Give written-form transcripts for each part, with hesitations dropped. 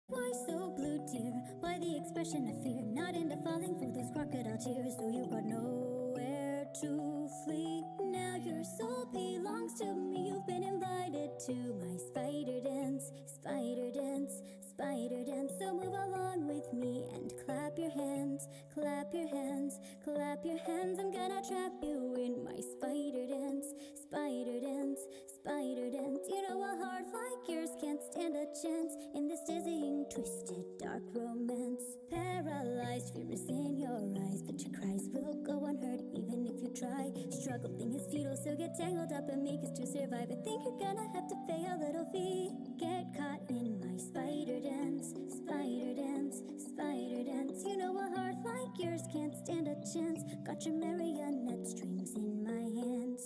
Why so blue, dear? Why the expression of fear? Not into falling for those crocodile tears, though you got nowhere to flee. Now your soul belongs to me. You've been invited to my spider dance, spider dance, spider dance. So move along with me and clap your hands, clap your hands, clap your hands. I'm gonna trap you in my spider dance, spider dance, spider dance. You know a heart like yours can't stand a chance in this dizzying, twisted, dark romance. Paralyzed, fear is in your eyes, but your cries will go unheard even if you try. Struggle thing is futile, so get tangled up and make us to survive. I think you're gonna have to pay a little fee. Get caught in my spider dance, spider dance, spider dance. You know a heart like yours can't stand a chance. Got your marionette strings in my hands.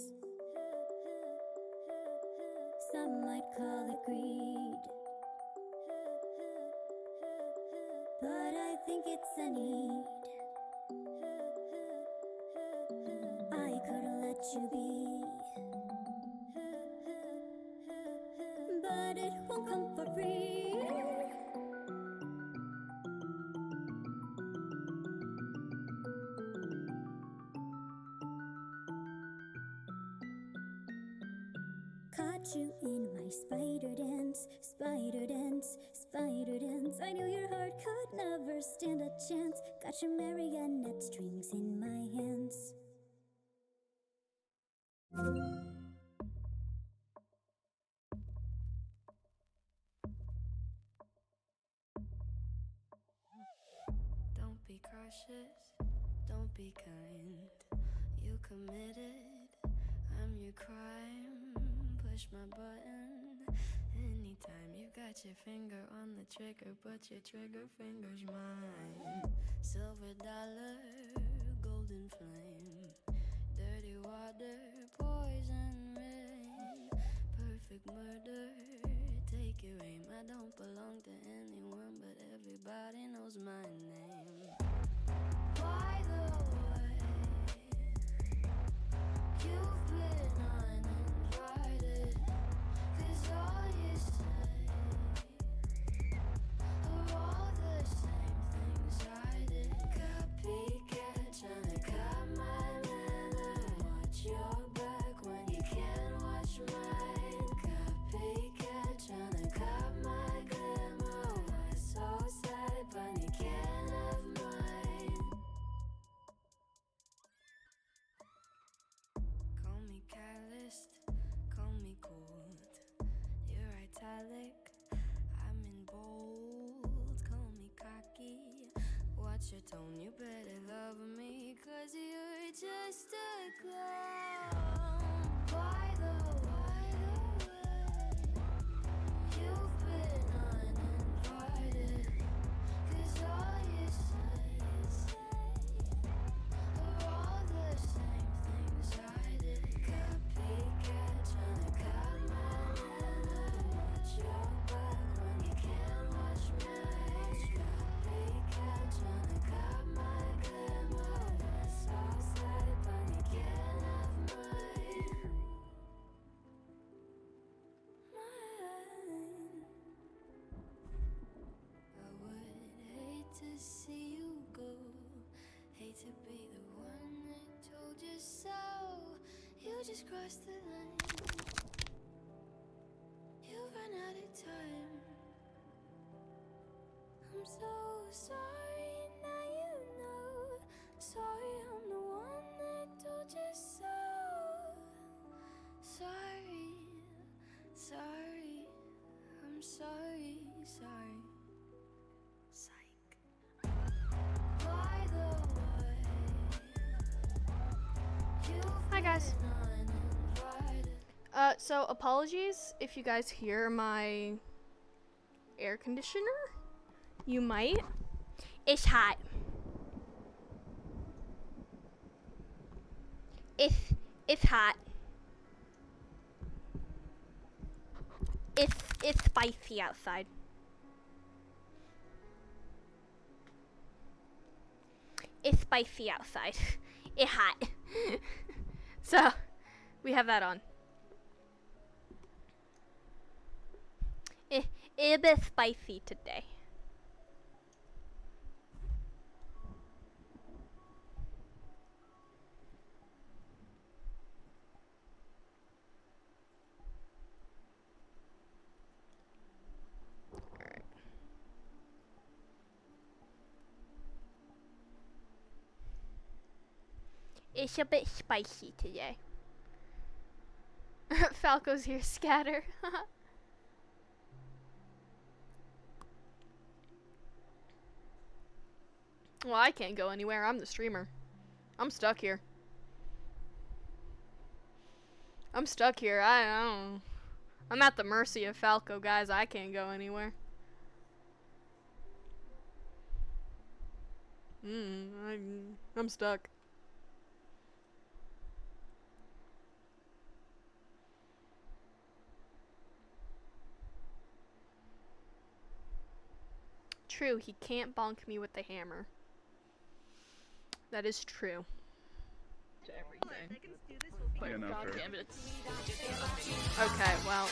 Some might call it greed, but I think it's a need. I could let you be, but it won't come for free. Caught you in my spider dance, spider dance, spider dance. I knew your heart could never stand a chance. Got your marionette strings in my hands. Don't be cautious, don't be kind. You committed, I'm your crime. Push my button anytime. You got your finger on the trigger, but your trigger finger's mine. Silver dollar, golden flame, dirty water, poison rain, perfect murder. Take your aim. I don't belong to anyone, but everybody knows my name. By the way, you've been uninvited, 'cause all you say are all the same things I did. Copycat, tryna cut my manner. Watch your back when you can't watch mine. Copycat, tryna cut my glamour. Why so sad when you can't have mine? Call me calloused, call me cold. You're italic, I'm in bold. Call me cocky, watch your tone. You better love me, 'cause you're just a clown. By the way, you've been uninvited, 'cause all you say are all the same things I did. Copycat, tryna cut my manner. Watch your back when you can't watch mine. Copycat, tryna cut my glamour. Why so sad when you can't have mine? I would hate to see you go. Hate to be the one that told you so. You just crossed the line. You ran out of time. I'm so sorry, now you know. Sorry, I'm the one that told you so. Sorry, sorry, I'm sorry, sorry. Psych. By the way, Hi guys. So apologies if you guys hear my air conditioner. You might. It's hot. It's hot. It's spicy outside. It's spicy outside. It's hot. So we have that on. It's a bit spicy today. It's a bit spicy today. Falco's here, scatter. Well, I can't go anywhere. I'm the streamer. I'm stuck here. I'm stuck here. I don't. I'm at the mercy of Falco, guys. I can't go anywhere. I'm stuck. True, he can't bonk me with the hammer. That is true. To everything. Yeah, no, God fair. damn it. Okay, well.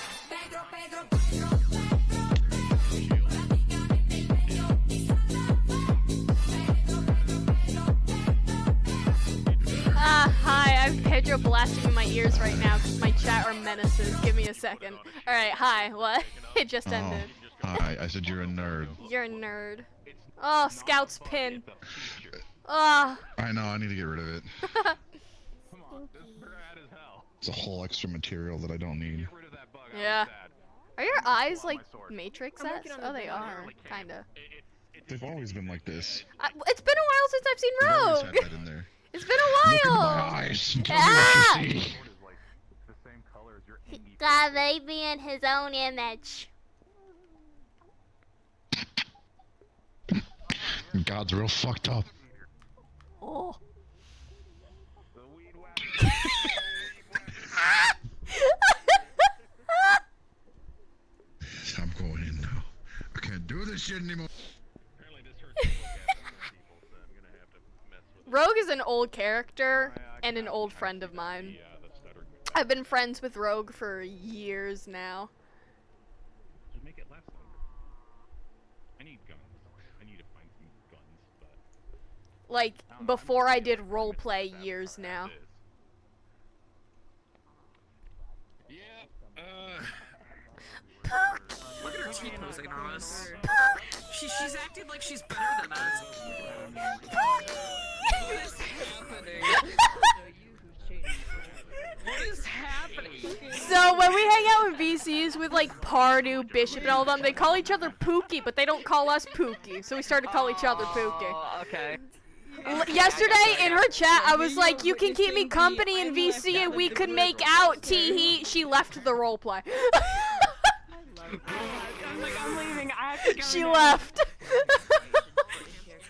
Hi, I have Pedro blasting in my ears right now because my chat are menaces. Give me a second. Alright, hi, what? It just ended. Hi, I said you're a nerd. You're a nerd. Oh, Scout's pin. Oh. I know, I need to get rid of it. It's a whole extra material that I don't need. Yeah. Are your eyes like Matrix-esque? Oh, they are. Kinda. They've always been like this. It's been a while since I've seen They've always Rogue! had that in there. It's been a Look into while! my eyes and tell me what you see. God made me in his own image. God's real fucked up. Oh. I'm going in now. I can't do this shit anymore. Rogue is an old character and an old friend of mine. I've been friends with Rogue for years now. Just make it last longer. I need guns. I need to find some guns, but Like, before I did roleplay years now. yeah, Look at her T-posing on us. She's acting like she's better than us. What is happening? What is happening? So when we hang out in VCs with like Pardu, Bishop, and all of them, they call each other Pookie, but they don't call us Pookie. So we started to call each other Pookie. Oh, okay. Yesterday in her chat, I was like, "You can keep me company in VC, and we could make out." Tee. She left the roleplay. I'm like, I'm leaving. I have to go She now. left.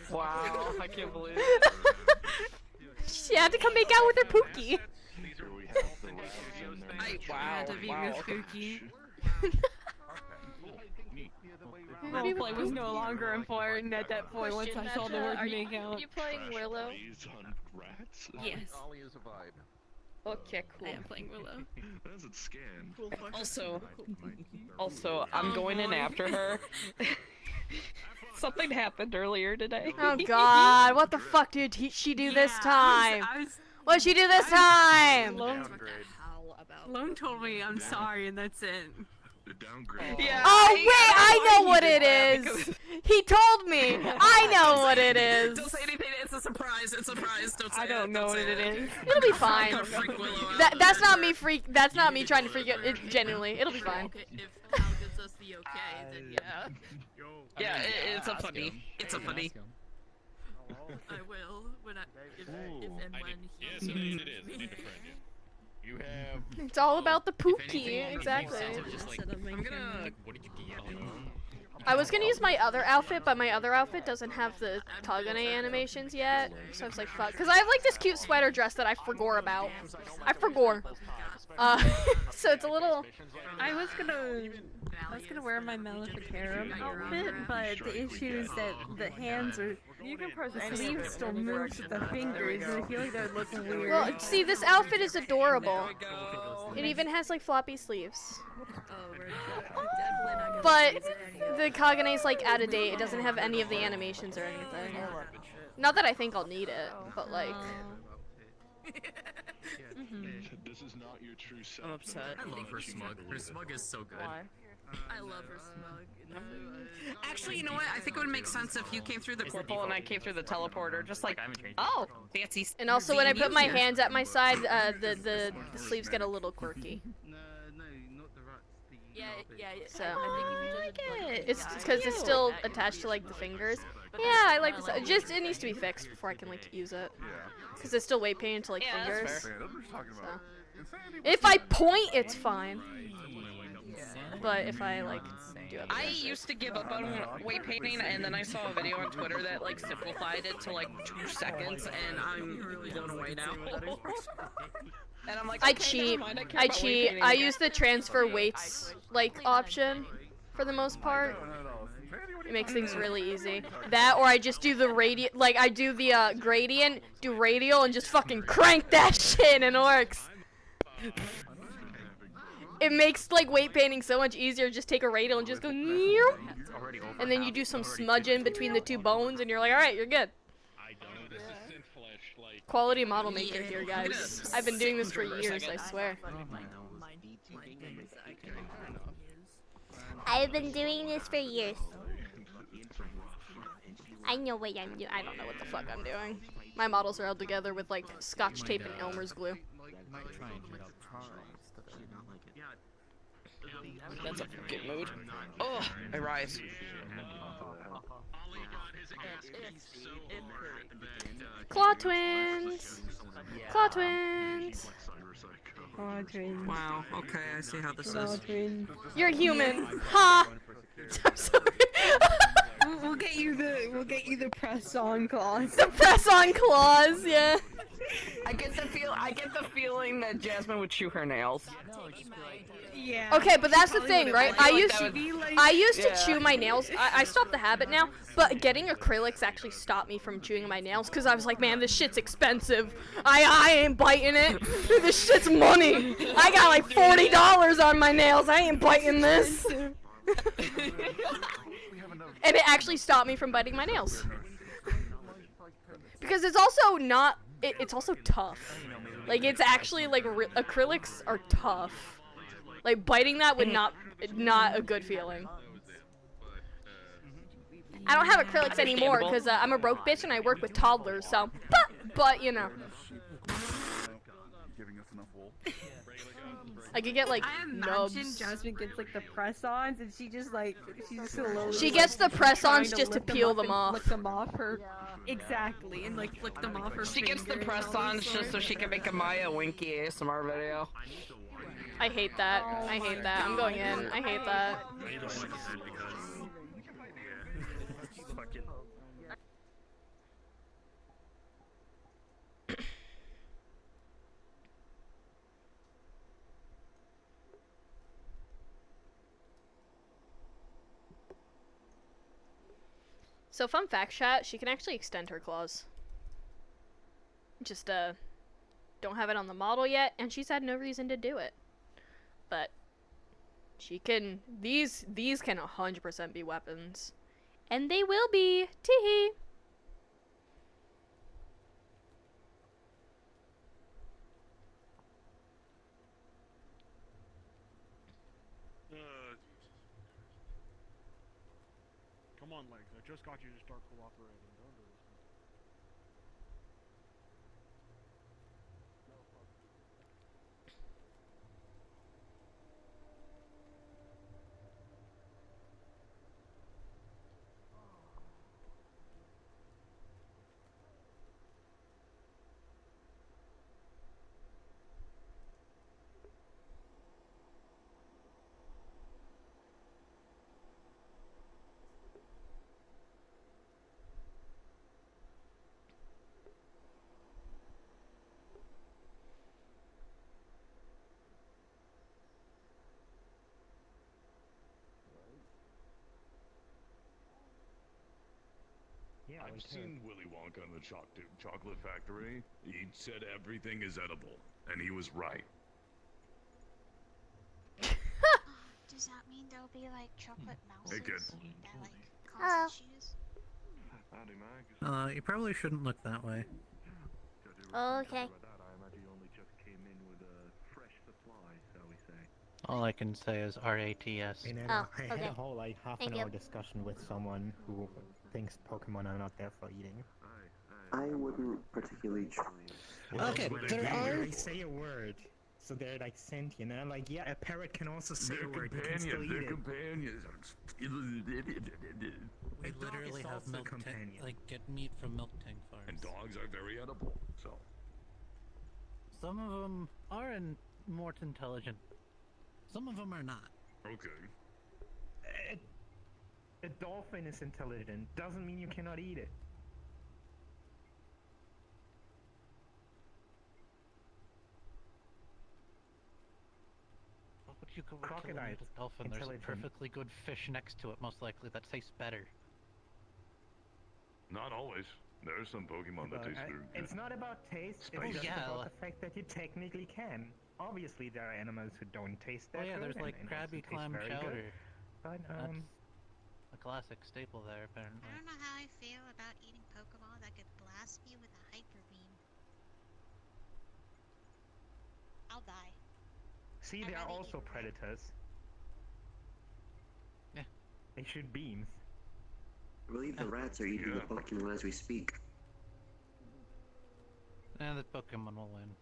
Wow, I can't believe it. She had to come make out with her Pookie. Wow, to be with Pookie. Roleplay was no longer important at that point once I saw the word make out. Are you playing Willow? Yes. Okay, cool. I am playing Willow. doesn't scan. Also, I'm going in after her. Something happened earlier today. Oh God, what the fuck did she do this time? What'd she do this time? Lone told me I'm sorry and that's it. The downgrade. Yeah, Oh wait, I know what it is. He told me. I know what it is. Don't say anything. It's a surprise. It's a surprise. Don't say I don't know what it is. It'll be fine. Gonna freak Willow out. That's not me freak. That's not me trying to freak it. Genuinely, it'll be fine. If Hal gives us the okay, then yeah. Yeah, it's a funny. It's a funny. I will when if and when he. Yes, it is. I need to friend you. You have. It's all about the Pookie, exactly. I'm gonna. What did you get? I was gonna use my other outfit, but my other outfit doesn't have the Kagane animations yet, so I was like, fuck. Cause I have like this cute sweater dress that I forgot about. I forgot. So it's a little. I was gonna wear my Maleficarum outfit, but the issue is that the hands are the sleeves still moves with the fingers, and I feel like they're looking weird. Well, see, this outfit is adorable. It even has like floppy sleeves. But the Kagane's like out of date. It doesn't have any of the animations or anything. Not that I think I'll need it, but like. This is not your true self. I'm upset. I love her smug. Her smug is so good. I love her smug. Actually, you know what? I think it would make sense if you came through the portal and I came through the teleporter. Just like, oh, fancy. And also, when I put my hands at my side, the sleeves get a little quirky. Yeah. So I like it. it's because it's still attached to like the fingers. Yeah, I like this. It needs to be fixed before I can like use it. Because it's still weight painted to like fingers. So. If I point, it's fine. But if I like do other I shit. used to give up on weight painting, and then I saw a video on Twitter that like simplified it to like 2 seconds, and I'm blown away now. And I'm like, I okay, cheat. never mind, care I about weight cheat. painting I again. use the transfer weights like option for the most part. It makes things really easy. That or I just do the radiant, like I do the gradient, do radial, and just fucking crank that shit, and it works. It makes like weight painting so much easier. Just take a radial and just go, and then you do some smudging between the two bones, and you're like, all right, you're good. Quality model maker here, guys. I've been doing this for years, I swear. I've been doing this for years. I know what I'm doing. I don't know what the fuck I'm doing. My models are held together with like scotch tape and Elmer's glue. That's a fucking mood. Oh, I rise. Claw twins! Claw twins! Wow, okay, I see how this is. You're human! Ha! I'm sorry. We'll get you the press on claws. The press on claws, yeah. I get the feeling that Jasmine would chew her nails. Yeah. Okay, but that's the thing, right? I used to Yeah. chew my nails. I stopped the habit now, but getting acrylics actually stopped me from chewing my nails because I was like, man, this shit's expensive. I ain't biting it. This shit's money. I got like $40 on my nails. I ain't biting this. And it actually stopped me from biting my nails. Because it's also not, it's also tough. Like, it's actually, like, acrylics are tough. Like, biting that would not a good feeling. I don't have acrylics anymore because I'm a broke bitch and I work with toddlers, so, but you know. I could get like I imagine nubs. Jasmine gets like the press-ons and she's just slowly. She gets the press-ons just to lift peel up them and off. Flick them off her. Exactly, and like flick them off her. She gets the fingers press and all on this just so sort. she can make a Maya Winky ASMR video. I hate that. I hate that. I'm going in. I hate that. So fun fact, chat, she can actually extend her claws. Just don't have it on the model yet, and she's had no reason to do it. But she can, these can 100% be weapons. And they will be, teehee. Come on, Legs. I just got you to start cooperating. Don't do this. Yeah, I've seen Willy Wonka in the Chocolate Factory. He said everything is edible, and he was right. Does that mean there'll be like chocolate mouses Hey, kid. that like cause issues? You probably shouldn't look that way. Okay. All I can say is RATS. And then Oh, I had okay. a whole like half Thank an you. hour discussion with someone who thinks Pokemon are not there for eating. I wouldn't particularly try it. Okay, there are. do. They say a word, so they're like sentient. And I'm like, yeah, a parrot can also say They're a word. You can still companions. eat They're it. companions. We A dog literally is have also a milk companion. like get meat from milk tank farms. And dogs are very edible. So Some of them are more intelligent. Some of them are not. okay. A dolphin is intelligent. Doesn't mean you cannot eat it. What would you go Crocodiles, kill a dolphin? There's a intelligent. perfectly good fish next to it, most likely, that tastes better. Not always. There are some Pokemon that But taste very good. it's not about taste. Spicy. It's just Yeah, about like- the fact that you technically can. Obviously, there are animals who don't taste that Oh yeah, good. there's and like animals who crabby taste clam very good. chowder. But That's a classic staple there, apparently. I don't know how I feel about eating Pokemon that could blast me with a hyper beam. I'll die. see, I'd they are rather eat also a rat. predators. Yeah. They shoot beams. I believe the rats are eating the Yeah. Pokemon as we speak. And the Pokemon will win.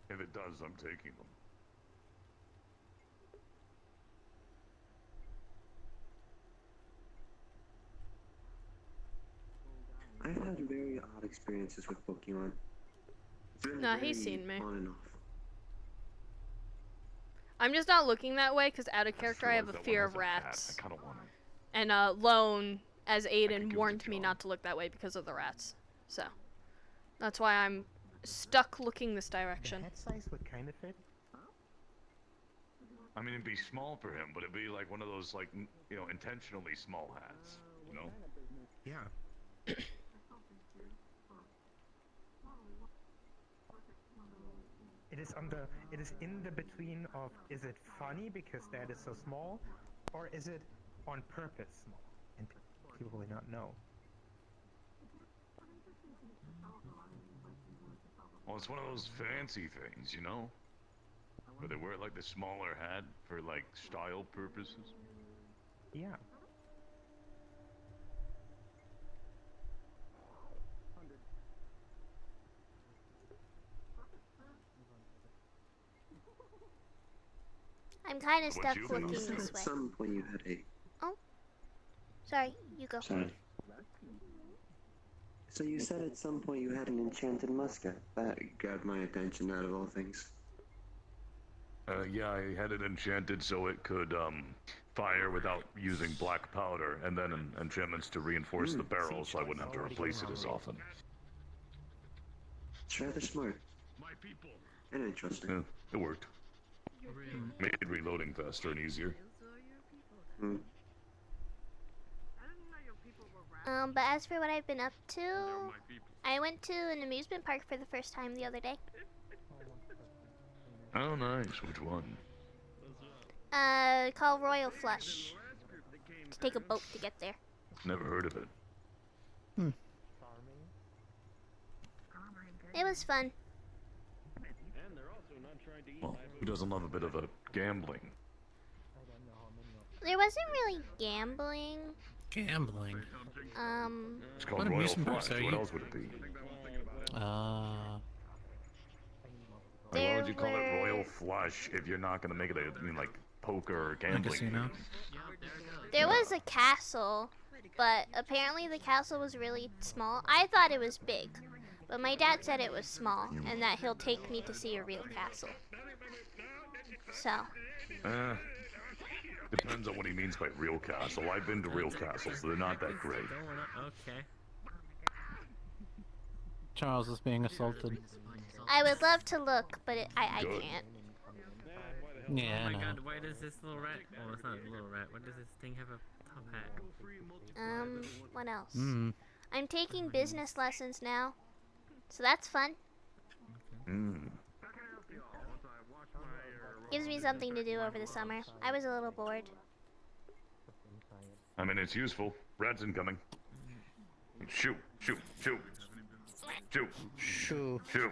If it does, I'm taking them. I've had very odd experiences with Pokemon. It's been Nah, he's very seen me. on and off. I'm just not looking that way because out of character I have a That one fear has of a cat. rats. I kind of want it. And Lone, as could Aiden, give it a warned me job. not to look that way because of the rats. So, that's why I'm stuck looking this The direction. head size would kind of fit. I mean, it'd be small for him, but it'd be like one of those, like, you know, intentionally small hats. You know? Yeah. It is in the between of, is it funny because that is so small, or is it on purpose small? And people will not know. Well, it's one of those fancy things, you know? Where they wear, like, the smaller hat for, like, style purposes. Yeah. I'm kind of What stuck you So been looking up you to? said this at way. some point you had a... Sorry, you go. Sorry. So you said at some point you had an enchanted musket. That grabbed my attention out of all things. Yeah, I had it enchanted so it could, fire without using black powder, and then enchantments to reinforce the barrel so I wouldn't have to replace it as often. It's rather smart. My people. And interesting. Yeah, it worked. Made reloading faster and easier. Hmm. But as for what I've been up to, I went to an amusement park for the first time the other day. Oh, nice. Which one? Called Royal Flush. To take a boat to get there. Never heard of it. It was fun. Well, who doesn't love a bit of a gambling? There wasn't really gambling. Gambling. It's called What Royal amusement parks Flush. are What you? else would it be? There Why would you call it were- Royal Flush if you're not gonna make it a, like, poker or gambling? casino? game? There was a castle, but apparently the castle was really small. I thought it was big, but my dad said it was small, and that he'll take me to see a real castle. So, Depends on what he means by real castle. I've been to real castles. They're not that great. Okay. Charles is being assaulted. I would love to look, but I Good. can't. Yeah, Oh I my know. god, why does this little rat... Oh, it's not a little rat. Why does this thing have a top hat? What else? Mm. I'm taking business lessons now, so that's fun. Gives me something to do over the summer. I was a little bored. I mean, it's useful. Rats incoming. Shoot, shoot, shoot. Shoot. Shoo. Shoot.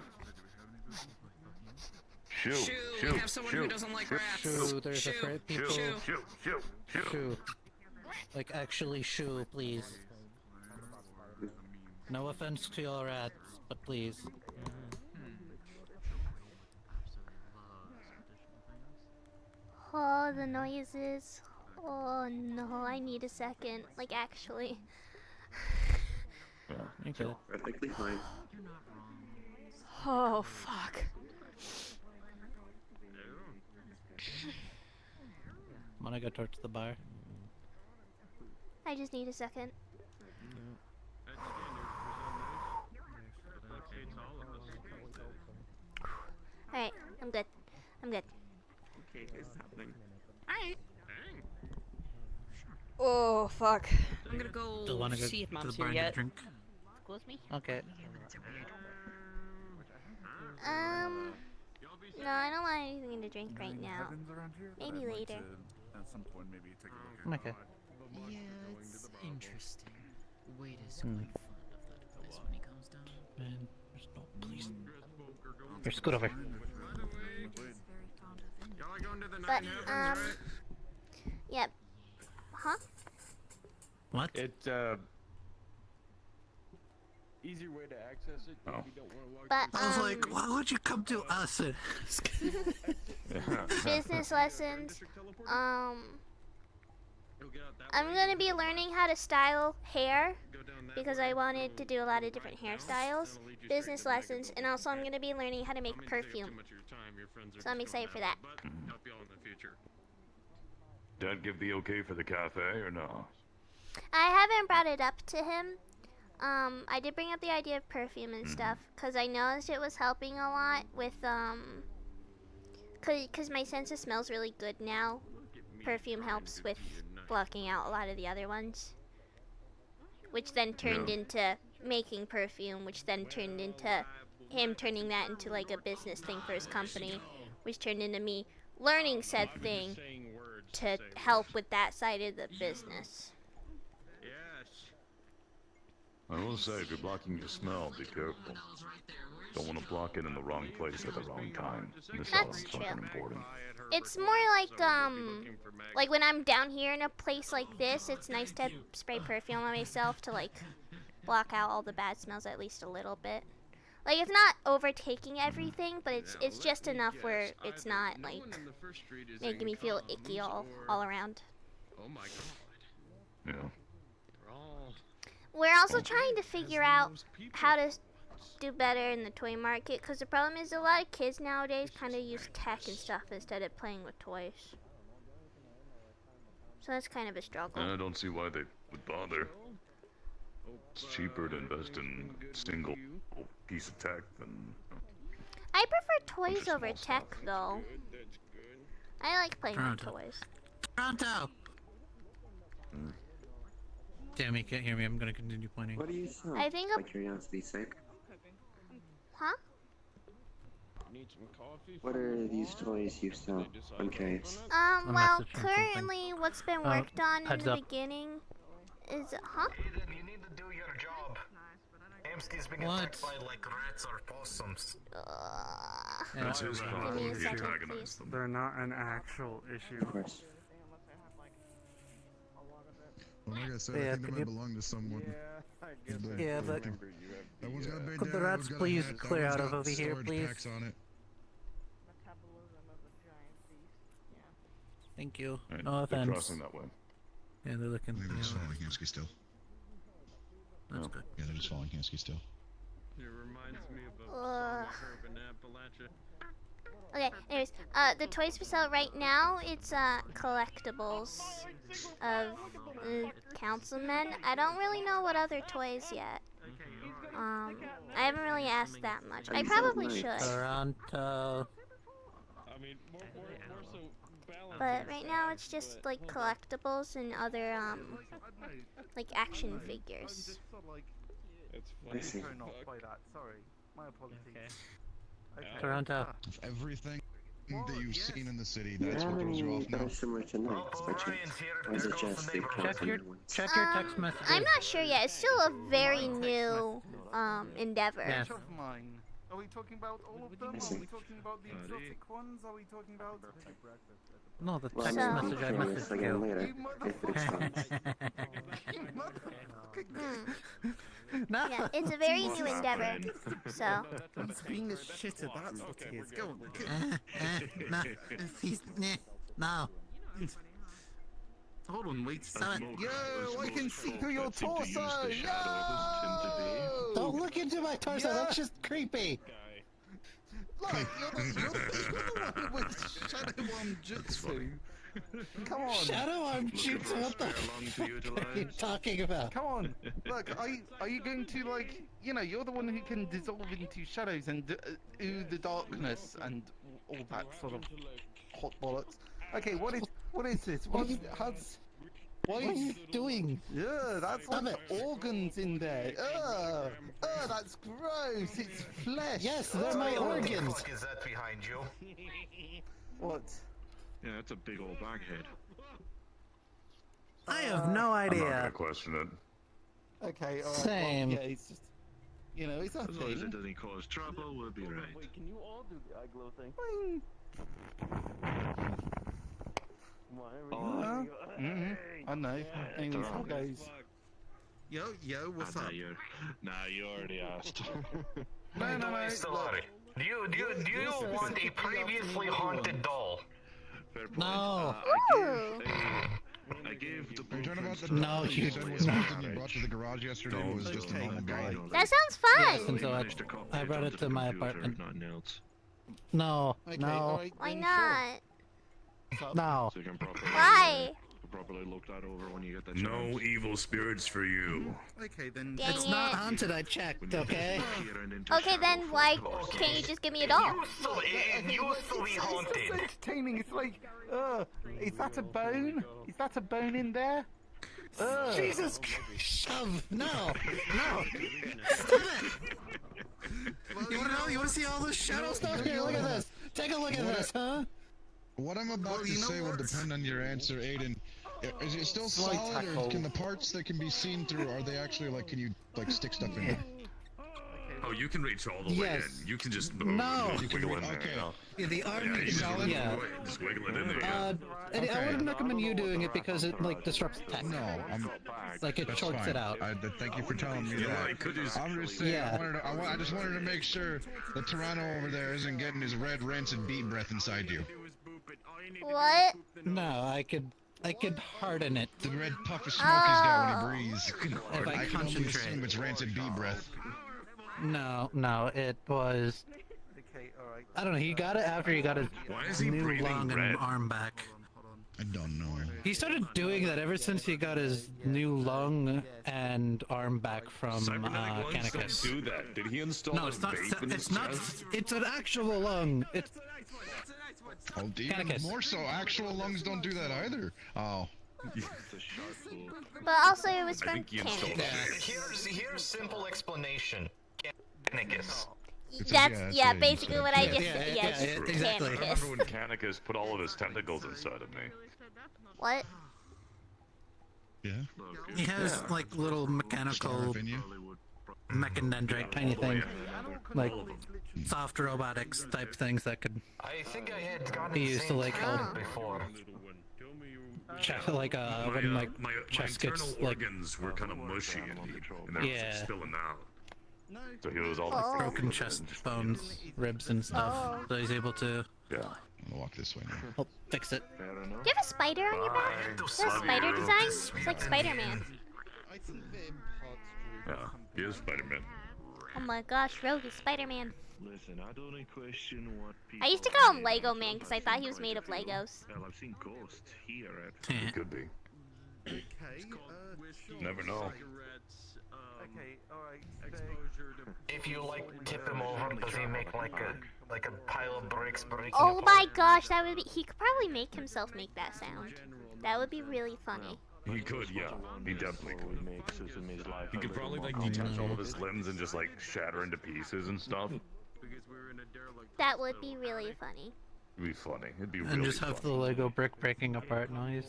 Shoot. Shoo, we have someone who doesn't like rats. Shoo, there's Shoo, afraid people. shoo. Shoo. Like, actually shoo, please. No offense to your rats, but please. Oh, the noises. Oh no, I need a second. Like, actually. You good. Perfectly fine. Oh, fuck. I'm gonna go towards the bar. I just need a second. Alright, I'm good. I'm good. Okay, it's happening. Alright. Oh, fuck. I'm gonna go Still wanna go see if to the Mom's bar here and get a yet. drink? Excuse me? Okay. No, I don't want anything to drink right now. Maybe later. At some point, maybe take a look at. Okay. Yeah, it's interesting. Wade is quite fond of that place when he comes down. Man, there's no please. Here, scoot over. But, yep. Huh? What? It's easier way to access it if you don't want to log But, I was like, why would you come to us? Business lessons. I'm gonna be learning how to style hair because I wanted to do a lot of different hairstyles. Business lessons, and also I'm gonna be learning how to make perfume. So I'm excited for that. Dad give the okay for the cafe or no? I haven't brought it up to him. I did bring up the idea of perfume and stuff because I noticed it was helping a lot with because my sense of smell's really good now. Perfume helps with blocking out a lot of the other ones, which then turned into making perfume, which then turned into him turning that into like a business thing for his company, which turned into me learning said thing to help with that side of the business. I will say, if you're blocking your smell, be careful. Don't want to block it in the wrong place at the wrong time. Miss out on That's something true. important. It's more like when I'm down here in a place like this, it's nice to spray perfume on myself to like block out all the bad smells at least a little bit. Like, it's not overtaking everything, but it's just enough where it's not like making me feel icky all around. Oh my god. Yeah. We're also trying to figure out how to do better in the toy market, because the problem is a lot of kids nowadays kind of use tech and stuff instead of playing with toys. So that's kind of a struggle. And I don't see why they would bother. It's cheaper to invest in a single piece of tech than... I prefer toys over tech, though. I like playing with toys. Toronto! Damn, you can't hear me. I'm gonna continue pointing. What do you sell? I think for curiosity's sake. Huh? Need some coffee? What are these toys you sell? I'm curious. Well, currently what's been worked on in heads the up. beginning is, huh? You need to do your job. Amsky's being attacked by like rats or possums. That's his problem. Give me a He second, antagonized them. They're not an actual issue. Of course. Well, like I said, Yeah, I think could they you- might belong to someone. Yeah, but That one's got a big could the dad, rats that one's got a please hat, that clear one's out of got over here, storage please? packs on it. Thank you. Right, No they're offense. crossing that way. Yeah, they're looking. I think they're just Yeah, following Hansky still. that's good. Yeah, they're just following Hansky still. It reminds me of a Ugh. herb in Appalachia. Okay, anyways, the toys we sell right now, it's collectibles of councilmen. I don't really know what other toys yet. I haven't really asked that much. I probably should. Toronto. I mean, more so balance. But right now it's just like collectibles and other like action figures. It's I funny. see. Not by that. Sorry. My apologies. Toronto. If everything that you've seen in the city. Yeah, That's how what those are many off that now. are similar to Knights by chance? Or is it just the California ones? Check your text messages. I'm not sure yet. It's still a very new endeavor. Yes. Which of mine? Are we talking about all of them? Are we talking about the exotic ones? Are we talking about... No, the Well, text I'm message I curious messaged again you. later, if it expands. No. Yeah, it's a very new endeavor. So. He's being a shitter, that's what he is. Go on. No. No. Hold on, wait. Yo, I can see through your torso! Yo! Don't look into my torso, that's just creepy. Look, you're the one with Shadow Arm Jutsu. Come on. Shadow Arm Jutsu, what the fuck are you talking about? Come on. Look, are you going to, like, you know, you're the one who can dissolve into shadows and ooh the darkness and all that sort of hot bollocks. Okay, what is this? What are you doing? Yeah, that's like organs in there. That's gross. It's flesh. Yes, they're my organs. What the fuck is that behind you? What? Yeah, that's a big old baghead. I have no I'm not idea. gonna question it. Okay, alright. Same. Well, yeah, it's just, you know, it's a As long as it thing. doesn't cause trouble, we'll be right. Wait, can you all do the eye glow thing? Boing. I know. Anyways, how goes? Yo, what's up? You already asked. No. Stellaria, do you want a previously haunted doll? Fair point. No. I gave the Are you talking about the No, doll you you said was something you brought to the garage yesterday and was just a normal guy? That sounds fun. And so I brought it to my apartment. No, Okay, no, alright, Why then, not? no. So you can properly, Why? properly look that over when you get that No chance. evil spirits for you. Sure. Okay, then. Dang It's it. not haunted, I checked, okay? Okay, then why can't you just give me a doll? It used to be haunted. It's entertaining. It's like, is that a bone? Is that a bone in there? Jesus Christ, shove! No! Stop it! You wanna know? You wanna see all this shadow stuff? Here, look at this! Take a look at this, huh? What I'm about to say will depend on your answer, Aiden. Is it still solid, or can the parts that can be seen through, are they actually, like, can you, like, stick stuff in there? Oh, you can reach all the way Yes. in. You can just No. just wiggle in there. Okay. You know? Yeah, the arm Yeah, you is just, yeah. just wiggle it in there. And I wouldn't recommend you doing it because it like disrupts the text. No, Like it that's chokes fine. it out. Thank you for telling me You that. like, could you I'm just saying, Yeah. I just wanted to make sure that Toronto over there isn't getting his red, rancid beet breath inside you. What? No, I could harden it. The red puff of smoke he's got when he breathes. If I can only concentrate. assume it's rancid bee breath. No, it was. Okay, alright. I don't know. He got it after he got his Why is he new breathing lung red? and arm back. I don't know. He started doing that ever since he got his new lung and arm back from Cybernetic lungs Canicus. don't do that. Did he install No, a it's not. vape in his It's not. chest? It's an actual lung. It's Oh, even Canicus. more so, actual lungs don't do that either. Oh. But also it was I from think he installed Canada. a Here's simple explanation. Canicus. That's yeah, basically what I just Yeah, said. yeah, Yeah, yeah, exactly. I remember when Canicus put all of his tentacles inside of me. What? Yeah? He has like little mechanical mechanendrite tiny things, like soft robotics type things that could I think I had gotten be used to like help before. like when my like chest gets internal like organs were kind of mushy and they were Yeah. spilling out. So he was all broken chest bones, ribs and stuff. So he's able to yeah. I'm gonna walk this way now. help fix it. Do you have a spider on your back? Is that a spider design? It's like Spider-Man. Yeah, he is Spider-Man. Oh my gosh, Rogue is Spider-Man. Listen, I don't question what people. I used to call him Lego Man because I thought he was made of Legos. Hell, I've seen ghosts here at. He could be. Okay, Never know. okay, alright. If you like tip him over, does he make like a pile of bricks breaking Oh apart? my gosh, that would be. He could probably make himself make that sound. That would be really funny. He could, yeah. He definitely could. He could probably like detach all of his limbs and just like shatter into pieces and stuff. That would be really funny. It'd be funny. It'd be And really just have the funny. Lego brick breaking apart noise.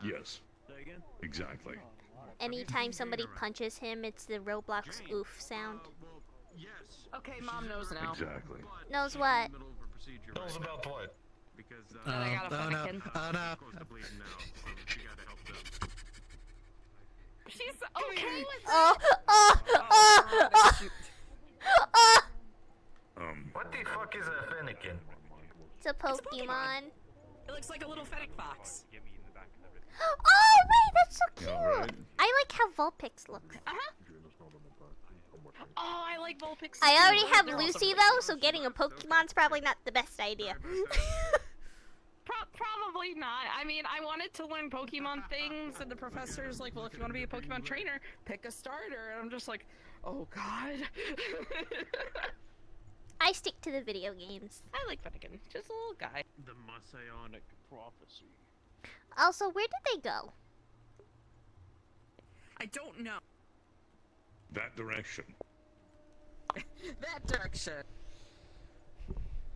Yes. Exactly. Anytime somebody punches him, it's the Roblox oof sound. Okay, Mom knows now. Exactly. Knows what? Knows about what? I got a oh no, Fennekin. oh no. She's okay with Oh, that. What the fuck is a Fennekin? It's a Pokemon. It looks like a little fennec fox. Oh wait, that's so cute. Alright. I like how Vulpix looks. Oh, I like Vulpix. I already too. have They're also Lucy really though, cute. so getting a Pokemon's probably not the best idea. Probably not. I mean, I wanted to learn Pokemon things, and the professor's like, well, if you want to be a Pokemon trainer, pick a starter. And I'm just like, oh god. I stick to the video games. I like Fennekin. Just a little guy. The Messianic prophecy. Also, where did they go? I don't know. That direction. That direction.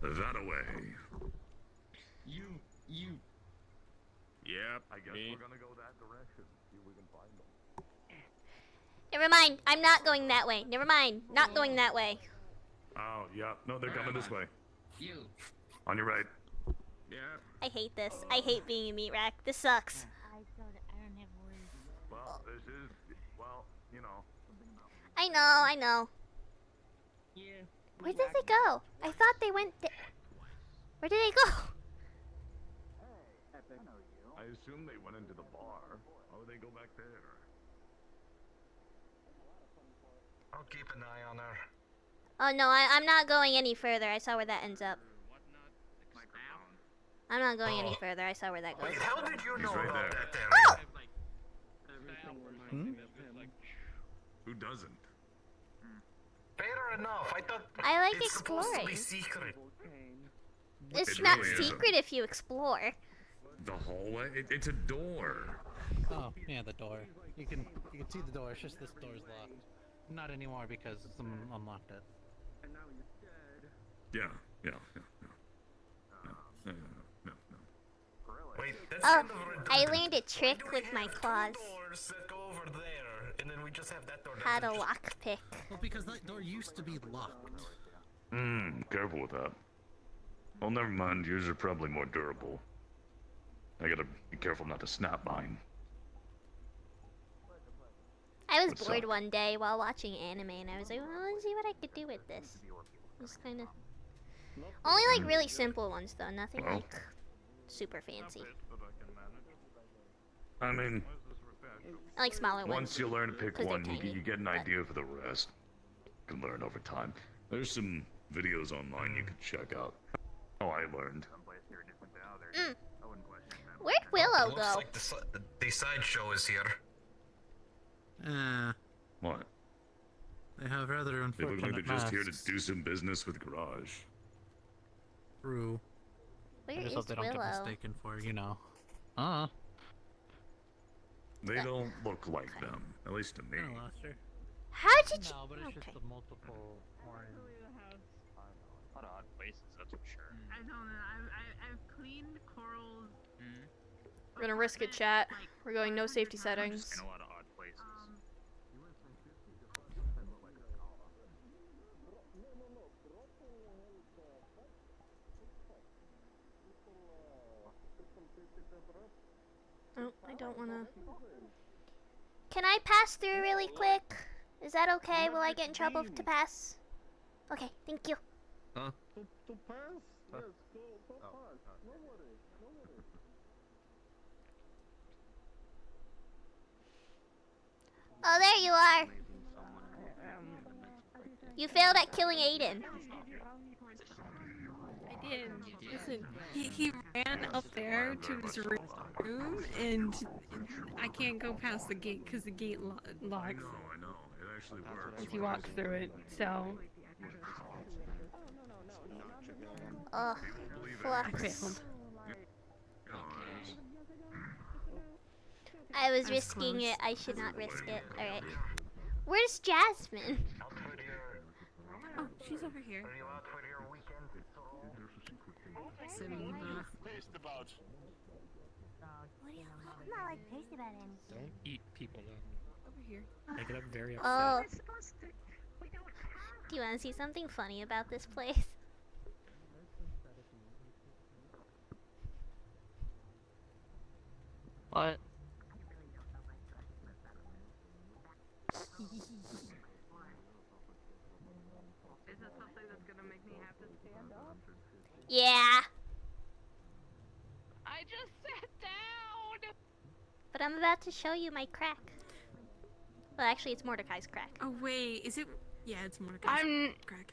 That away. You. Yep. I guess we're gonna go that direction. See if we can find them. Never mind. I'm not going that way. Never mind. Not going that way. Oh, yeah. No, they're coming this way. You. On your right. Yeah. I hate this. I hate being a meat rack. This sucks. I don't have words. Well, this is, well, you know. I know. Yeah. Where did they go? I thought they went Where did they go? I assume they went into the bar. Why would they go back there? I'll keep an eye on her. Oh no, I'm not going any further. I saw where that ends up. I'm not going any further. I saw where that goes. Wait, how did you know right about there. that area? Hmm? Who doesn't? Fair enough. I thought I like it's supposed to be exploring. secret. It's It not really isn't. secret if you explore. The hallway? It's a door. Oh, yeah, the door. You can see the door. It's just this door's locked. Not anymore because someone unlocked it. Yeah. No. Wait, that's Oh, kind of I redundant. learned a trick Why do we with my have two claws. doors that go over there, and then we just have that door that How to just- lockpick. Well, because that door used to be locked. Careful with that. Well, never mind. Yours are probably more durable. I gotta be careful not to snap mine. I was What's bored up? one day while watching anime, and I was like, well, let's see what I could do with this. Just kind of. Only like really simple ones though, nothing Well. like super fancy. I mean, I like smaller ones. once you learn to pick 'cause they're one, you tiny, get an idea for the rest. You can learn over time. There's some videos online you can check out. Oh, I learned. Where'd Willow Looks go? like the sideshow is here. What? They have rather They look unfortunate like they're just here to masks. do some business with Garage. True. Where I just is hope they don't get Willow? mistaken for, They don't look like them, at least to me. I lost her. How did you? No, but it's Okay. just the multiple orange. A lot of odd places, that's for sure. I don't know. I've cleaned corals. We're gonna risk it, chat. We're going no safety settings. In a lot of odd places. Oh, I don't wanna. Can I pass through really quick? Is that okay? Will I get in trouble to pass? Okay, thank you. Huh? To pass? Yes, go pass. No worry. Oh, there you are. You failed at killing Aiden. I did. Listen, he ran up there to his room, and I can't go past the gate because the gate locks I know. It actually works. if you walk through it. So Ugh, I flux. failed. I was risking it. I should not risk it. Alright. Where's Jasmine? Oh, she's over here. Simba. I'm not like pasty about anything. Don't eat people though. Over here. I get up very Oh. upset. Do you want to see something funny about this place? What? Is this something that's gonna make me have to stand up? Yeah. I just sat down! But I'm about to show you my crack. Well, actually, it's Mordecai's crack. Oh wait, is it? Yeah, it's Mordecai's crack.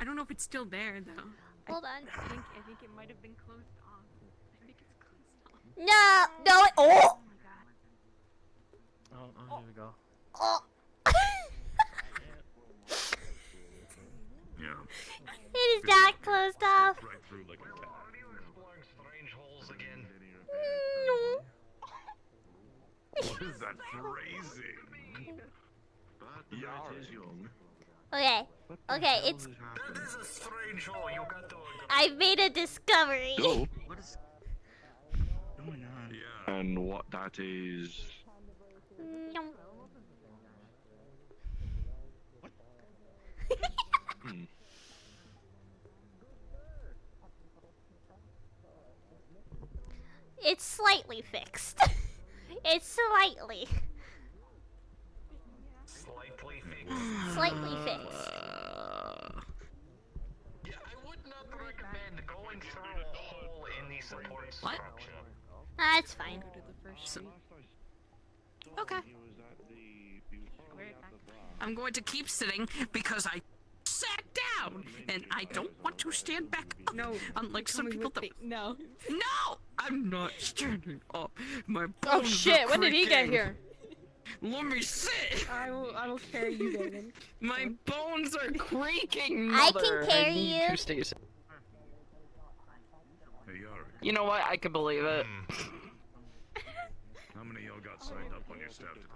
I don't know if it's still there though. Hold on. I think it might have been closed off. I think it's closed off. No! No! Oh! Oh, here we go. Oh! Yeah. It is not closed off. Right through like a cat. Exploring strange holes again. No. What is that phrasing? Okay. Okay, it's. That is a strange hole. You got to. I've made a discovery. Oh. What is going on? Yeah. And what that is? No. Hmm. It's slightly fixed. It's slightly. Slightly fixed. Slightly fixed. Yeah, I would not recommend going through a hole in the support structure. It's fine. Okay. I'm going to keep sitting because I sat down and I don't want to stand back up. No. Unlike some people that. No. No! I'm not standing up. My bones Oh shit, are when did he get creaking. here? Let me sit. I will carry you, David. My bones are creaking, I mother. can carry need you. to stay sit. Hey, Yara. You know what? I can believe it. How many of y'all got signed up on your staff today?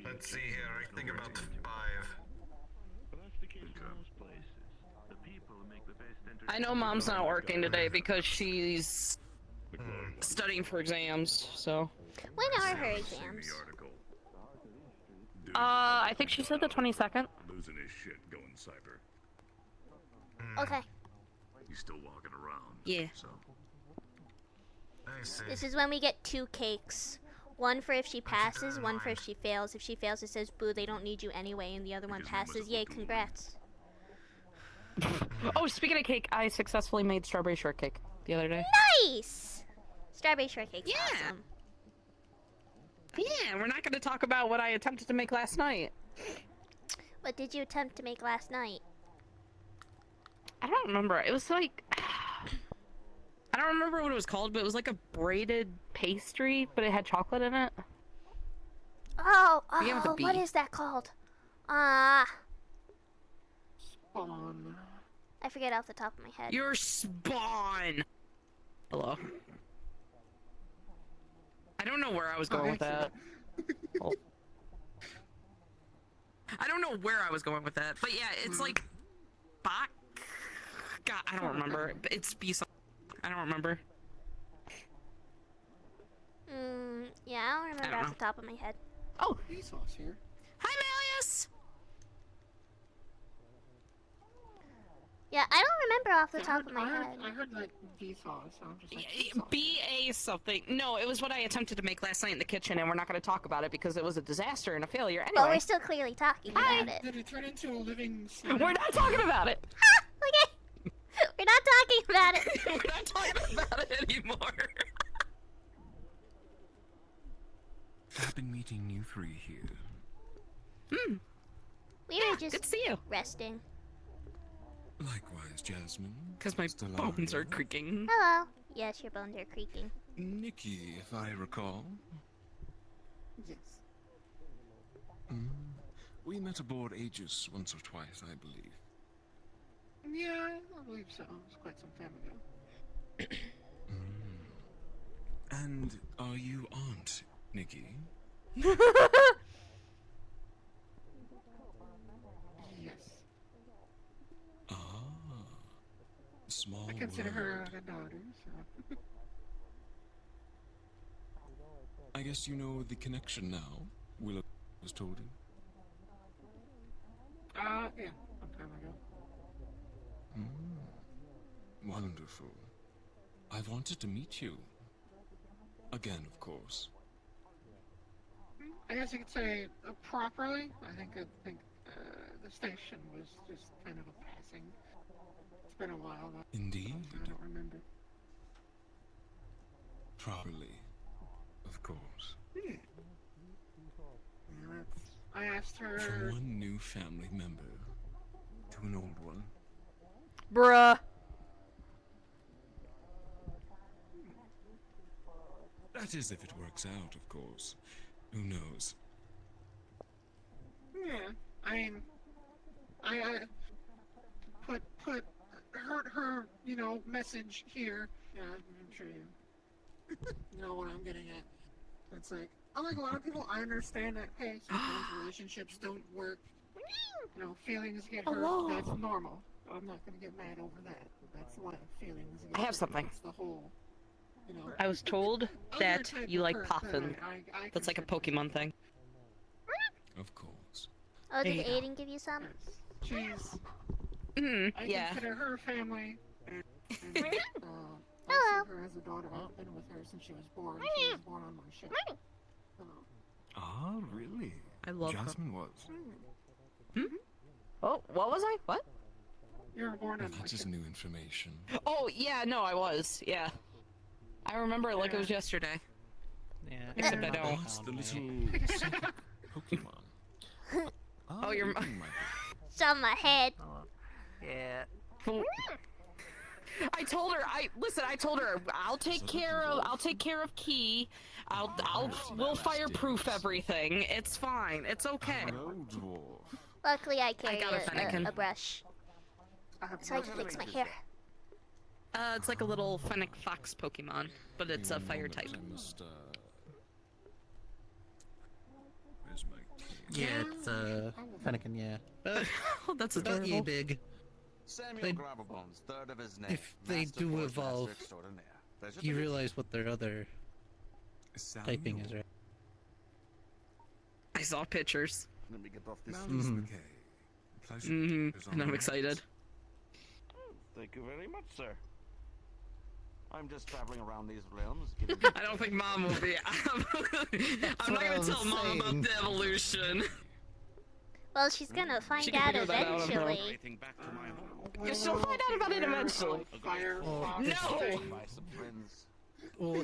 Let's see here. I think about 5. I know Mom's not working today because she's studying for exams, so. When are her exams? I think she said the 22nd. Losing his shit going cyber. Okay. He's still walking around. Yeah. So. I see. This is when we get 2 cakes. One for if she passes, one for if she fails. If she fails, it says, boo, they don't need you anyway, and the other one passes. Yay, congrats. Oh, speaking of cake, I successfully made strawberry shortcake the other day. Nice! Strawberry shortcake's awesome. Yeah, we're not going to talk about what I attempted to make last night. What did you attempt to make last night? I don't remember. It was like... I don't remember what it was called, but it was like a braided pastry, but it had chocolate in it. Oh, Begin with a B. what is that called? Spawn. I forget off the top of my head. Your spawn! Hello? I don't know where I was going with that. Oh. I don't know where I was going with that, but yeah, it's like... Bach? God, I don't remember. It's B something. I don't remember. Yeah, I don't remember off the top of my head. Oh! Vsauce here. Hi, Malleus! Yeah, I don't remember off the top of my head. I heard like Vsauce, so I'm just like, BA something. No, it was what I attempted to make last night in the kitchen, and we're not going to talk about it because it was a disaster and a failure anyway. But we're still clearly talking about it. Did it turn into a living... We're not talking about it! Okay! We're not talking about it! We're not talking about it anymore! I've been meeting you 3 here. We were just good to see you. resting. Likewise, Jasmine. Because my bones are creaking. Hello. Yes, your bones are creaking. Nikki, if I recall. Yes. We met aboard Aegis once or twice, I believe. Yeah, I believe so. It was quite some time ago. And are you Aunt Nikki? Yes. Ah. consider her a daughter, so. I guess you know the connection now. Willow has told you. Yeah, some time ago. Wonderful. I wanted to meet you. Again, of course. I guess you could say properly. I think the station was just kind of a passing. It's been a while. Indeed. I don't remember. Properly. Of course. Yeah, I asked her. From one new family member to an old one. Bruh. That is if it works out, of course. Who knows? Yeah, I mean, I put her message here. Yeah, I'm sure you know what I'm getting at. It's like, unlike a lot of people, I understand that, hey, sometimes relationships don't work. Feelings get hurt. Hello. That's normal. I'm not gonna get mad over that. That's why feelings get I have hurt. something. It's the whole, I was told that type you of like hurt Poffin. that I That's like a Pokemon thing. Of course. Oh, There did you go. Aiden give you some? She's. I Yeah. consider her family. And, I Hello. see her as a daughter. I've been with her since she was born. She was born on my ship. Ah, really? I love her. Jasmine was. Oh, what was I? What? You were born on my That is ship. new information. Oh, yeah, no, I was. Yeah. I remember it like it was yesterday. Yeah. Except I don't. That's the little Pokemon. Oh, you're. It's on my head. Yeah. I told her. I told her I'll take care of Key. We'll fireproof everything. It's fine. It's okay. Hello, dwarf. Luckily, I carry got a Fennekin. a brush, so I can fix my hair. It's like a little Fennec Fox Pokemon, but it's a fire type. I must, where's my key? Yeah, it's Fennekin, yeah. Oh, that's Not adorable. yay big. Samuel They- Gravelbones, third of his name. If they Master do Forge evolve, Master Extraordinaire. Pleasure you to meet realize what their other typing is, right? I saw pictures. Let me get off this. Pleasure. And I'm excited. Thank you very much, sir. I'm just traveling around these realms. Getting I don't think Mom will be. I'm not gonna tell Mom about the evolution. Well, she's gonna find She can out figure that out on her own. eventually. She'll find out about it eventually. No! Well,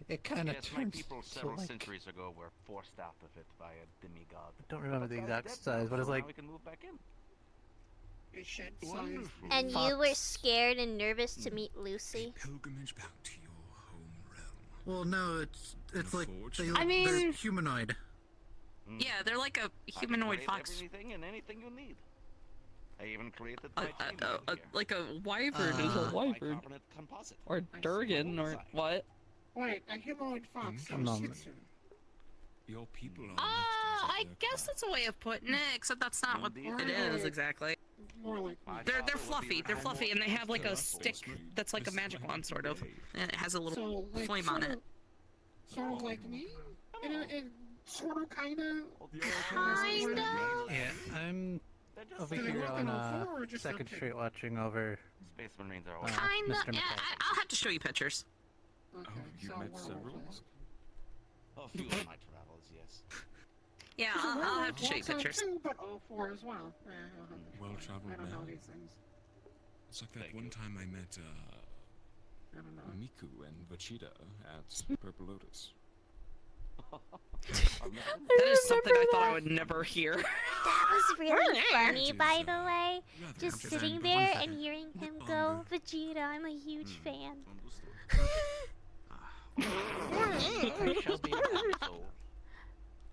it kind of Yes, my turns people to several like, centuries ago were forced out of it by a demigod. I don't remember the exact Dead size, now, but it's so now like we can move back in. And you were scared and nervous to meet Lucy. Pilgrimage back to your home realm. well, no, it's like I mean- they're humanoid. Yeah, they're like a humanoid Create fox. Everything and anything you need. I even created my Like a wyvern is a wyvern. bicarbonate composite. Or Durgan, or what? Wait, a humanoid fox. I'm not- Your people are I guess that's a way of putting it, except that's not what it is exactly. More like They're fluffy. They're fluffy, and they have like a stick that's like a magic wand, sort of. And it has a little so, like, flame on it. Sort of like me? Sort of, kinda. Kinda. Yeah, I'm over here on Second Street watching over. Space Marines are always Kinda. Mr. Yeah, I'll have to show you pictures. Okay, you so met we're several? okay. a few of my travels, yes. Yeah, I'll have to show you pictures. Too, but all four as well. well-traveled I don't know man. these things. It's like that one time I met I don't know. Miku and Vachita at Purple Lotus. That is something I thought I would never hear. That was really funny, by the way. Just Rather sitting than there one and hearing him go, Vegeta, I'm a huge fan.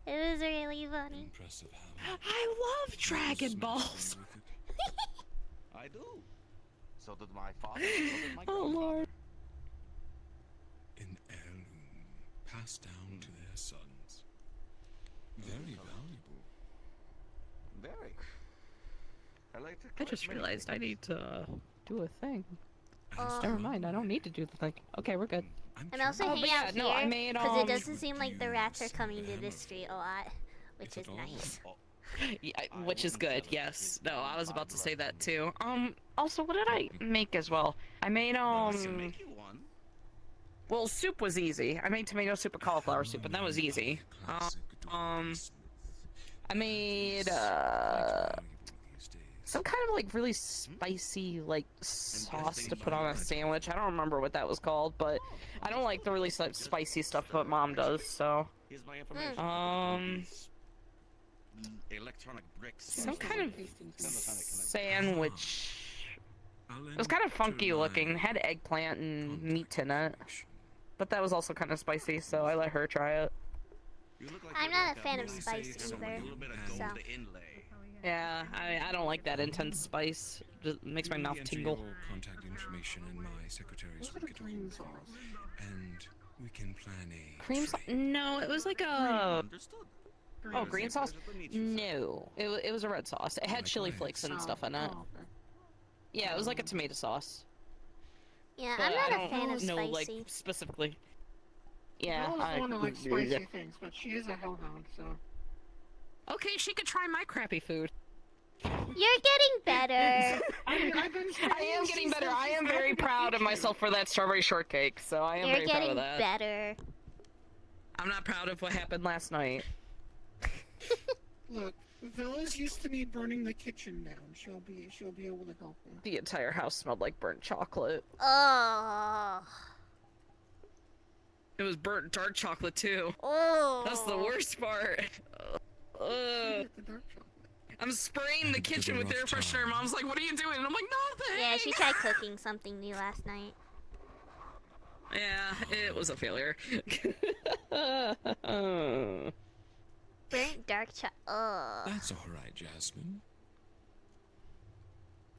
It was really funny. Impressive how I love Dragon Balls. I do. So did my father. So did my Oh grandfather. Lord. an heirloom passed down to their sons. Very valuable. Very. I like to. I just realized I need to do a thing. Never mind, I don't need to do the thing. Okay, we're good. And also Oh, hang but out yeah, no, I here made, because it doesn't seem like the rats are coming to this street a lot, which is nice. Yeah, which is good, yes. No, I was about to say that too. Also, what did I make as well? I made, well, soup was easy. I made tomato soup and cauliflower soup, and that was easy. I made, some kind of, like, really spicy, like, sauce to put on a sandwich. I don't remember what that was called, but I don't like the really spicy stuff that Mom does, so. Here's my information. Electronic bricks. Some kind of sandwich. It was kind of funky looking. It had eggplant and meat in it. But that was also kind of spicy, so I let her try it. I'm not a fan of spice either, so. Yeah, I don't like that intense spice. It makes my mouth tingle. Contact information in my secretary's wicket hole, and we can plan a Cream sauce? No, it was like a... Oh, green sauce? No, it was a red sauce. It had chili flakes and stuff in it. Yeah, it was like a tomato sauce. Yeah, But I'm not a fan of know, spicy. like, specifically. Yeah, I want to like spicy things, but she is a hellhound, so. Okay, she could try my crappy food. You're getting better. I am getting better. I am very proud of myself for that strawberry shortcake, so I am very proud of that. You're getting better. I'm not proud of what happened last night. Look, Villa's used to me burning the kitchen down. She'll be able to help me. The entire house smelled like burnt chocolate. Oh. It was burnt dark chocolate too. Oh. That's the worst part. I'm spraying the kitchen with air freshener. Mom's like, "What are you doing?" And I'm like, "Nothing." Yeah, she tried cooking something new last night. Yeah, it was a failure. Burnt dark chocolate. That's alright, Jasmine.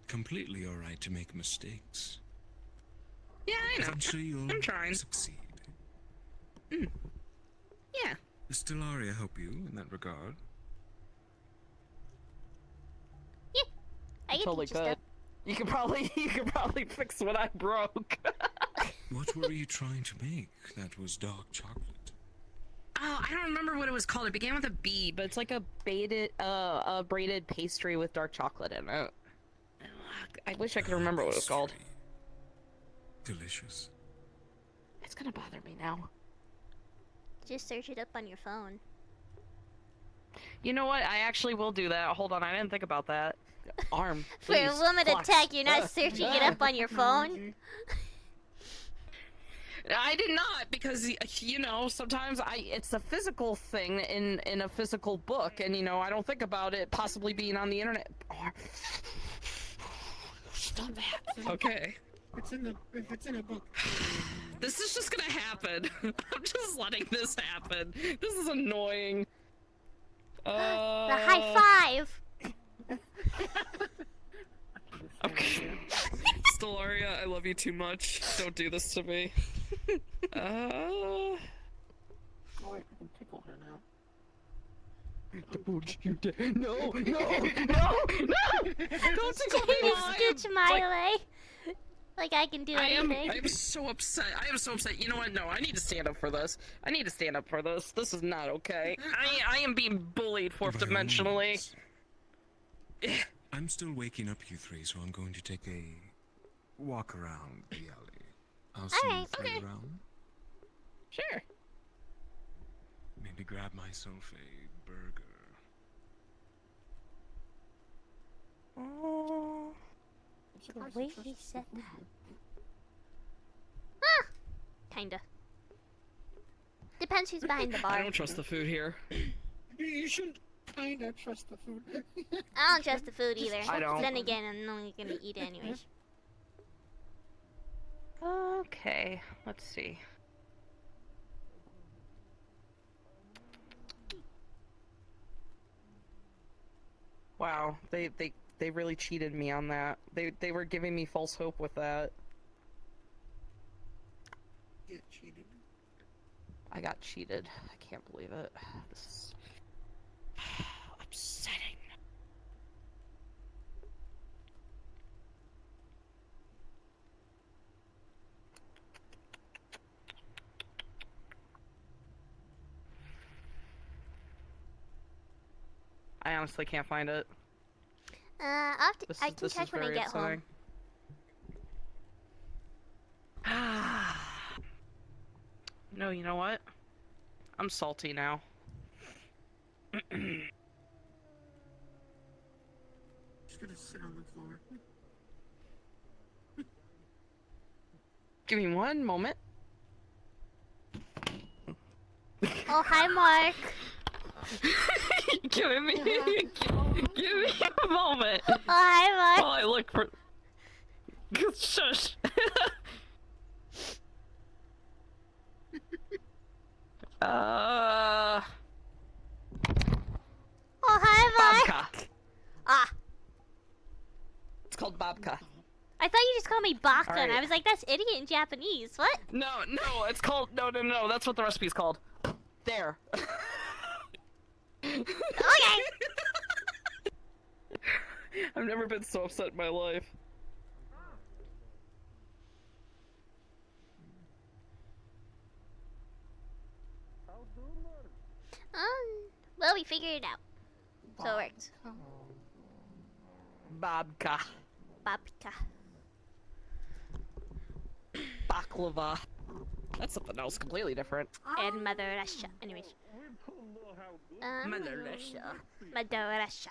Completely alright to make mistakes. Yeah, I know. Eventually you'll I'm trying. succeed. Yeah. Does Stellaria help you in that regard? I get Totally teach you could. You could probably fix what I broke. What were you trying to make that was dark chocolate? Oh, I don't remember what it was called. It began with a B, but it's like a braided pastry with dark chocolate in it. I wish I could remember what it was called. Delicious. It's gonna bother me now. Just search it up on your phone. You know what? I actually will do that. Hold on, I didn't think about that. Arm. For a woman attack, you're not searching it up on your phone? I did not, because, you know, sometimes it's a physical thing in a physical book, and, you know, I don't think about it possibly being on the internet. Stop that. Okay. If it's in a book. This is just gonna happen. I'm just letting this happen. This is annoying. The high five! Okay. Stellaria, I love you too much. Don't do this to me. Oh, I can tickle her now. No! Don't tickle me! Scooch my way. Like I can do anything. I am so upset. I am so upset. You know what? No, I need to stand up for this. I need to stand up for this. This is not okay. I am being bullied fourth dimensionally. I'm still waking up, you three, so I'm going to take a walk around the alley. I'll see you three around. Sure. Maybe grab myself a burger. Oh. The way he said that. Ah! Kinda. Depends who's behind the bar. I don't trust the food here. You shouldn't kinda trust the food. I don't trust the food either. I don't. Then again, I'm only gonna eat it anyways. Okay, let's see. Wow, they really cheated me on that. They were giving me false hope with that. Get cheated. I got cheated. I can't believe it. This is upsetting. honestly can't find it. I'll have to, I can This check is when I very get home. upsetting. No, you know what? I'm salty now. Just gonna sit on the floor. Give me one moment. Oh, hi, Mark. give me a moment. Oh, hi, Mark. While I look for. Shush. Oh, hi, Mark. Babka. Ah. It's called Babka. I thought you just called me Baka, and Alright. I was like, that's idiot in Japanese. What? No, it's called. No, that's what the recipe's called. There. Okay. I've never been so upset in my life. Well, we figured it out. So it worked. Babka. Babka. Baklava. That's something else completely different. And Mother Russia. Anyways. Mother Russia. Mother Russia.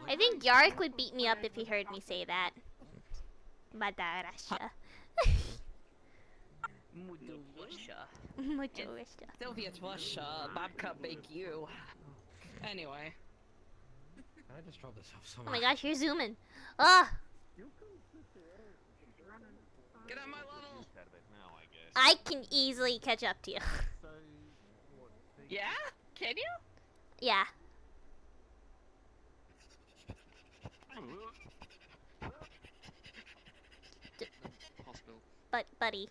I think Yark would beat me up if he heard me say that. Mother Russia. Mother Russia. Mother Russia. Soviet Russia. Babka bake you. Anyway. I just drove this off so Oh my gosh, you're zooming. Ah! Get on my level! I can easily catch up to you. Yeah? Can you? Yeah. But, buddy.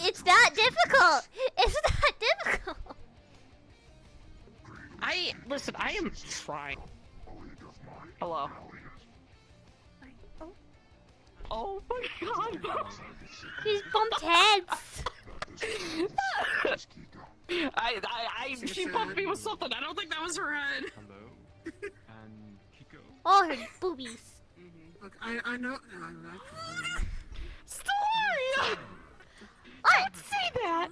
It's not difficult! It's not difficult! Listen, I am trying. Hello. Oh my god! She's bumped heads! She bumped me with something. I don't think that was her head. Hello. And Kiko. Oh, her boobies. Look, I know. Stellaria! I didn't see that!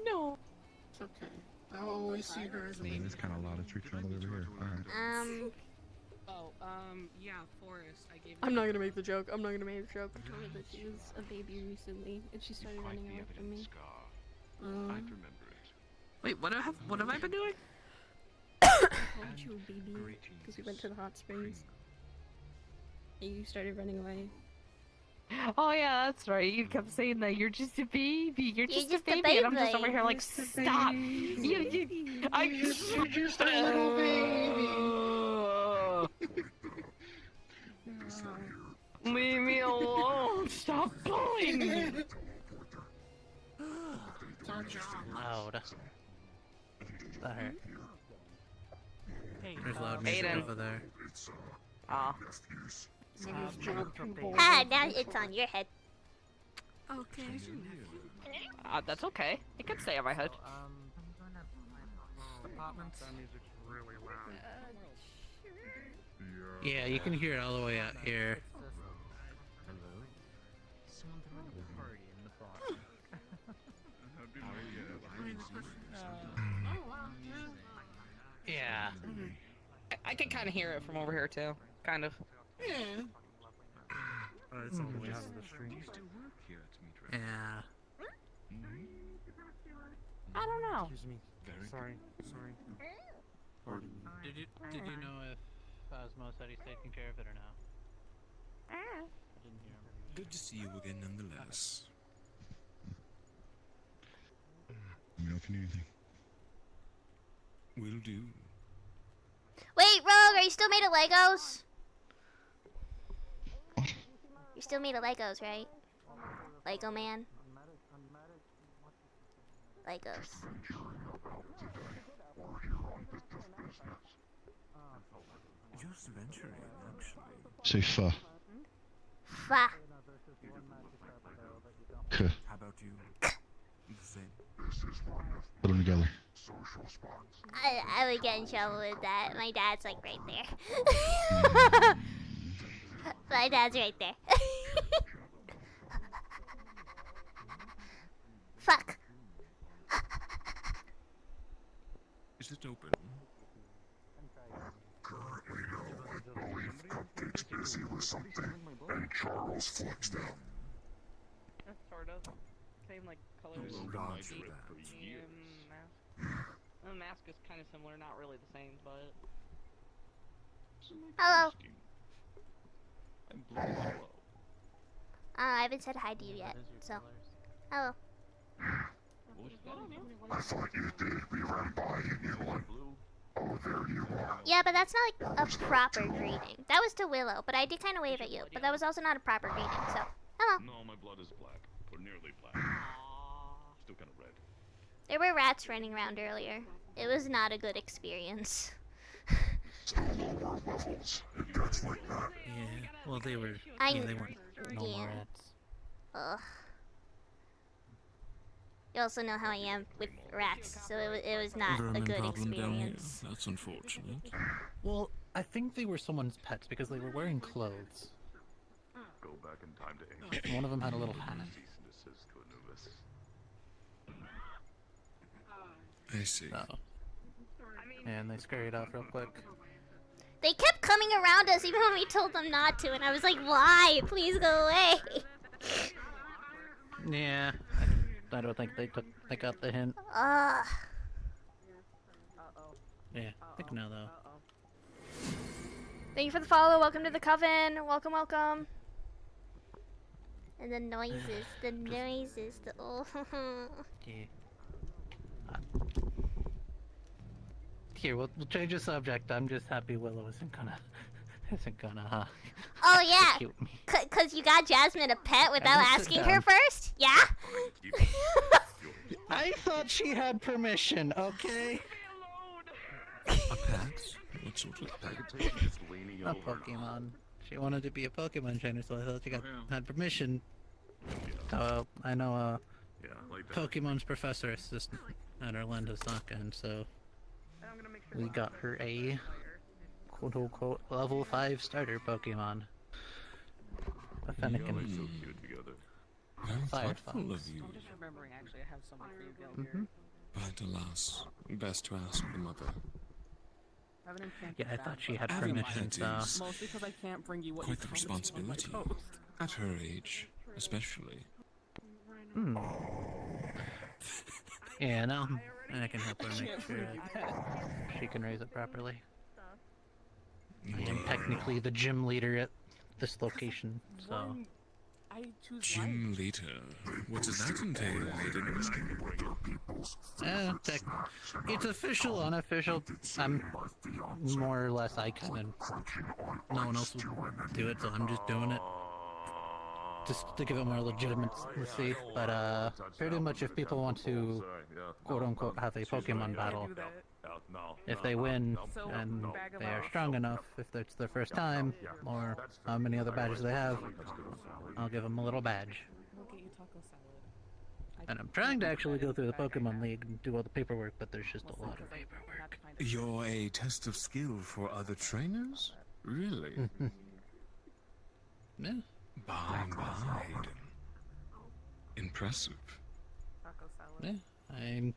No. It's okay. I'll always see her as a lady. There's kind of a lot of tree trunk over here. Alright. Yeah, Forrest. I gave. I'm not gonna make the joke. I'm not gonna make the joke. I told her that she was a baby recently, and she started running away from me. I'd remember it. Wait, what have I been doing? I told you a baby because we went to the hot springs. And you started running away. Oh yeah, that's right. You kept saying that you're just a baby. You're just a a baby. And I'm just baby. over here like, stop. You're just a little baby. Leave me alone. Stop bullying me. It's our job. Loud. That hurt. There's loud music Aiden. over there. Ah. Ah, now it's on your head. Okay. That's okay. It could stay on my head. Apartments. Yeah, you can hear it all the way out here. Yeah. I can kind of hear it from over here too. Kind of. Yeah. It's all the way out of the street. Yeah. I don't know. Excuse me. Sorry. Did you know if Osmo said he's taking care of it or not? I didn't hear him. Good to see you again, nonetheless. Let me know if you need anything. Will do. Wait, Rogue, are you still made of Legos? You're still made of Legos, right? Lego man? Legos. Just venturing, actually. Say fa. Fa. K. How about you the same. Put them together. I would get in trouble with that. My dad's like right there. My dad's right there. Fuck. Is it open? Currently, no. I believe Cupcake's busy with something, and Charles flips down. Sort of. Same like colors. Roger Deep that. medium mask. The mask is kind of similar, not really the same, but. Hello. I'm blue as well. I haven't said hi to you yet, so. Hello. I thought you did. We ran by and you like, oh, there you are. Yeah, but that's not like a proper greeting. That was to Willow, but I did kind of wave at you. But that was also not a proper greeting, so. Hello. No, my blood is black. Or nearly black. Still kind of red. There were rats running around earlier. It was not a good experience. Still lower levels. It gets like that. Yeah, well, they were. I Yeah, they weren't normal yeah. rats. Ugh. You also know how I am with rats, so it was not a Vermin good problem down here. experience. That's unfortunate. Well, I think they were someone's pets because they were wearing clothes. Go back in time to ancient. One of them had a little hat. Cease and desist to Anubis. I see. So. And they scurried off real quick. They kept coming around us even when we told them not to, and I was like, why? Please go away. Yeah, I don't think they got the hint. Ugh. Yeah, I think no though. Thank you for the follow. Welcome to the coven. Welcome, welcome. And the noises, the oh. Yeah. Here, we'll change the subject. I'm just happy Willow isn't gonna Oh yeah, cute me. cause you got Jasmine a pet without Jasmine, sit asking down. her first? Yeah? I thought she had permission, okay? A pet? What sort of pet? A Pokemon. She wanted to be a Pokemon trainer, so I thought she had permission. So I know Pokemon's professor assistant at Orlando Saka, and so we got her a quote-unquote level 5 starter Pokemon. A Fennekin. So cute together. Very Firefox. thoughtful of you. I'm just remembering, actually, I have someone for you, Gil. But alas, best to ask the mother. I have an enchanted Yeah, I bag, thought she but- had Having a permission, pet so... is Mostly because I can't bring you what quite you the promised me on my responsibility. post. At her age, especially. Hmm. Yeah, no. And I can help her make sure that she can raise it properly. I am technically the gym leader at this location, so... I choose Gym leader. What does that entail, maiden? It's official, unofficial. I'm more or less icon, and no one else will do it, so I'm just doing it. Just to give it more legitimacy. But pretty much if people want to quote unquote have a Pokemon battle, if they win and they are strong enough, if it's their first time, or how many other badges they have, I'll give them a little badge. We'll get you taco salad. And I'm trying to actually go through the Pokemon League and do all the paperwork, but there's just a lot of paperwork. You're a test of skill for other trainers? Really? Yeah. By Hayden. Impressive. Taco salad. Yeah, I'm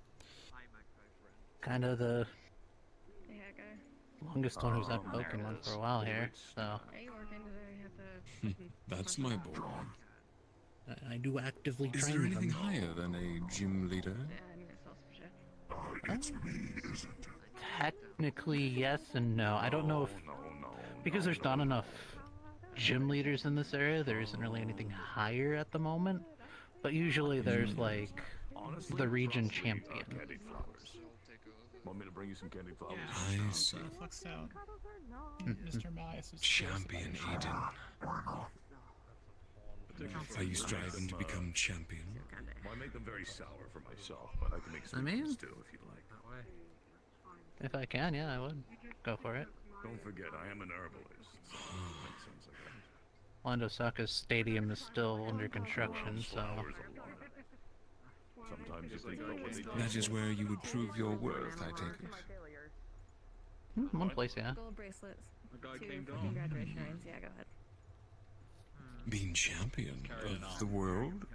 kind of the Yeah, guy. longest one who's had Pokemon for a while here, so Are you working today? Have to. That's my boy. I do actively Is train there anything them. higher than a gym leader? Yeah, I need a sauce for shit. Technically, yes and no. I don't know if because there's not enough gym leaders in this area, there isn't really anything higher at the moment. But usually there's like the region champion. Want me to bring you some candied flowers? I see. Flexed out. Mhm. Mr. Bias is Champion Aiden. Are you striving to become champion? Well, I make them very sour for myself, but I can make some mean- too if you'd like. If I can, yeah, I would. Go for it. Don't forget, I am an herbalist. So that makes sense, I guess. Orlando Saka's stadium is still under construction, so... Sometimes you think about what they do. That is where you would prove your worth, I take it. One place, yeah. Gold bracelets. 2 fucking graduation rings. Yeah, go ahead. Being champion of the world?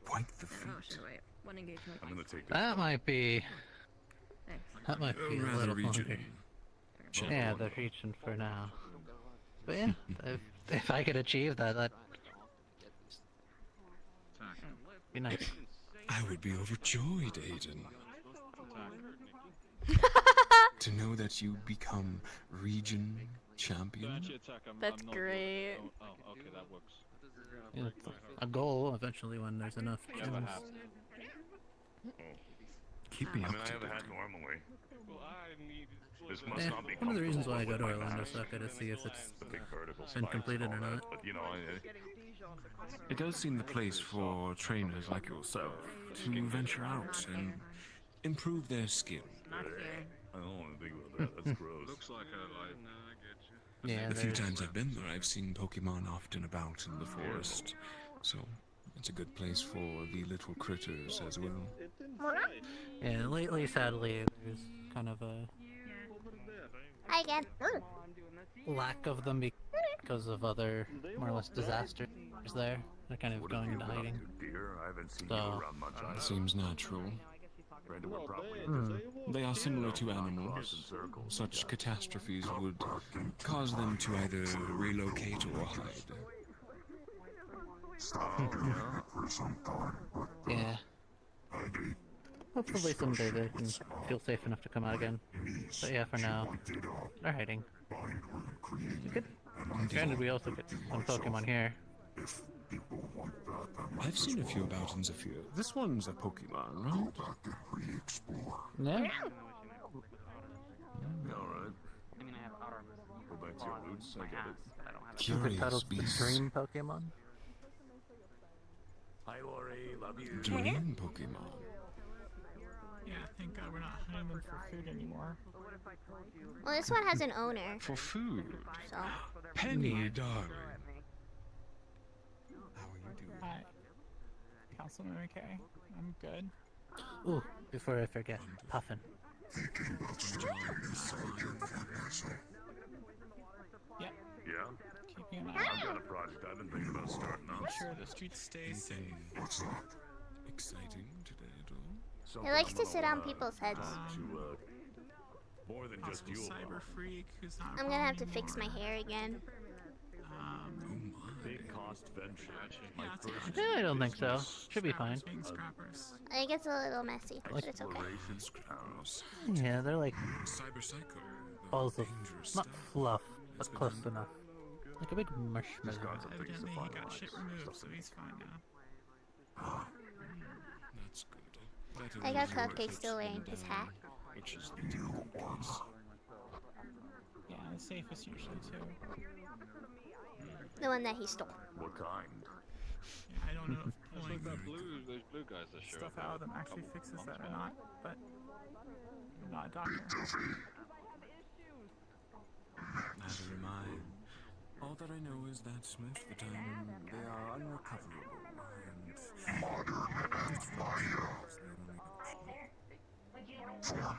Quite the feat. Oh, sure, wait. One engagement. I'm gonna take That might be. That might be a rather little region. longer. Yeah, the region for now. But yeah, if I could achieve that, that'd be nice. I would be overjoyed, Aiden. To know that you become region champion. That's great. Oh, okay, that works. Yeah, it's a goal eventually when there's enough gems. Keep me I up mean, I to have a date. hat normally. This must Yeah, not be one of the reasons why I go to comfortable Orlando like Sucker to see if it's the big vertical been spikes completed and or all not. that, But you know, It does seem the place for trainers like yourself to venture out and improve their skill. I don't want to think about that. That's gross. Looks like a life. No, I get you. Yeah, The few there's- times I've been there, I've seen Pokemon often about in the forest, so it's a good place for the little critters as well. Yeah, lately, sadly, there's kind of a Hi again. lack of them because of other, more or less, disasters there. They're kind of going into hiding. Deer, I haven't seen So- you around much. It seems natural. They are similar to animals. Such catastrophes would cause them to either relocate or hide. Yeah. Hopefully someday they can feel safe enough to come out again. But yeah, for now, they're hiding. Granted, we also get some Pokemon here. I've seen a few about in Zephyr. This one's a Pokemon, right? Yeah. Alright. Go back to your roots, I get it. Curious Curious the beast. dream Pokemon. Hi, Lori. Love you. Dream Pokemon. Yeah, thank God we're not hunting them for food anymore. Well, this one has an owner. For food. So. Penny, darling. Hi. Councilman McKay. I'm good. Ooh, before I forget, Puffin. Yeah. Yeah? Keeping an eye I've got a project I've been thinking about starting up. Make sure the streets stay safe. Exciting today at all? It likes to sit on people's heads. More than just Possible you. cyber freak who's not I'm gonna have to around fix my anymore. hair again. Big cost venture. Yeah, it's a Yeah, I don't think so. Should be fine. being scrappers. It gets a little messy, but Like- it's okay. Yeah, they're like Cyber Psycho. balls of, dangerous not stuff. fluff, but close enough. Like a big marshmallow. Evidently he got shit removed, so he's fine now. That's good. Better I got than Cupcake your still wearing his down, hat. Which is the typical case. Yeah, the safest usually too. The one that he stole. What kind? Yeah, I don't know if pulling Those blue guys that show stuff up out of them actually fixes that or not, but I'm not a doctor. Neither am I. All that I know is that most of the time they are unrecoverable and Sort of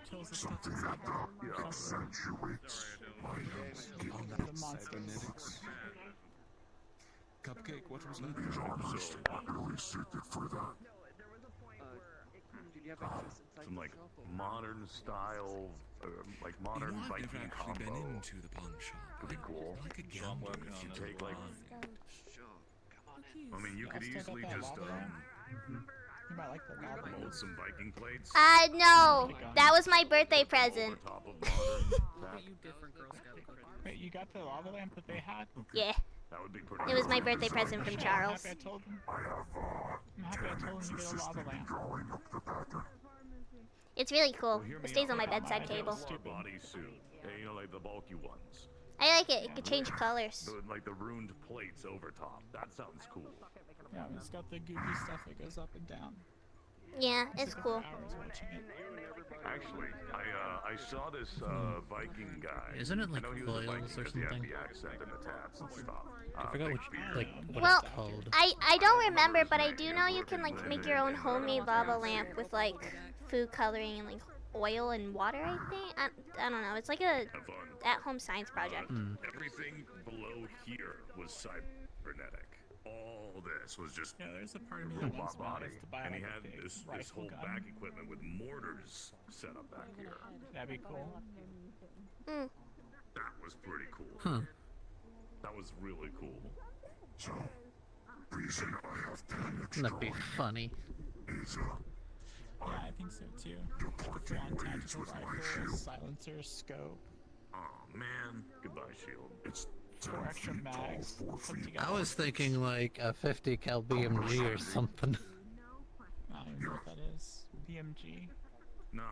kills the stuff inside them. The monsters. cybernetics. Cupcake, what was that? Some like modern style, like modern You know, I've Viking never actually combo. been into the pawn shop. Could be cool. Like a gamble if You you take like, I mean, you could I'll still easily get that just lava lamp. You might like the lava lamp. mold some Viking plates. No, that was my birthday present. Top of modern. Wait, you got the lava lamp that they had? Yeah. That would be pretty. It was my birthday present from Shit, Charles. I'm happy I told him. I'm happy I told him to get a lava lamp. It's really cool. It stays on my bedside table. Bodysuit. Yeah, you know, like the bulky ones. I like it. It could change colors. Like the ruined plates over top. That sounds cool. Yeah, it's got the goopy stuff that goes up and down. Yeah, it's cool. Actually, I saw this Viking guy. Isn't it like I know he was a foils Viking or 'cause he had something? the accent and the tats and stuff. I forgot big which, beard. like, what Well, it's called. I don't remember, but I do know you can like make your own homemade lava lamp with like food coloring and like oil and water. I think I don't know. It's like a at-home science project. Everything below here was cybernetic. All this was just there's a part of me that wants body, to buy and he like, had a big this rifle whole gun. back equipment with mortars set up back here. That'd be cool. That was pretty cool. Huh. That was really cool. So, reason I have damage. That'd be funny. Yeah, I think so too. Full-on tactical rifle, silencer, scope. Oh man, goodbye shield. It's 4 extra mags put together. I was thinking like a 50 cal BMG or something. I don't even know what that is. BMG. No,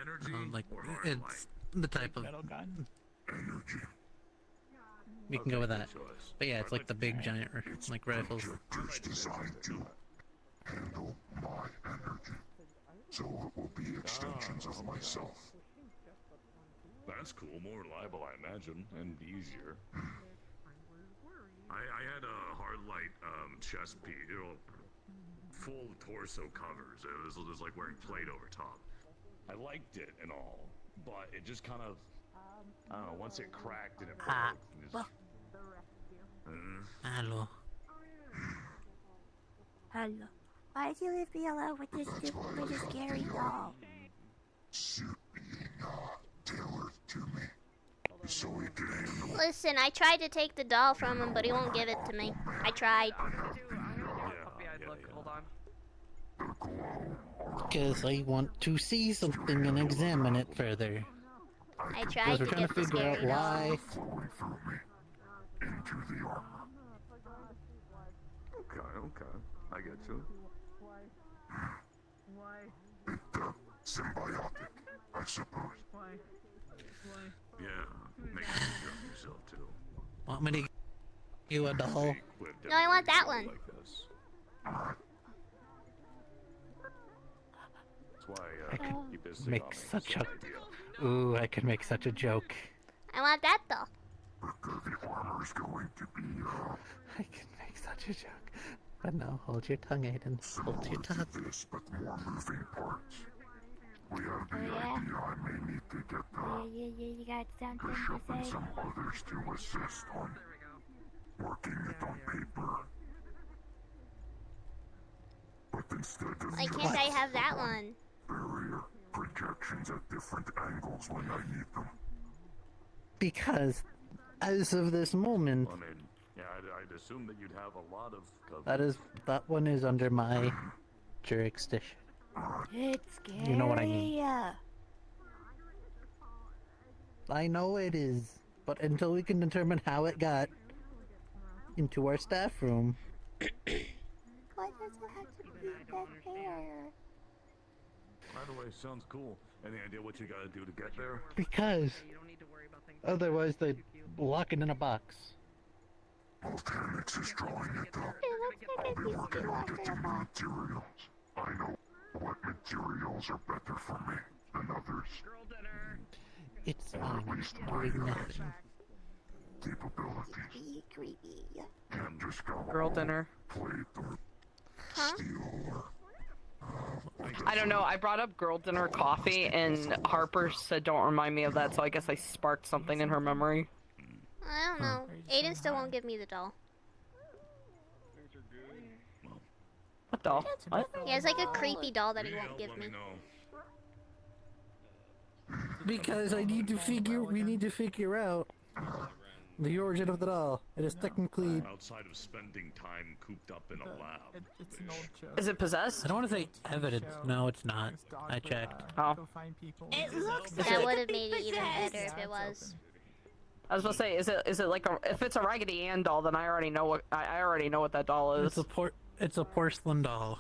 energy Like or hard it's light? the type of. Metal gun. Energy. We can go with that. Good choice. But yeah, it's like the big giant like rifles. Projectors designed to handle my energy, so it will be extensions of myself. That's cool, more reliable I imagine, and easier. I had a hard light chest piece, full torso covers. It was like wearing plate over top. I liked it and all, but it just kind of, I don't know, once it cracked and it broke. Hello. Hello. Why did you leave me alone with this scary doll? Tailored to me, so he could handle. Listen, I tried to take the doll from him, but he won't give it to me. I tried. Hold on. Because I want to see something and examine it further. I tried Because we're to trying get to the figure out scary doll. why. Into the armor. Okay, I get you. It's symbiotic, I suppose. Yeah, make it easier on yourself too. Want me to give you a doll? No, I want that one. Like this. That's why I keep this could thing make on me. such It's an a. Ooh, I could make such a joke. I want that doll. The armor is going to be. I can make such a joke. But no, hold your tongue, Aiden. Hold your tongue. This, but more moving parts. We have the idea I may need to get You got something Bishop to and say? some others to assist on working it on paper. But instead of Why can't I have that one? barrier projections at different angles when I need them. Because, as of this moment, I mean, yeah, I'd assume that you'd have a lot of that one is under my jurisdiction. It's scary. You know what I mean. I know it is, but until we can determine how it got into our staff room. Why does it have to be that hair? By the way, sounds cool. Any idea what you gotta do to get there? Because otherwise they'd lock it in a box. Volcanics is drawing it up. It looks like a piece of Materials. I know what materials are better for me than others. It's fine, doing nothing. Capabilities. Creepy. Can just go Girl dinner. plate or Huh? steel or I don't know. I brought up girl dinner coffee, and Harper said, "Don't remind me of that." So I guess I sparked something in her memory. I don't know. Aiden still won't give me the doll. What doll? What? He has like a creepy doll that he won't give me. Because we need to figure out the origin of the doll. It is technically. Outside of spending time cooped up in a lab. It's an old joke. Is it possessed? I don't want to say evidence. No, it's not. I checked. Oh. It looks That would have made it even better if it was. I was about to say, is it like if it's a Raggedy Ann doll, then I already know what that doll is. It's a porcelain doll.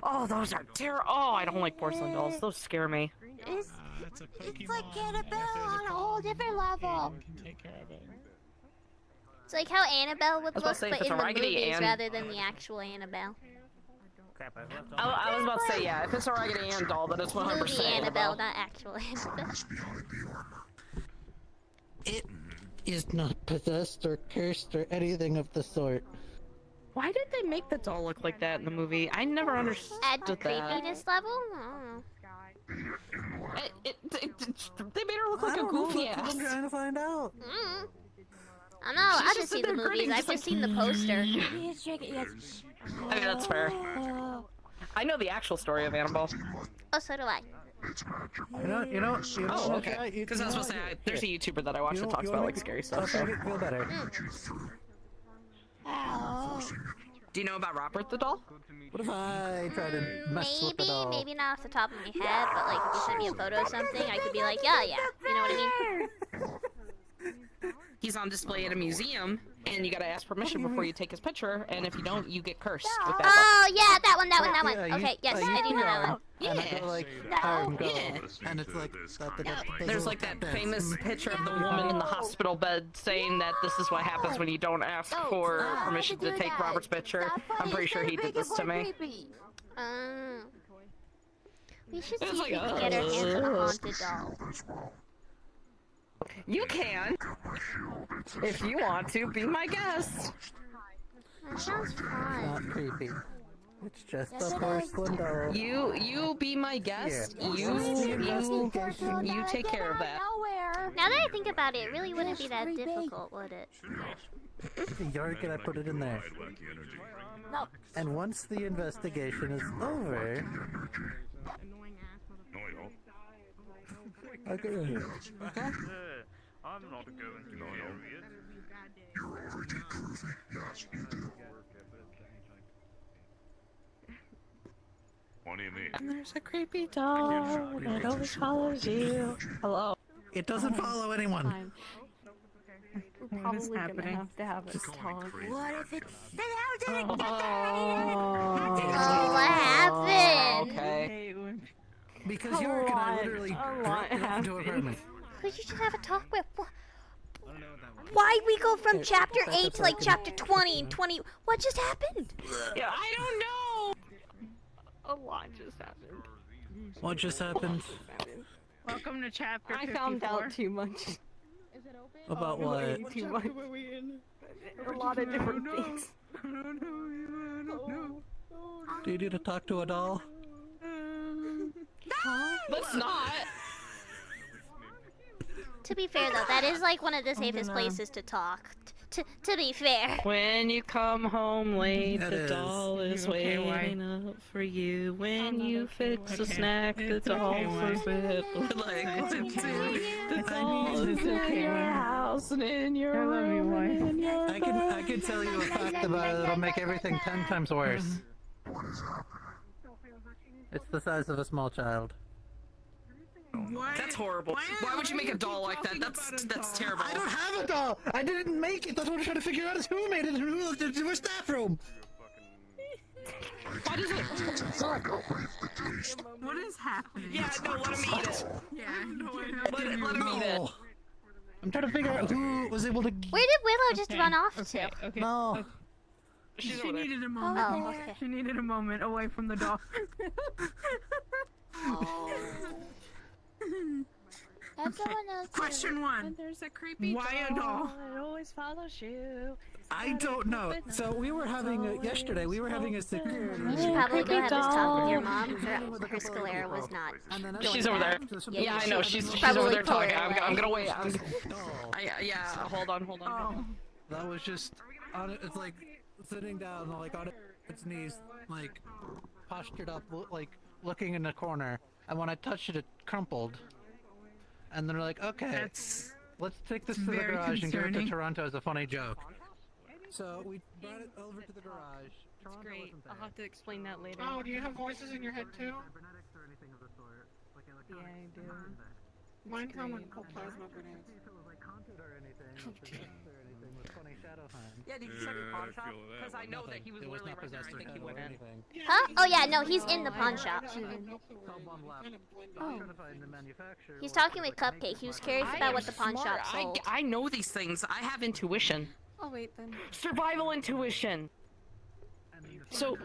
Oh, those are terrible. Oh, I don't like porcelain dolls. Those scare me. It's like Annabelle on a whole different level. Can take care of it. It's like how Annabelle would I was about look, to say, if but it's in a the Raggedy movies Ann- rather than the actual Annabelle. crap, I left I was about to say, yeah, if it's a Raggedy Ann doll, then it's 100% Movie Annabelle, not actual Annabelle. It is not possessed or cursed or anything of the sort. Why did they make the doll look like that in the movie? I never understood At the that. creepiness level? I don't know. They made her look like a goofy ass. I'm trying to find out. I don't know, I just see the movies, I've just seen the poster. I mean, that's fair. I know the actual story of Annabelle. Oh, so do I. You know. Oh, okay. Because I was supposed to say, there's a YouTuber that I watch that talks about like scary stuff. So. Make it feel better. Do you know about Robert the doll? What if I try to mess with the doll? Maybe not off the top of my head, but like if you send me a photo of something, I could be like, yeah, you know what I mean? He's on display at a museum, and you gotta ask permission before you take his picture, and if you don't, you get cursed with that. Oh, yeah, that one. Yeah, Okay, yes, I do know that one. And I go like, and it's like, There's like that famous picture of the woman in the hospital bed saying that this is what happens when you don't ask for permission to take Robert's picture. I'm pretty sure he did this to me. We should see if we can get our hands on a haunted doll. You can, if you want to, be my guest. That sounds fun. Not creepy. It's just a porcelain doll. You be my guest. You take care of that. Now that I think about it, it really wouldn't be that difficult, would it? You're gonna put it in there. No. And once the investigation is over... Okay. I'm not going to carry it. You're already groovy. Yes, you do. What do you mean? And there's a creepy doll that always follows you. Hello. It doesn't follow anyone. We're probably gonna have a talk. What if it's what happened? Okay. Because York and I literally dropped it into her apartment. Who you should have a talk with? Why'd we go from chapter 8 to like chapter 20 and 20? What just happened? Yeah, I don't know. A lot just happened. What just happened? Welcome to chapter 54. I found out too much. About what? Way too much. A lot of different things. Do you need to talk to a doll? Let's not. To be fair though, that is like one of the safest places to talk. To be fair. When you come home late, the doll is waiting up for you. When you fix a snack, the doll's a bit like 1, 2. The doll is in your house and in your room. I can tell you a fact about it that'll make everything 10 times worse. It's the size of a small child. What? That's horrible. Why would you make a doll like that? That's terrible. I don't have a doll! I didn't make it! That's what I'm trying to figure out is who made it and who left it in the staff room! Why does it... What is happening? Yeah, no, let him eat it. Yeah, no, let him eat it. I'm trying to figure out who was able to... Where did Willow just run off to? Okay. No. She needed a moment. Oh, okay. She needed a moment away from the doll. Question 1. There's a creepy Why a doll? It always follows you. I don't know. So we were having yesterday. We were having a security. You should probably go have this talk with your mom. Her Stellaria was not. She's over there. Yeah, I know. She's over there talking. I'm gonna wait. Yeah. Hold on. That was just on it. It's like sitting down, like on its knees, like postured up, like looking in the corner. And when I touched it, it crumpled. And they're like, okay, let's take this to the garage and give it to Toronto as a funny joke. So we brought it over to the garage. That's great. I'll have to explain that later. Oh, do you have voices in your head too? Yeah, I do. Mine come with plasma grenades. Yeah, did you check the pawn shop? Because I know that he was literally right there. I think he went in. Huh? Oh yeah, no, he's in the pawn shop. Oh. He's talking with Cupcake. He was curious about what the pawn shop sold. I know these things. I have intuition. I'll wait then. Survival intuition. So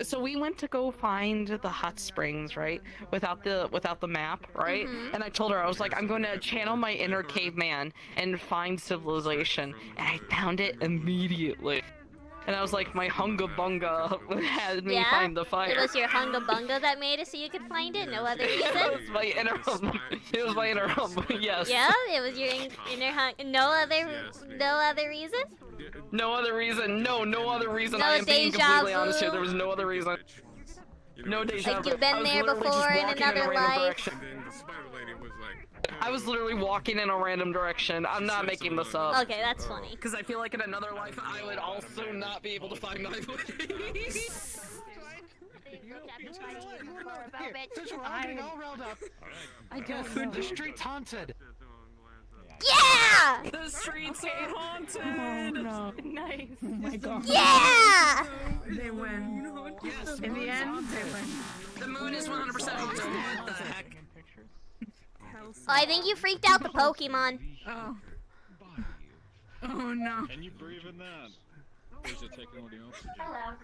So we went to go find the hot springs, right? Without the map, right? And I told her, I was like, I'm going to channel my inner caveman and find civilization. And I found it immediately. And I was like, my hunga bunga had me find the fire. It was your hunga bunga that made it so you could find it. No other reason. It was my inner It was my inner yes. Yeah, it was your inner no other reason. No other reason. No other reason. No I am being deja completely vu? honest here. There was no other reason. No deja Like vu. you've been I was there literally before just in walking another a random life. direction. I was literally walking in a random direction. I'm not making this up. Okay, that's funny. Because I feel like in another life I would also not be able to find my way. I guess the street's haunted. Yeah! The streets are haunted! Oh no. Nice. Oh my god. Yeah! They win. Yes. In the end, they win. The moon is 100% haunted. What the heck? Oh, I think you freaked out the Pokemon. Oh. Oh no. Can you breathe in that? Or is it taking all the oxygen? Hello.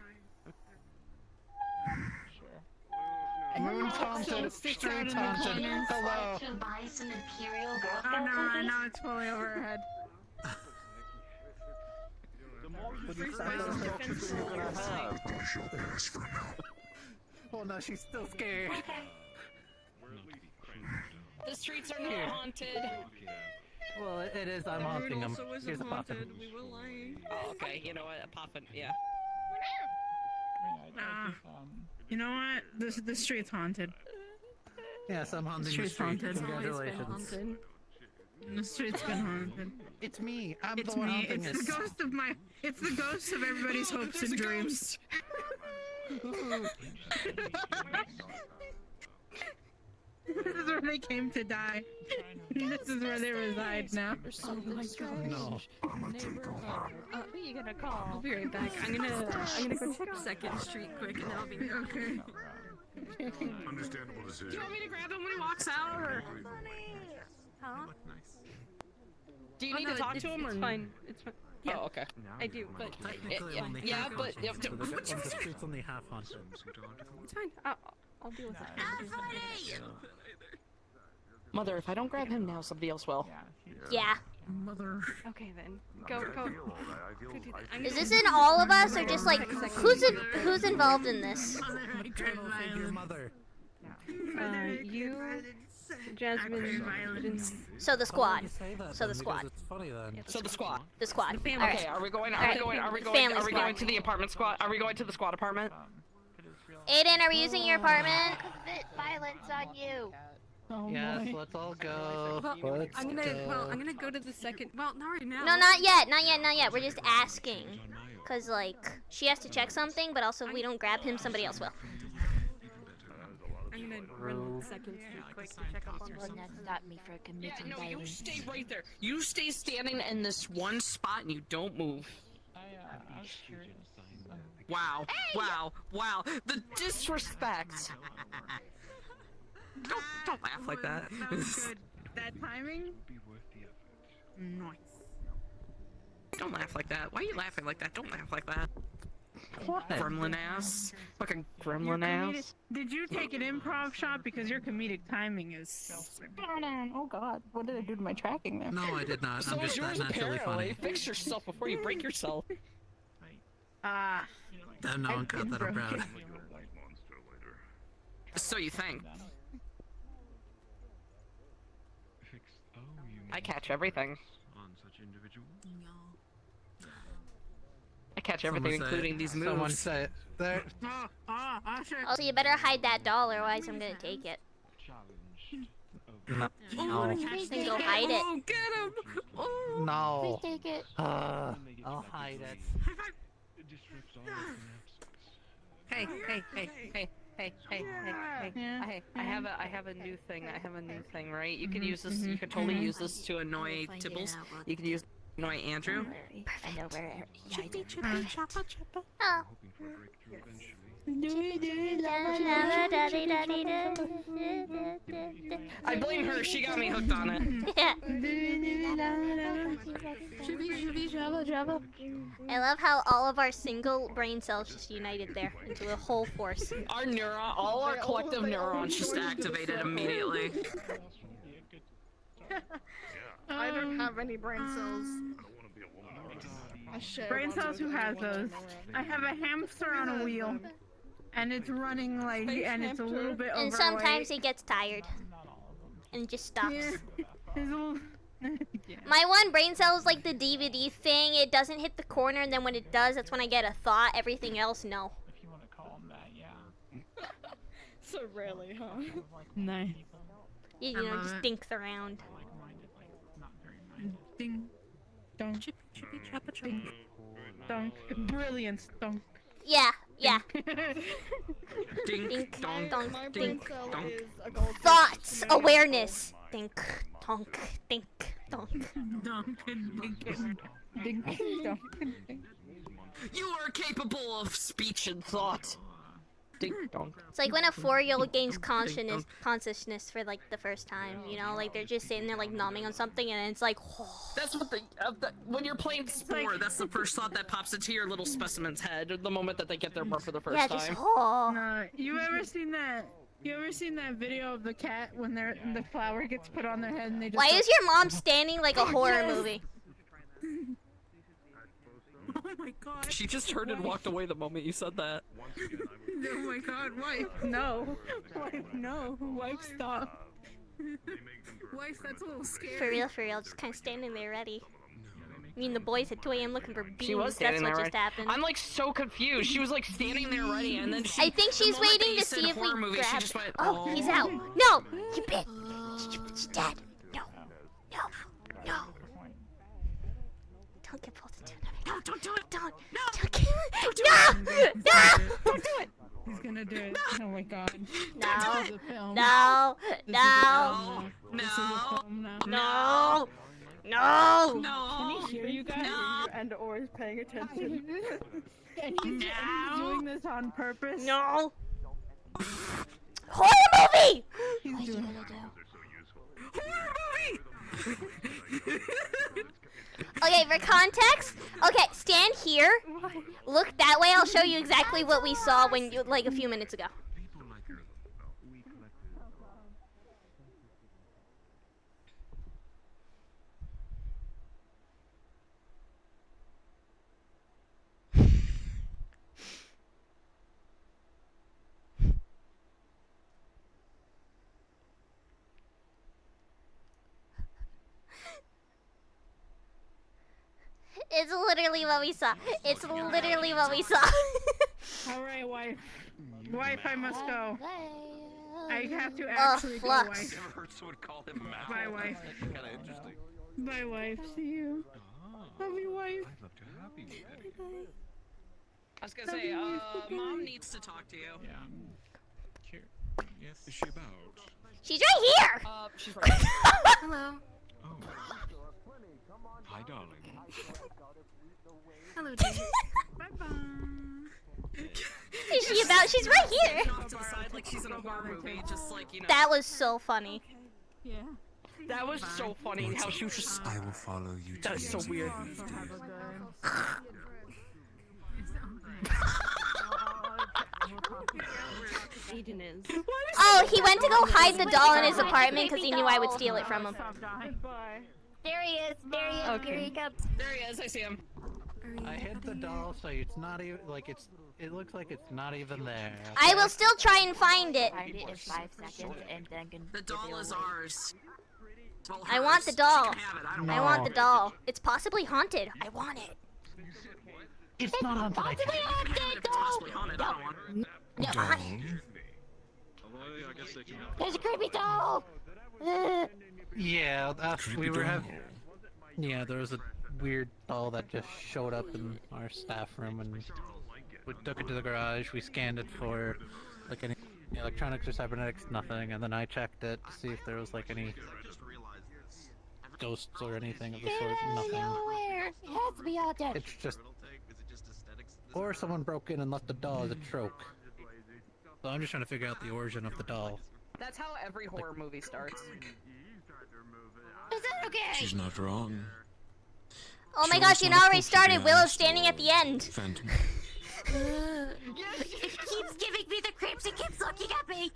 Moon's haunted, street's haunted. Hello. Oh no, I know it's fully over her head. Oh no, she's still scared. The streets are not haunted. Well, it is. I'm haunting him. Here's a puffin. We were lying. Oh, okay. You know what? A puffin. Yeah. You know what? The street's haunted. Yes, I'm haunting the Street's street. haunted. Congratulations. The street's been haunted. It's me. I'm It's the one me. haunting It's it. the ghost of my. It's the ghost of everybody's hopes and dreams. This is where they came to die. This is where they reside now. Oh my god. No. Who are you gonna call? I'll be right back. I'm gonna go check 2nd Street quick, and then I'll be okay. Understandable Do decision. you want me to grab him when he walks out, or? Huh? Do you need to talk to him, or? It's fine. It's fine. Yeah. Oh, okay. I do, but Technically, only yeah, half but haunted, so the street's only half haunted. it's fine. I'll deal with it. Mother, if I don't grab him now, somebody else will. Yeah. Mother. Okay then. Go. Go do that. Is this in all of us, or just like who's involved in this? Your mother. You, Jasmine, So the squad. Say that So then, the squad. because It's funny then. So the squad. The squad. Okay, Alright. are we going Alright. Family to the apartment squad? Are we going to the squad apartment? Aiden, are we using your apartment? Violence on you. Oh Yes, boy. let's all go. Well, Let's I'm go. gonna go to the 2nd. Well, not right now. No, not yet. Not yet. We're just asking. Cause like she has to check something, but also if we don't grab him, somebody else will. I'm gonna run 2nd Street quick to check up on her. Stop me for committing No, you violence. stay right there. You stay standing in this one spot and you don't move. I was curious. Wow. Wow. The disrespect. Don't laugh like that. That was good. That timing? Nice. Don't laugh like that. Why are you laughing like that? Don't laugh like that. What? Gremlin ass. Fucking gremlin ass. Did you take an improv shot? Because your comedic timing is. Oh god, what did I do to my tracking there? No, I did not. So I'm is just yours that naturally apparently. funny. Fix yourself before you break yourself. Ah. Damn, no one cut that. I'm proud. So you think. I catch everything. On such individuals? I catch everything, Someone say including it. these moves. Someone say it. There. Also, you better hide that doll, otherwise I'm gonna take it. No. Oh, then go hide it. Oh, get him! Oh. No. Please take it. I'll hide it. Hey. I have a new thing. Right? You can use this. You can totally use this to annoy Tibbles. You can use it to annoy Andrew. I know where he hides it. Oh. I blame her. She got me hooked on it. I love how all of our single brain cells just united there into a whole force. All our collective neurons just activated immediately. I don't have any brain cells. Brain cells, who has those? I have a hamster on a wheel. And it's running like, and it's a little bit overweight. And sometimes he gets tired. And just stops. Yeah. My one brain cell is like the DVD thing. It doesn't hit the corner, and then when it does, that's when I get a thought. Everything else, no. If you want to call him that, yeah. So rarely, huh? Nice. You know, just dinks around. Ding. Dong. Chippy, chippy, chappa, ding. Dong. Brilliant. Dong. Yeah, yeah. Dink, donk, donk, dink, donk. Thoughts, awareness. Dink, donk, dink, donk. Donk, dink, donk, dink. You are capable of speech and thought. Dink, donk. It's like when a 4-year-old gains consciousness for like the first time, you know, like they're just sitting there like nomming on something, and it's like. That's what when you're playing Spore, that's the first thought that pops into your little specimen's head the moment that they get their birth for the first time. Just You ever seen that? You ever seen that video of the cat when the flower gets put on their head and they just? Why is your mom standing like a horror movie? Oh my god. She just turned and walked away the moment you said that. Oh my god, wife, no. Wife, no. Wife, stop. Wife, that's a little scary. For real, just kind of standing there ready. I mean, the boys at 2 a.m. looking for beans. She was standing that's what there just happened. I'm like so confused. She was like standing there ready, and then she. I think she's waiting to see if we grab. Oh, he's out. No, you bitch. She's dead. No. Don't get pulled into it. No, don't do it. Don't. No. Don't do it. He's gonna do it. Oh my god. No. This is a film. No. This is a film now. No. Can he hear you guys? And/or is paying attention? And he's doing this on purpose? No. Horror movie! He's doing it. Horror movie! Okay, for context, okay, stand here. Look that way. I'll show you exactly what we saw when you like a few minutes ago. It's literally what we saw. It's literally what we saw. Alright, wife. Wife, I must go. I have to actually go, wife. Never heard someone call him Mal. Bye, wife. Kind of interesting. Bye, wife. See you. Love you, wife. I'd love to have you, Daddy. I was gonna say, Mom needs to talk to you. Yeah. Here. Yes. Is she about? She's right here. She's right here. Hello. Oh. Hi, darling. Hello, dear. Bye-bye. Is she about? She's right here. Off to the side like she's in a horror movie, just like, you know. That was so funny. Yeah. That was so funny how she was just. I will follow you. That is so weird. Aiden is. Oh, he went to go hide the doll in his apartment because he knew I would steal it from him. There he is. There he is. Okay. Here he comes. There he is. I see him. I hit the doll, so it's not even like it looks like it's not even there. I will still try and find it. Find it in 5 seconds and then The doll is ours. Well, I want the doll. I want the No. doll. It's possibly haunted. I want it. It's not haunted. I Possibly haunted. Possibly haunted. I don't want it. No, Doll? There's a creepy doll. Yeah, we were having. Yeah, there was a weird doll that just showed up in our staff room, and we took it to the garage. We scanned it for like any electronics or cybernetics, nothing, and then I checked it to see if there was like any ghosts or anything of the sort. Nothing. Nowhere. It has to be haunted. It's just. Or someone broke in and left the doll as a trope. So I'm just trying to figure out the origin of the doll. That's how every horror movie starts. Is that okay? She's not wrong. Oh my Show gosh, us it not a already poke, to started. be Willow's honest, standing at or the end. Phantom. It keeps giving me the creeps. It keeps looking at me.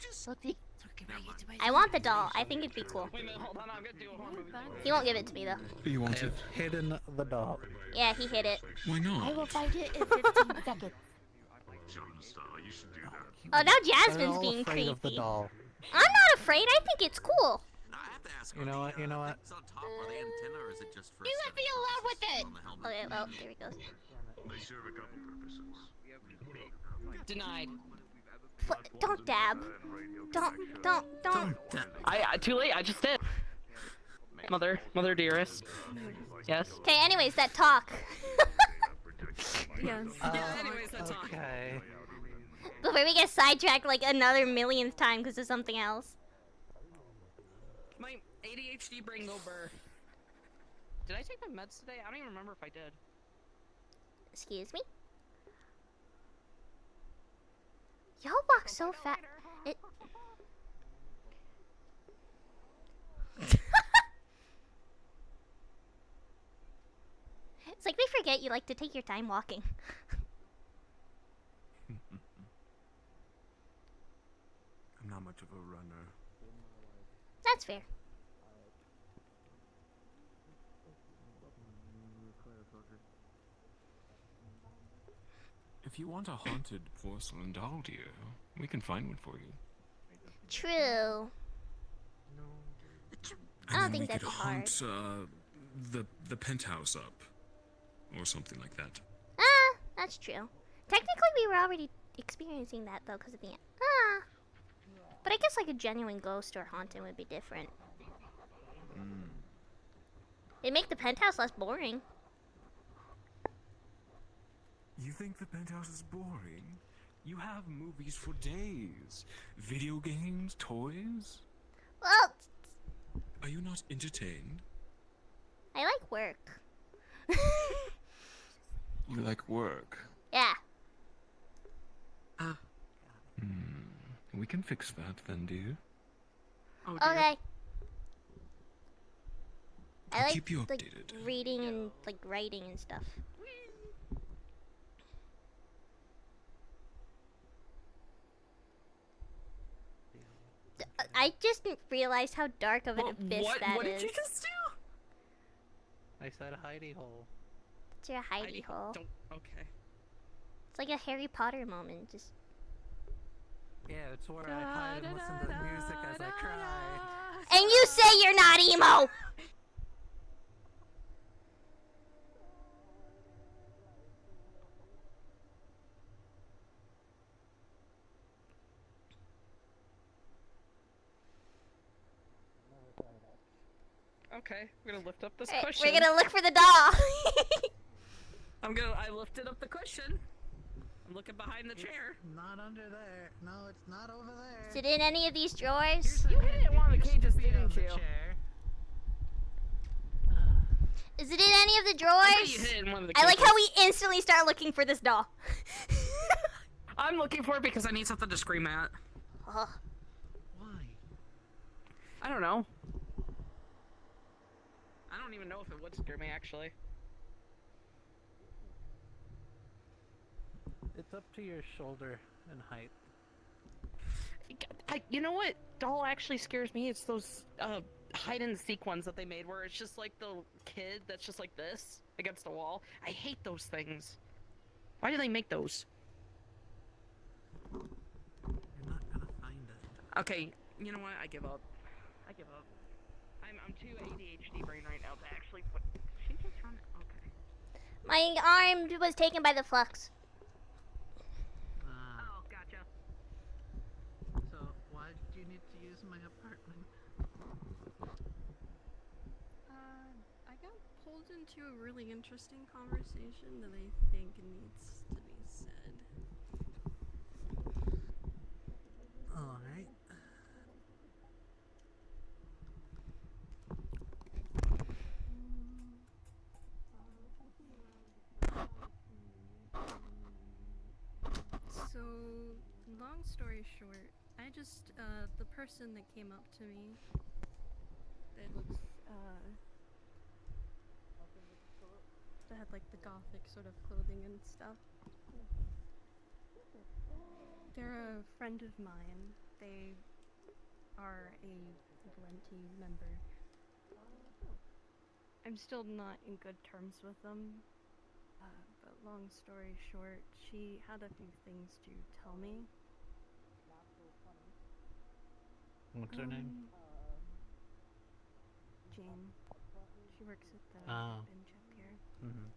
I want the doll. I think it'd be cool. Wait a minute, hold on, I'm gonna do a horror movie. He won't give it to me though. You want it? Hidden the doll. Yeah, he hid it. Why not? I will find it in 15 seconds. You should do that. Oh, now They're Jasmine's all being afraid of the creepy. doll. I'm not afraid. I think it's cool. You know what? You know what? You let me alone with it. Okay, well, there he goes. They serve a couple purposes. Denied. Don't dab. Don't. I too late. I just did. Mother dearest. Yes. Okay, anyways, that talk. Yes. Anyways, that's all. Okay. Before we get sidetracked like another millionth time because of something else. My ADHD brain go burr. Did I take my meds today? I don't even remember if I did. Excuse me? Y'all walk so fast. It's like they forget you like to take your time walking. I'm not much of a runner. That's fair. If you want a haunted porcelain doll, dear, we can find one for you. True. I don't think we that'd could be hard. haunt the penthouse up, or something like that. Ah, that's true. Technically, we were already experiencing that though, because of the but I guess like a genuine ghost or haunting would be different. It'd make the penthouse less boring. You think the penthouse is boring? You have movies for days. Video games, toys. Well, Are you not entertained? I like work. You like work. Yeah. We can fix that then, dear. Okay. I like keep you like updated. reading and like writing and stuff. I just realized how dark of an abyss that is. What did you just do? I said hidey hole. It's your hidey hole. Okay. It's like a Harry Potter moment. Just. Yeah, it's where I hide and listen to the music as I cry. And you say you're not emo. Okay, we're gonna lift up this Alright, cushion. we're gonna look for the doll. I lifted up the cushion. I'm looking behind the chair. Not under there. No, it's not over there. Is it in any of these drawers? You hit it in one of the cages, didn't you? Is it in any of the I drawers? bet you hit it in one of the I like cages. how we instantly start looking for this doll. I'm looking for it because I need something to scream at. Why? I don't know. I don't even know if it would scare me, actually. It's up to your shoulder and height. You know what doll actually scares me? It's those hide and seek ones that they made where it's just like the kid that's just like this against the wall. I hate those things. Why do they make those? You're not gonna find it. Okay, you know what? I give up. I give up. I'm too ADHD brain right now to actually put. She just run. Okay. My arm was taken by the flux. Oh, gotcha. So, why did you need to use my apartment? I got pulled into a really interesting conversation that I think needs to be said. Alright. So, long story short, I just, the person that came up to me that looks, that had like the gothic sort of clothing and stuff. They're a friend of mine. They are a Valenti member. I'm still not in good terms with them. But long story short, she had a few things to tell me. What's her name? Jane. She works at the Oh. bench up here. Mm-hmm.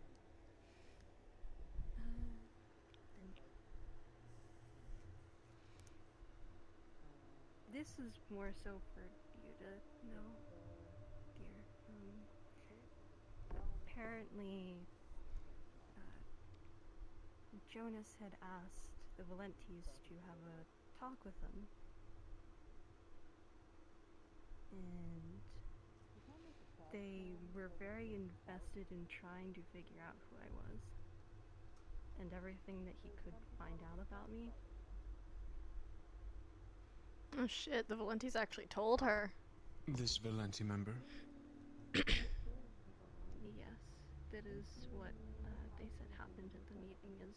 This is more so for you to know, dear. Apparently, Jonas had asked the Valentis to have a talk with him. And they were very invested in trying to figure out who I was. And everything that he could find out about me. Oh shit, the Valentis actually told her. This Valenti member? Yes, that is what they said happened at the meeting is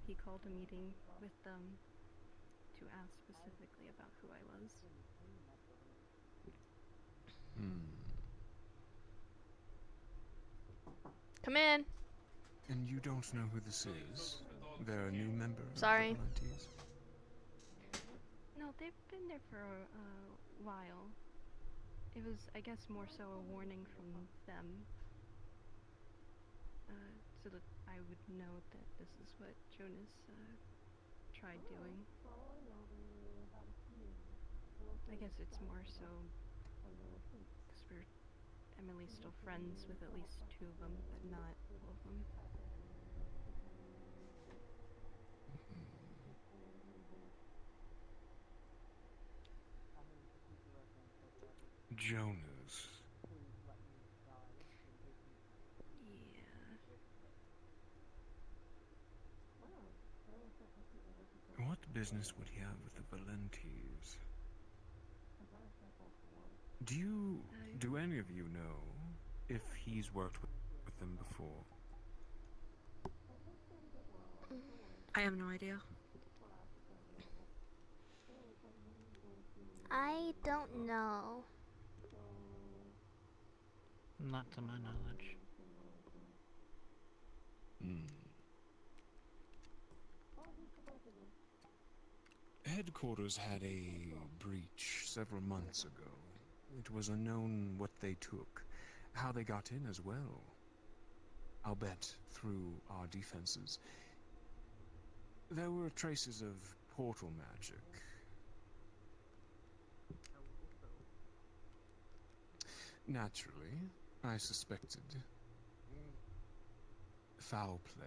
he called a meeting with them to ask specifically about who I was. Come in. And you don't know who this is? They're a new member Sorry. of the Valentis? No, they've been there for a while. It was, I guess, more so a warning from them. So that I would know that this is what Jonas tried doing. I guess it's more so because Emily's still friends with at least two of them, but not all of them. Jonas. What business would he have with the Valentis? Do any of you know if he's worked with them before? I have no idea. I don't know. Not to my knowledge. Headquarters had a breach several months ago. It was unknown what they took, how they got in as well. I'll bet through our defenses. There were traces of portal magic. Naturally, I suspected foul play.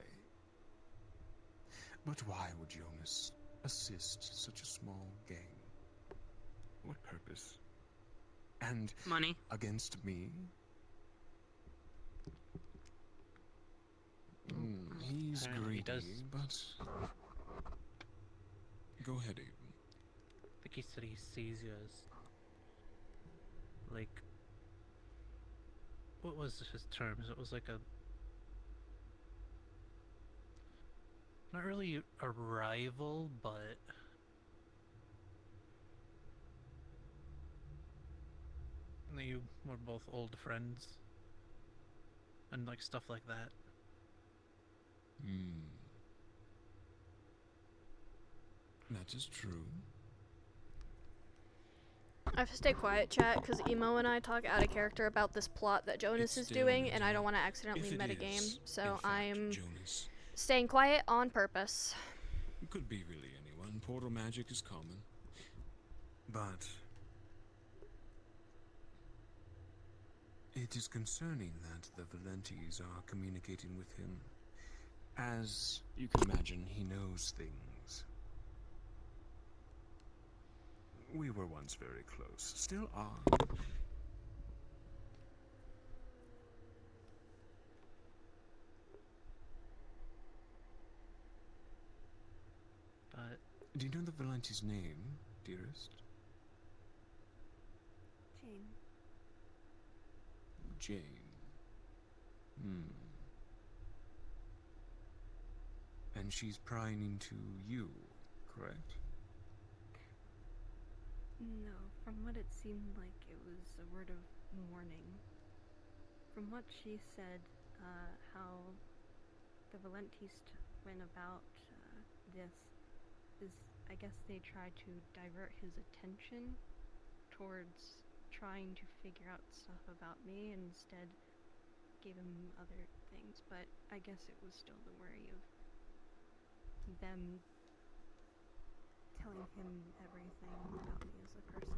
But why would Jonas assist such a small gang? What purpose? And money against me? He's Apparently greedy, he does. but go ahead, Aiden. I think he said he sees you as like, what was his terms? It was like a, not really a rival, but you were both old friends and like stuff like that. That is true. I have to stay quiet, chat, because Emo and I talk out of character about this plot that Jonas is doing, and I don't want to accidentally metagame, so I'm staying quiet on purpose. It could be really anyone. Portal magic is common. But it is concerning that the Valentis are communicating with him. As you can imagine, he knows things. We were once very close, still are. But Do you know the Valenti's name, dearest? Jane. Jane. And she's prying into you, correct? No, from what it seemed like, it was a word of warning. From what she said, how the Valentiste went about this is, I guess they tried to divert his attention towards trying to figure out stuff about me and instead gave him other things, but I guess it was still the worry of them telling him everything about me as a person.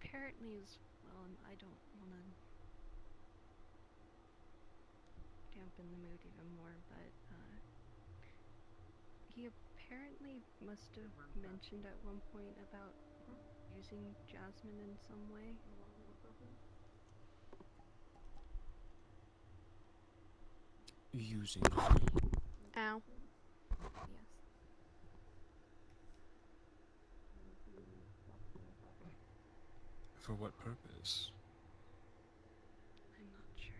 Apparently as well, and I don't want to dampen the mood even more, but he apparently must have mentioned at one point about using Jasmine in some way. Using Ow. Yes. For what purpose? I'm not sure.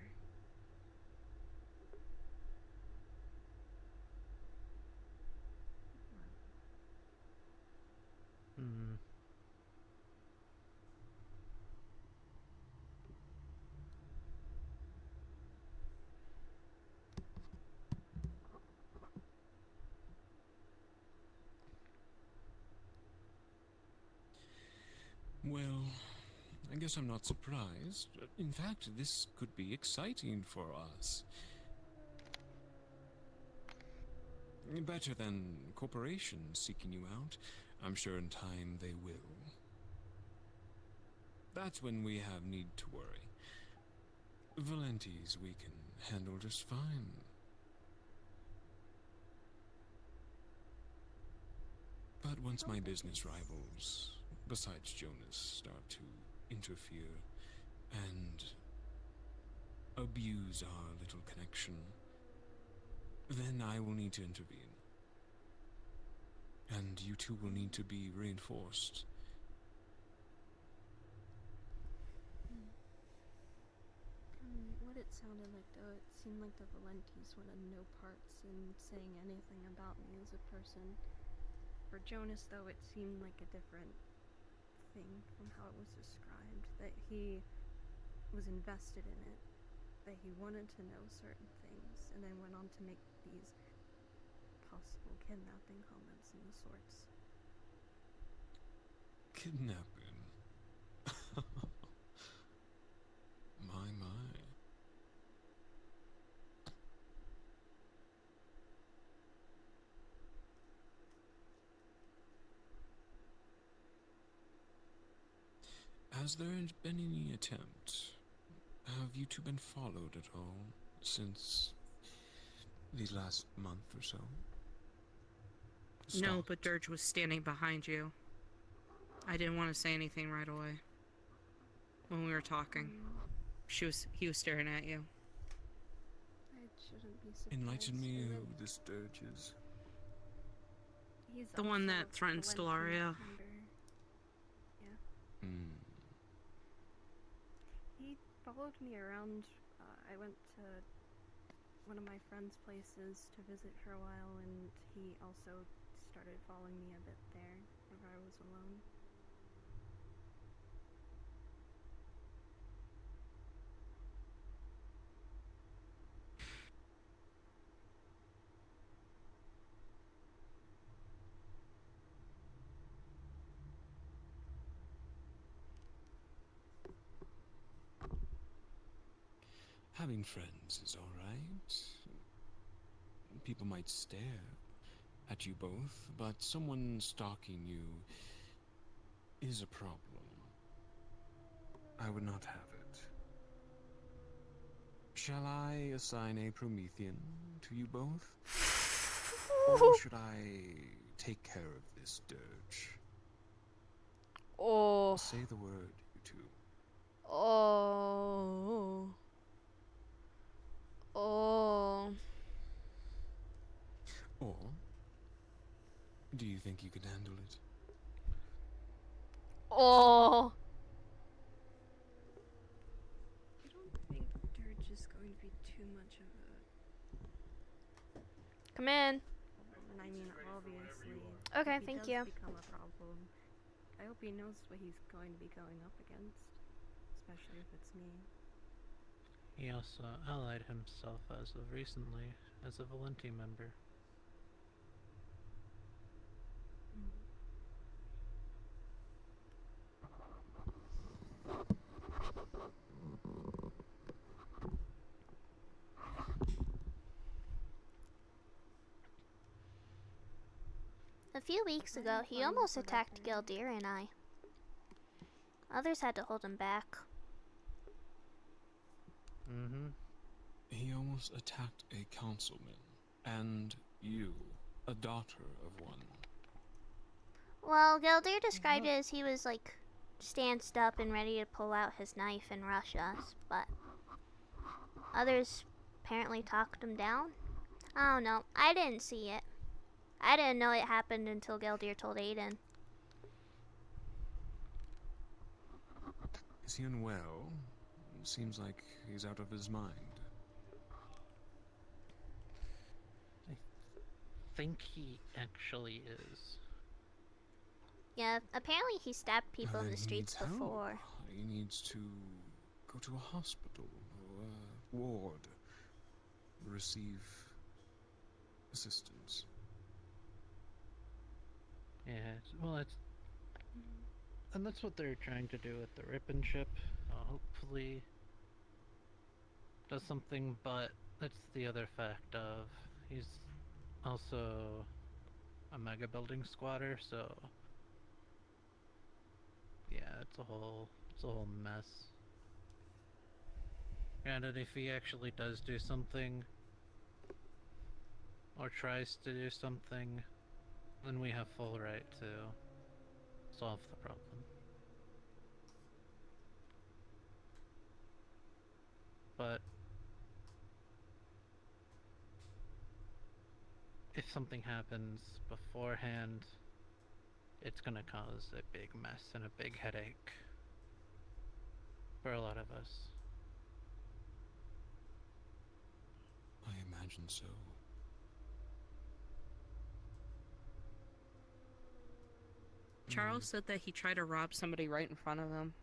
Well, I guess I'm not surprised. In fact, this could be exciting for us. Better than corporations seeking you out. I'm sure in time they will. That's when we have need to worry. Valenti's we can handle just fine. But once my business rivals, besides Jonas, start to interfere and abuse our little connection, then I will need to intervene. And you two will need to be reinforced. What it sounded like, though, it seemed like the Valenti's wanted no parts in saying anything about me as a person. For Jonas, though, it seemed like a different thing from how it was described. That he was invested in it, that he wanted to know certain things, and then went on to make these possible kidnapping comments and the sorts. Kidnapping? My. Has there been any attempt? Have you two been followed at all since these last month or so? No, but Dirge was standing behind you. I didn't want to say anything right away. When we were talking. He was staring at you. I shouldn't be surprised. Enlighten me who this Dirge is. He's The one also that threatened Valenti Stellaria. member. Yeah. He followed me around. I went to one of my friend's places to visit for a while, and he also started following me a bit there whenever I was alone. Having friends is alright. People might stare at you both, but someone stalking you is a problem. I would not have it. Shall I assign a Promethean to you both? Or should I take care of this Dirge? Oh. Say the word, you two. Oh. Oh. Or do you think you can handle it? Oh. I don't think Dirge is going to be too much of a... Come in. I mean, obviously. Okay, if he thank does you. become a problem, I hope he knows what he's going to be going up against. Especially if it's me. He also allied himself as of recently as a Valenti member. A few weeks ago, he almost attacked Gildir and I. Others had to hold him back. Mm-hmm. He almost attacked a councilman. And you, a daughter of one. Well, Gildir described it as he was, like, stanced up and ready to pull out his knife and rush us, but others apparently talked him down. I don't know. I didn't see it. I didn't know it happened until Gildir told Aiden. Is he unwell? Seems like he's out of his mind. I think he actually is. Yeah, apparently he stabbed people in Then the he streets needs help. before. He needs to go to a hospital or a ward. Receive assistance. Yeah, well, and that's what they're trying to do with the Rippin' ship. Hopefully does something, but that's the other fact of he's also a mega building squatter, so yeah, it's a whole mess. Granted, if he actually does do something or tries to do something, then we have full right to solve the problem. But if something happens beforehand, it's gonna cause a big mess and a big headache for a lot of us. I imagine so. Charles said that he tried to rob somebody right in front of him.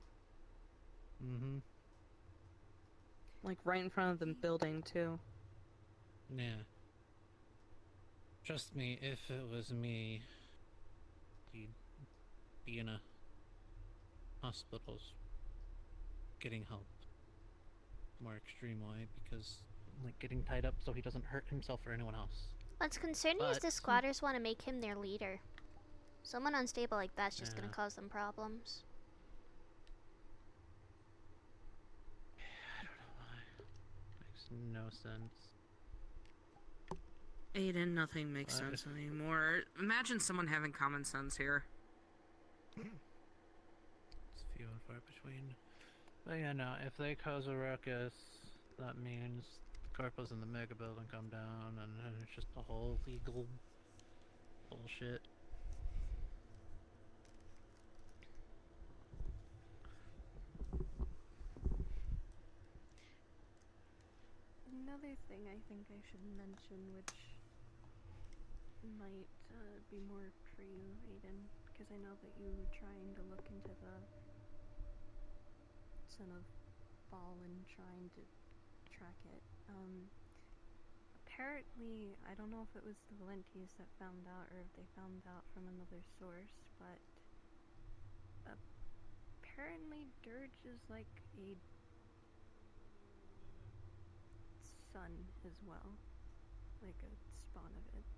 Mm-hmm. Like right in front of the building too. Yeah. Trust me, if it was me, he'd be in a hospital's getting help. More extreme way, because like getting tied up so he doesn't hurt himself or anyone else. What's concerning is the squatters want to make him their leader. Someone unstable like that's just gonna cause them problems. I don't know why. Makes no sense. Aiden, nothing makes sense anymore. Imagine someone having common sense here. It's few and far between. But yeah, no, if they cause a ruckus, that means the corpos in the mega building come down, and then it's just a whole legal bullshit. Another thing I think I should mention, which might be more for you, Aiden, because I know that you were trying to look into the son of ball and trying to track it. Apparently, I don't know if it was the Valentis that found out or if they found out from another source, but apparently Dirge is like a son as well, like a spawn of it.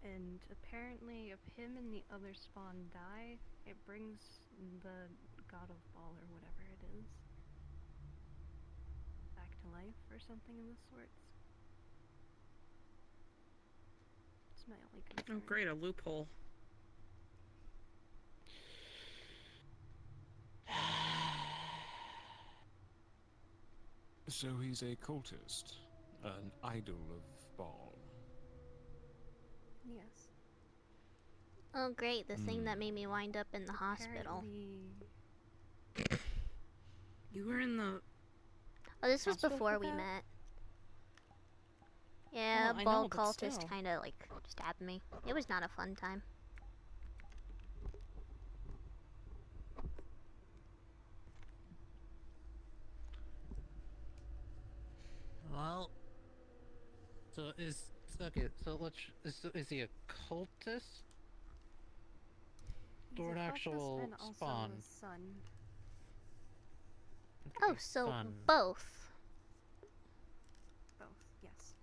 And apparently if him and the other spawn die, it brings the god of ball or whatever it is back to life or something of the sorts. It's my only concern. Oh great, a loophole. So he's a cultist, an idol of Baal. Yes. Oh great, the thing that made me wind up in the hospital. You were in the. Oh, this was hospital before for we that? met. Yeah, Oh, I bald know, but cultist still. kinda like stabbed me. It was not a fun time. Well, so is okay. So let's is he a cultist He's or a an cultist actual and also spawn? a son. Oh, so Son. both. Both, yes.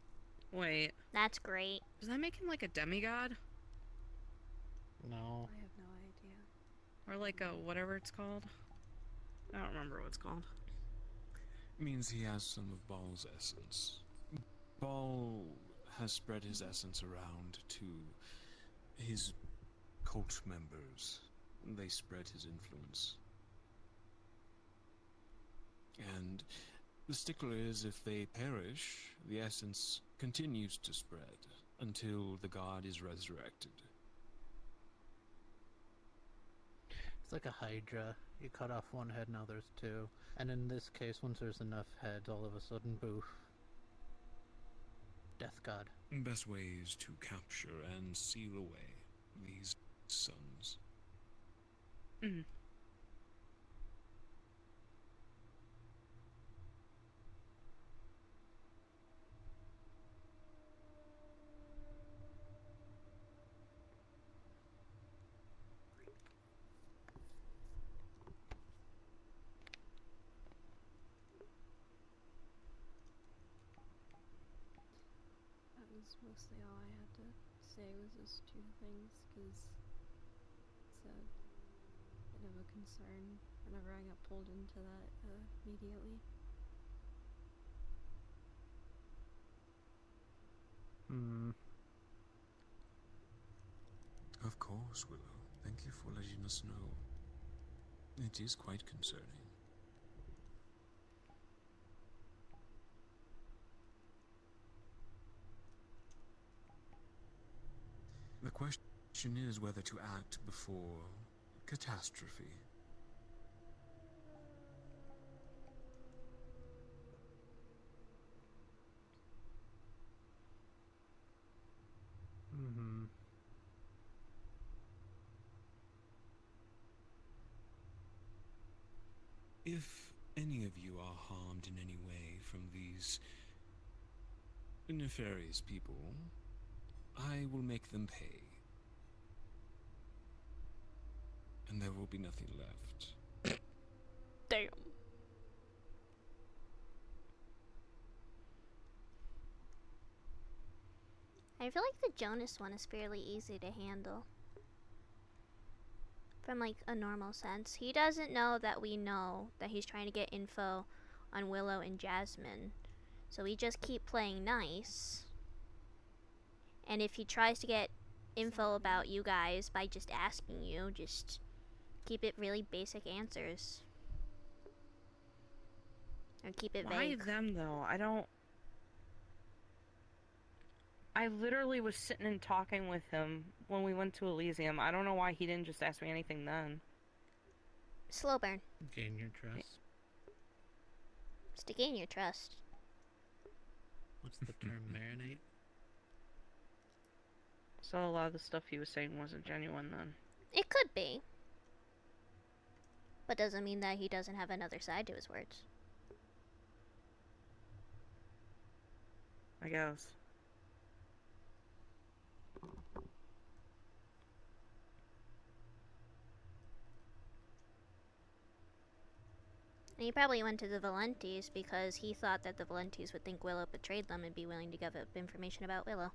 Wait. That's great. Does that make him like a demigod? No. I have no idea. Or like a whatever it's called? I don't remember what it's called. Means he has some of Baal's essence. Baal has spread his essence around to his cult members. They spread his influence. And the stickler is if they perish, the essence continues to spread until the god is resurrected. It's like a hydra. You cut off one head, now there's two. And in this case, once there's enough heads, all of a sudden, poof. Death god. Best way is to capture and seal away these sons. Mm. That was mostly all I had to say was those two things, because it's a bit of a concern whenever I got pulled into that immediately. Of course, Willow. Thank you for letting us know. It is quite concerning. The question is whether to act before catastrophe. Mm-hmm. If any of you are harmed in any way from these nefarious people, I will make them pay. And there will be nothing left. Damn. I feel like the Jonas one is fairly easy to handle. From like a normal sense. He doesn't know that we know that he's trying to get info on Willow and Jasmine. So we just keep playing nice. And if he tries to get info about you guys by just asking you, just keep it really basic answers. Or keep it Why vague. them though? I literally was sitting and talking with him when we went to Elysium. I don't know why he didn't just ask me anything then. Slow burn. Gain your trust. It's to gain your trust. What's the term? Marinate? So a lot of the stuff he was saying wasn't genuine then. It could be. But doesn't mean that he doesn't have another side to his words. I guess. And he probably went to the Valentes because he thought that the Valentes would think Willow betrayed them and be willing to give up information about Willow.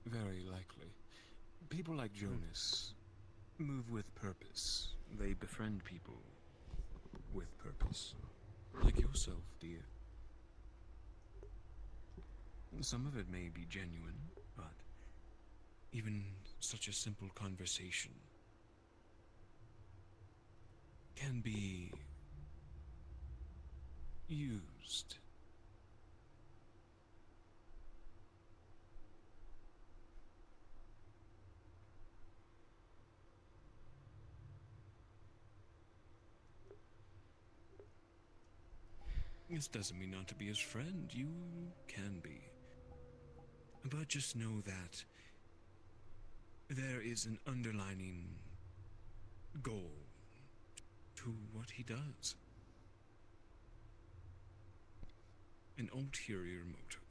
Very likely. People like Jonas move with purpose. They befriend people with purpose. Like yourself, dear. Some of it may be genuine, but even such a simple conversation can be used. This doesn't mean not to be his friend. You can be. But just know that there is an underlining goal to what he does. An ulterior motive.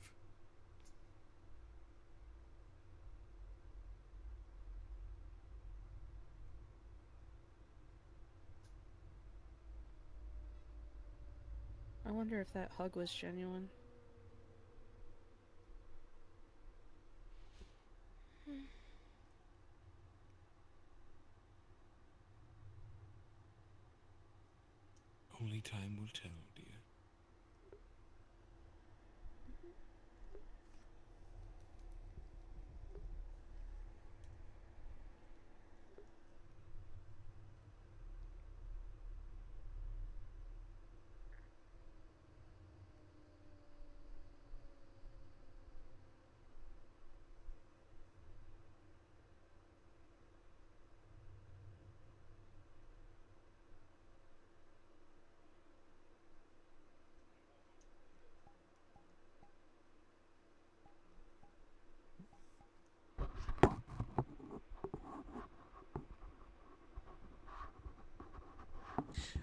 I wonder if that hug was genuine. Only time will tell, dear.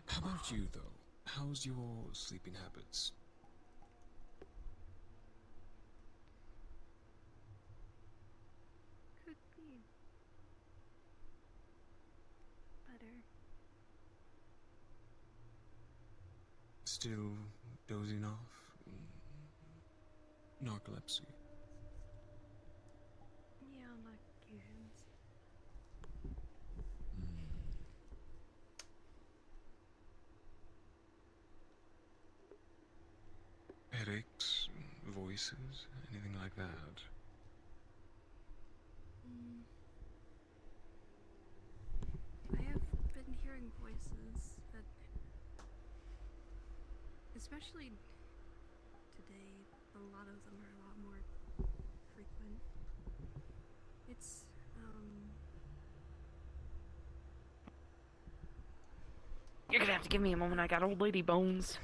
How about you, though? How's your sleeping habits? Could be better. Still dozing off? Narcolepsy. Yeah, on occasions. Headaches, voices, anything like that? I have been hearing voices that, especially today, a lot of them are a lot more frequent. It's, You're gonna have to give me a moment. I got old lady bones.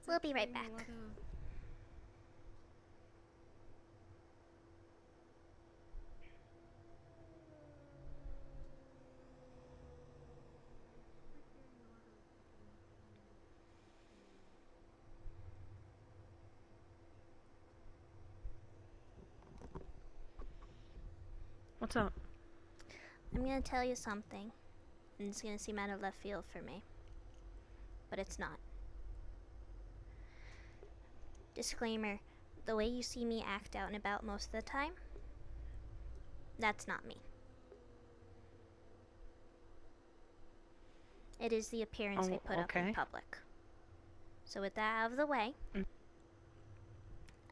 We'll be right back. What's up? I'm gonna tell you something, and it's gonna seem out of left field for me, but it's not. Disclaimer, the way you see me act out and about most of the time, that's not me. It is the appearance I put up in public. So with that out of the way,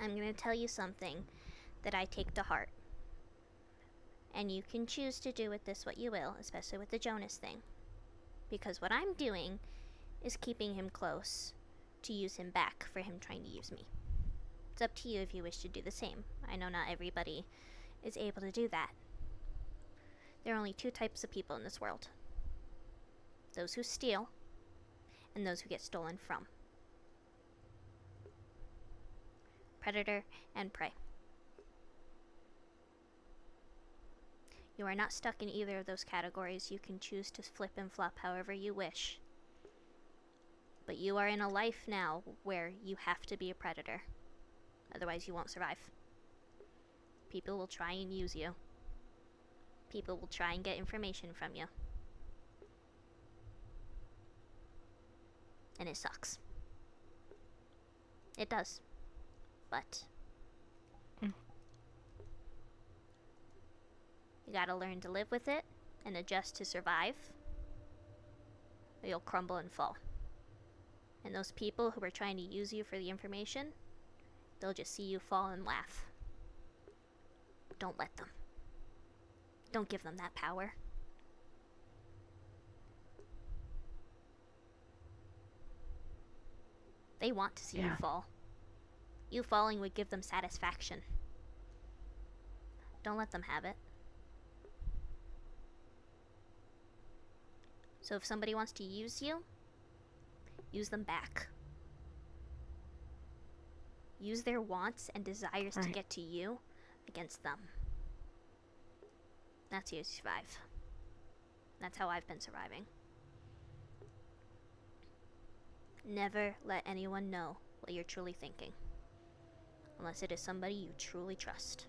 I'm gonna tell you something that I take to heart. And you can choose to do with this what you will, especially with the Jonas thing. Because what I'm doing is keeping him close to use him back for him trying to use me. It's up to you if you wish to do the same. I know not everybody is able to do that. There are only two types of people in this world. Those who steal, and those who get stolen from. Predator and prey. You are not stuck in either of those categories. You can choose to flip and flop however you wish. But you are in a life now where you have to be a predator. Otherwise you won't survive. People will try and use you. People will try and get information from you. And it sucks. It does. But you gotta learn to live with it and adjust to survive, or you'll crumble and fall. And those people who are trying to use you for the information, they'll just see you fall and laugh. Don't let them. Don't give them that power. They want to see you fall. You falling would give them satisfaction. Don't let them have it. So if somebody wants to use you, use them back. Use their wants and desires to get to you against them. That's how you survive. That's how I've been surviving. Never let anyone know what you're truly thinking. Unless it is somebody you truly trust.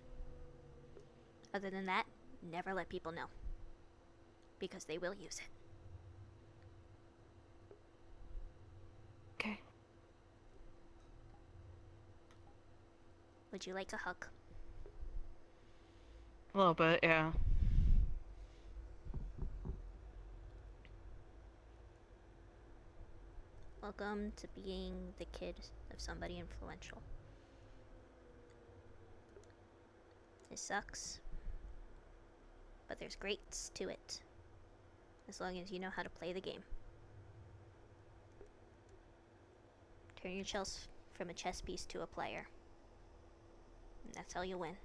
Other than that, never let people know. Because they will use it. Okay. Would you like a hug? A little bit, yeah. Welcome to being the kid of somebody influential. It sucks, but there's greats to it, as long as you know how to play the game. Turn your chess from a chess piece to a player. And that's how you win.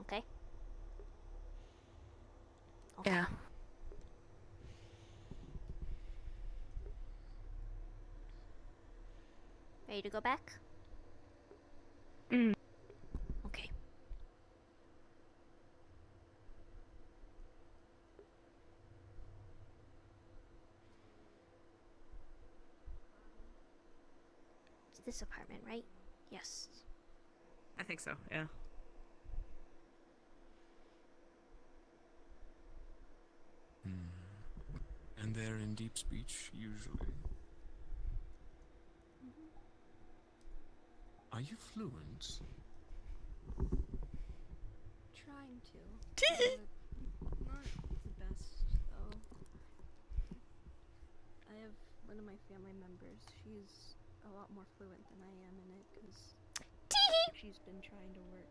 Okay? Okay. Yeah. Ready to go back? Mm. Okay. It's this apartment, right? Yes. I think so, yeah. And they're in deep speech, usually. Are you fluent? Trying to. Not the best, though. I have one of my family members. She's a lot more fluent than I am in it, because she's been trying to work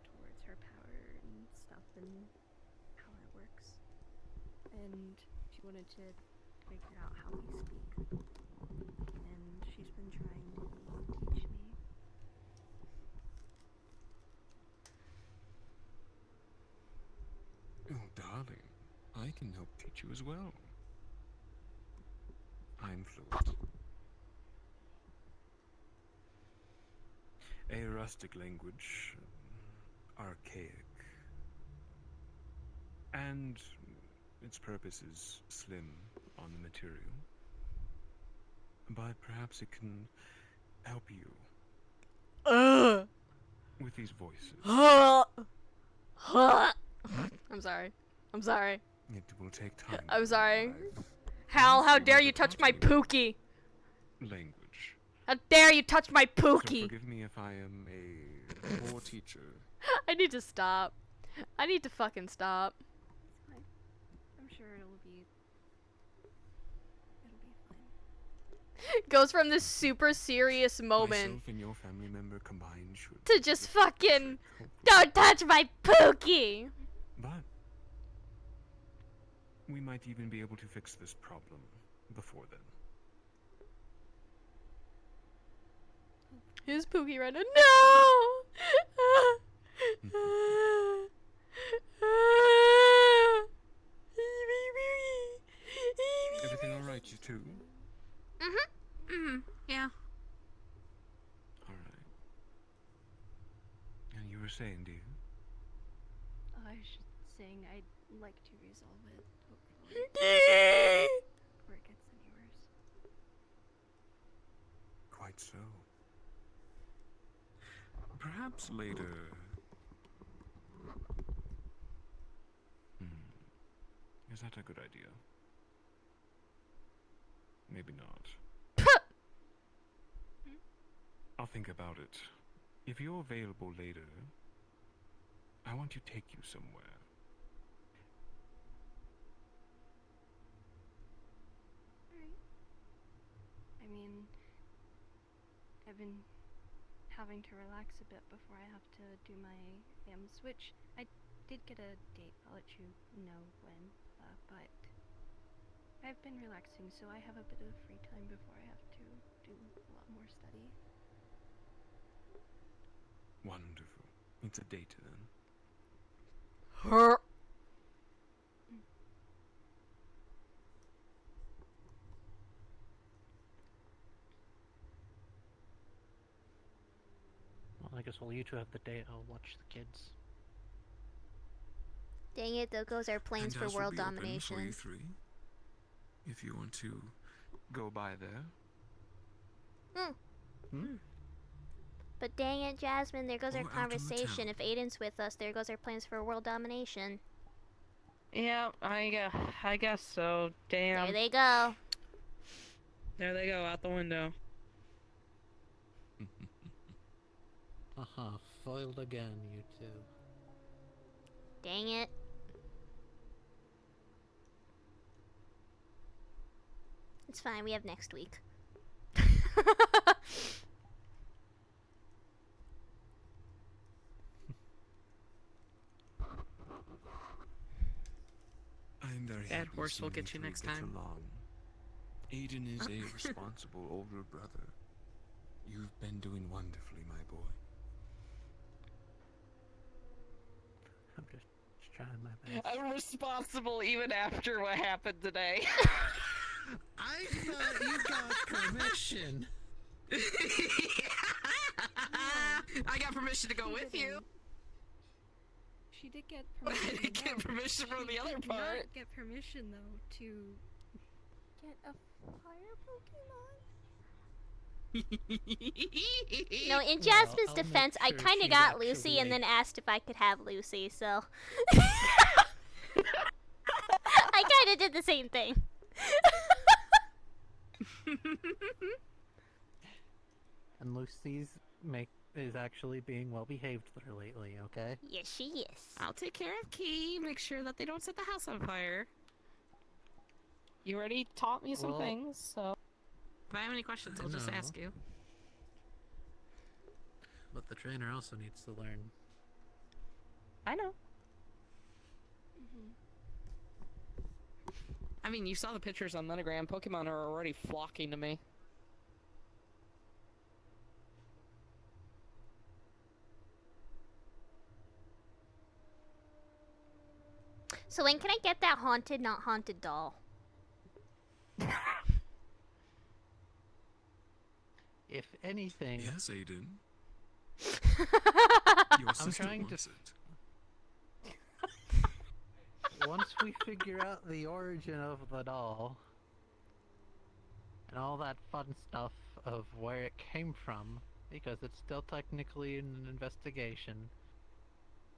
towards her power and stuff and how it works. And she wanted to figure out how we speak. And she's been trying to teach me. Oh, darling, I can help teach you as well. I'm fluent. A rustic language, archaic, and its purpose is slim on the material. But perhaps it can help you with these voices. I'm sorry. I'm sorry. It will take time. I'm sorry. Hal, how dare you touch my pookie? Language. How dare you touch my So pookie? forgive me if I am a poor teacher. I need to stop. I need to fucking stop. I'm sure it'll be fine. Goes from this super serious moment Myself and your family member combined should. to just fucking don't touch my pookie. But we might even be able to fix this problem before then. His pookie right now. No! Everything alright, you two? Yeah. Alright. And you were saying, dear? I should sing. I'd like to resolve it, hopefully. Before it gets any worse. Quite so. Perhaps later. Is that a good idea? Maybe not. I'll think about it. If you're available later, I want to take you somewhere. Alright. I mean, I've been having to relax a bit before I have to do my which I did get a date. I'll let you know when, but I've been relaxing, so I have a bit of free time before I have to do a lot more study. Wonderful. It's a date then. Her. Well, I guess while you two have the date, I'll watch the kids. Dang it, there goes our plans for world domination. For you three, if you want to go by there. But dang it, Jasmine, there goes our conversation. If Aiden's with us, there goes our plans for world domination. Yeah, I guess so. Damn. There they go. There they go, out the window. Foiled again, you two. Dang it. It's fine, we have next week. I'm very Bad happy horse will seeing get you three next get time. along. Aiden is a responsible older brother. You've been doing wonderfully, my boy. I'm just trying my best. I'm responsible even after what happened today. I thought you got permission. I got permission to go with you. She did get permission. I didn't get permission from the other She did part. not get permission though to get a fire Pokemon. No, in Jasmine's defense, I kind of got Lucy and then asked if I could have Lucy, so... I kind of did the same thing. And Lucy's is actually being well behaved there lately, okay? Yes, she is. I'll take care of Key, make sure that they don't set the house on fire. You already taught me some things, so... If I have any questions, I'll just ask you. But the trainer also needs to learn. I know. I mean, you saw the pictures on Metagram. Pokemon are already flocking to me. So when can I get that haunted, not haunted doll? If anything... Yes, Aiden. Your I'm sister trying wants to... it. Once we figure out the origin of the doll, and all that fun stuff of where it came from, because it's still technically an investigation,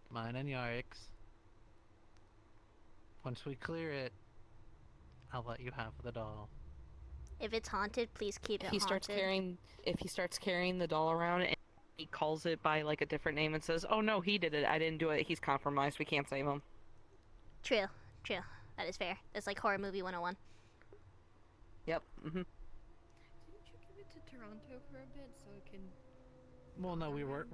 mine and Yarik's, once we clear it, I'll let you have the doll. If it's haunted, please keep it haunted. If he starts carrying the doll around and he calls it by like a different name and says, "Oh no, he did it. I didn't do it. He's compromised. We can't save him." True, true. That is fair. It's like horror movie 101. Yep. Didn't you give it to Toronto for a bit so it can? Well, no, we were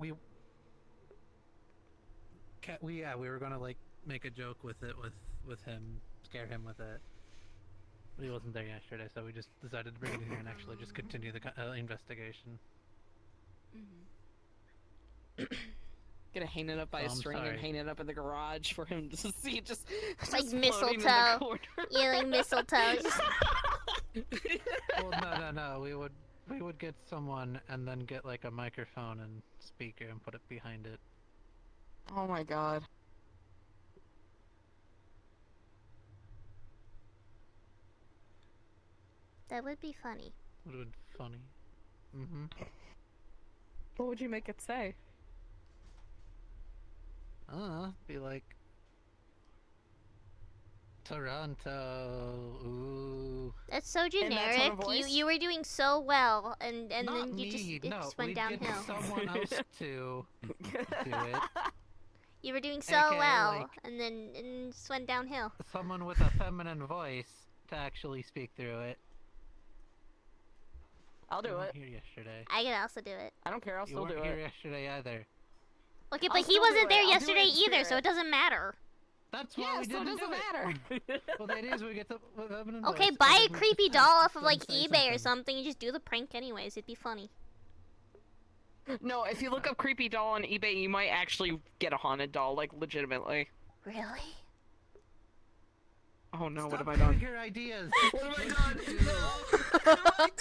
gonna like make a joke with it with him, scare him with it. But he wasn't there yesterday, so we just decided to bring it in here and actually just continue the investigation. Gonna hang it up by a string and hang it up in the garage for him to see. Just like just mistletoe. Yelling mistletoe. Well, no. We would get someone and then get like a microphone and speaker and put it behind it. Oh my god. That would be funny. Would have been funny. What would you make it say? Be like Toronto. Ooh. That's so generic. You were doing so well, and Not then you me. just went we'd downhill. Get someone else to do it. You were doing so well, and then it just went downhill. Someone with a feminine voice to actually speak through it. I'll do You it. weren't here yesterday. I can also do it. I don't care. I'll You still do weren't here it. yesterday either. Okay, I'll but he still do wasn't there it. I'll do it yesterday in either, so spirit. it doesn't matter. That's why Yeah, we so it didn't doesn't do it. matter. Well, the idea is we get to have an Okay, invite, buy and a then we creepy just doll have off of them like say eBay or something. something and just do the prank anyways. It'd be funny. No, if you look up creepy doll on eBay, you might actually get a haunted doll, like legitimately. Really? Oh no, what Stop have I done? your ideas. What have I done? No! What have I done?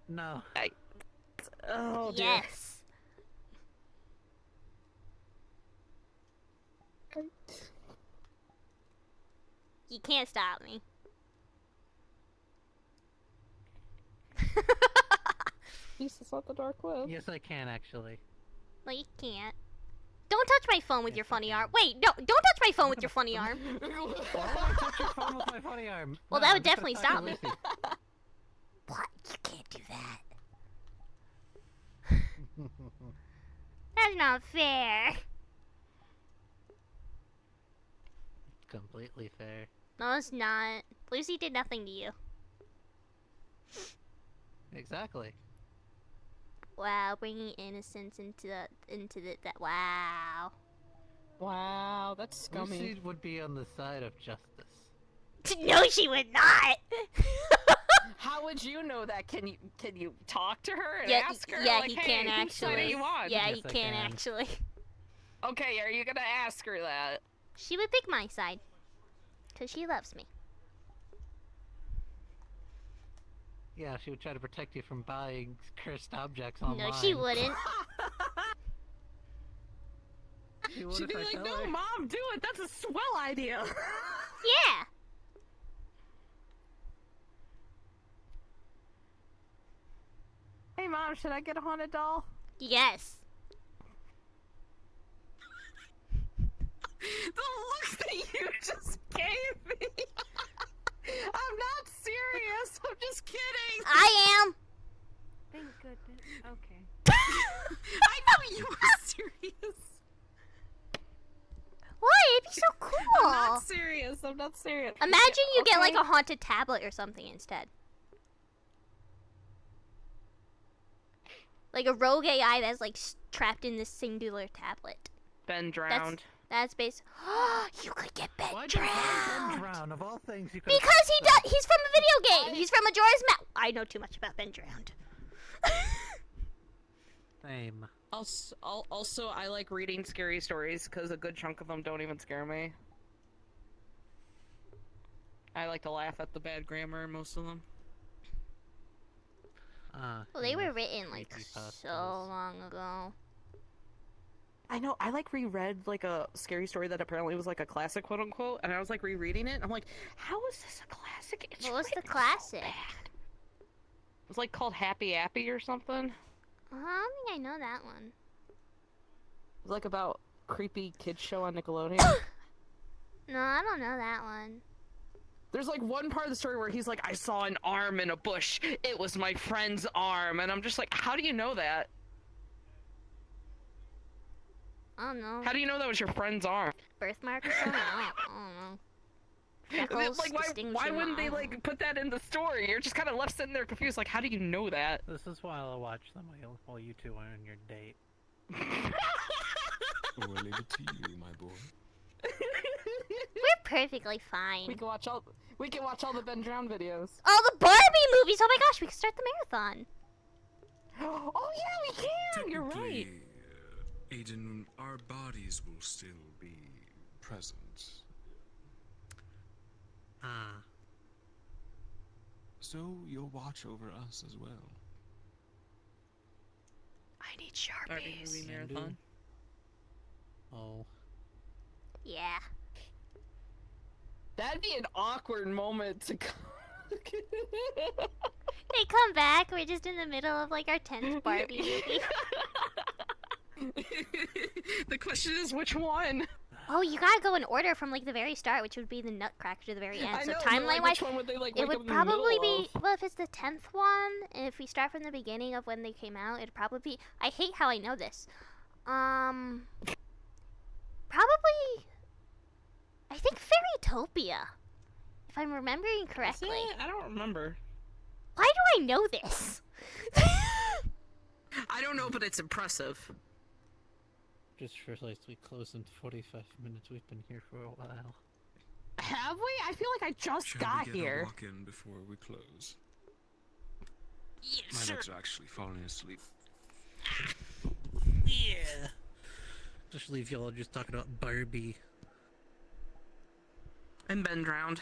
No. Oh dear. Yes. You can't stop me. Jesus, not the dark web. Yes, I can actually. No, you can't. Don't touch my phone with your funny arm. Wait, no, don't touch my phone with your funny arm. Why would I touch your phone with my funny arm? Well, No, that I'm would just gonna definitely talk stop to me. Lucy. What? You can't do that. That's not fair. Completely fair. No, it's not. Lucy did nothing to you. Exactly. Wow, bringing innocence into that. Wow. Wow, that's scummy. Lucy would be on the side of justice. No, she would not. How would you know that? Can you talk to her and Yeah, ask her? yeah, like, he hey, can whose side are actually. you on? Yeah, Yes, he I can can. actually. Okay, are you gonna ask her that? She would pick my side, cause she loves me. Yeah, she would try to protect you from buying cursed objects online. No, she wouldn't. She would She'd if be I like, tell no, her. Mom, do it. That's a swell idea. Yeah. Hey, Mom, should I get a haunted doll? Yes. The look that you just gave me. I'm not serious. I'm just kidding. I am. Thank goodness. Okay. I know you were serious. Why? It'd be so cool. I'm not serious. I'm not serious. Imagine you get like Okay. a haunted tablet or something instead. Like a rogue AI that's like trapped in this singular tablet. Ben drowned. That's base. You could get Ben Why did you drowned. Ben drown? Of all things, you could. Because he does. He's from a video game. He's from Majora's Mask. I know too much about Ben drowned. Same. Also, I like reading scary stories because a good chunk of them don't even scare me. I like to laugh at the bad grammar in most of them. Well, they were written like so long ago. I know, I like reread like a scary story that apparently was like a classic, quote unquote, and I was like rereading it, and I'm like, how is this a classic? It's What was the written so classic? bad. It was like called Happy Appy or something. I don't think I know that one. It was like about creepy kids show on Nickelodeon. No, I don't know that one. There's like one part of the story where he's like, I saw an arm in a bush. It was my friend's arm. And I'm just like, how do you know that? I don't know. How do you know that was your friend's arm? Birthmark or something? I don't know. Freckles, Like, why distinguishing wouldn't they mark. like put that in the story? You're just kind of left sitting there confused. Like, how do you know that? This is why I'll watch them while you two are on your date. We'll leave it to you, my boy. We're perfectly fine. We can watch all the Ben Drown videos. All the Barbie movies! Oh my gosh, we can start the marathon. Oh yeah, we can! You're right. Technically, Aiden, our bodies will still be present. So you'll watch over us as well. I need Sharpies. Barbie movie marathon. Oh. Yeah. That'd be an awkward moment to They come back, we're just in the middle of like our 10th Barbie movie. The question is which one? Oh, you gotta go in order from like the very start, which would be the Nutcracker to the very end. I So know, but, timeline like, wise, which one would they, like, it wake would up in the probably middle be well if it's the 10th one. And if we start from the beginning of when they came out, it'd probably be. I hate how I know this. Probably. I think Fairytopia. If I'm remembering correctly. I don't remember. Why do I know this? I don't know, but it's impressive. Just realized we closed in 45 minutes. We've been here for a while. Have we? I feel like I just Shall got we get here. a walk in before we close? Yeah, My sure. legs are actually falling asleep. Yeah. Just leave y'all just talking about Barbie. And Ben drowned.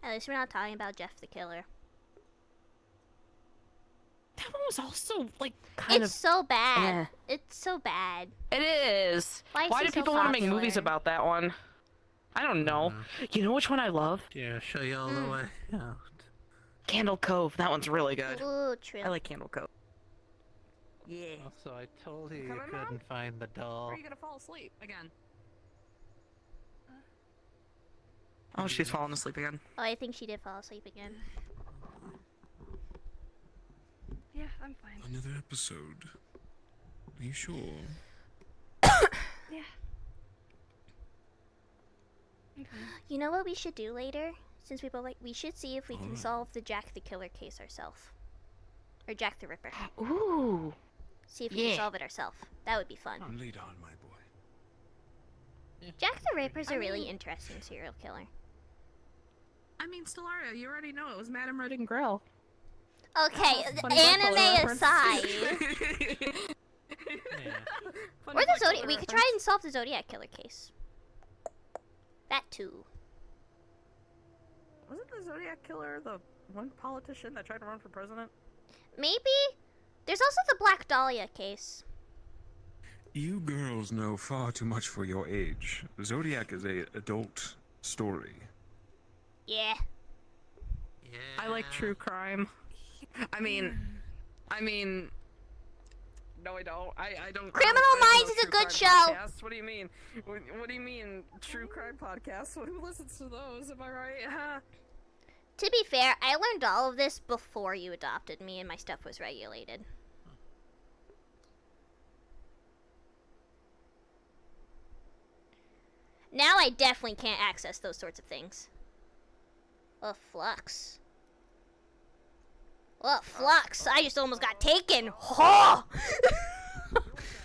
At least we're not talking about Jeff the Killer. That one was also like kind It's of. so bad. Eh. It's so bad. It is. Why Why is do it so people want to make popular? movies about that one? I don't know. You know which one I love? Yeah, show you all the way. Yeah. Candle Cove. That one's really good. Ooh, true. I like Candle Cove. Yeah. Also, I told you you Coming, Mom? couldn't find the doll. Or are you gonna fall asleep again? Oh, she's falling asleep again. Oh, I think she did fall asleep again. Yeah, I'm fine. Another episode. Are you sure? Yeah. I'm fine. You know what we should do later? Since we both we should see if we can solve the Jack the Killer case ourselves. Or Jack the Ripper. Ooh. See if we can solve it ourselves. That would be fun. Lead on, my boy. Jack the Ripper's a really interesting serial killer. I mean, Stellaria, you already know it was Madame Red and Grill. Okay, Funny anime reference. aside. Funny Or the Black Zodiac. Clover We could reference. try and solve the Zodiac Killer case. That too. Wasn't the Zodiac Killer the one politician that tried to run for president? Maybe? There's also the Black Dahlia case. You girls know far too much for your age. Zodiac is a adult story. Yeah. I like true crime. I mean, no, I don't. I don't. Criminal I don't Minds know is a true good crime show. podcasts. What do you mean? What do you mean true crime podcasts? Who listens to those? Am I right? To be fair, I learned all of this before you adopted me and my stuff was regulated. Now I definitely can't access those sorts of things. Oh, Flux. Oh, Flux! I just almost got taken! Oh!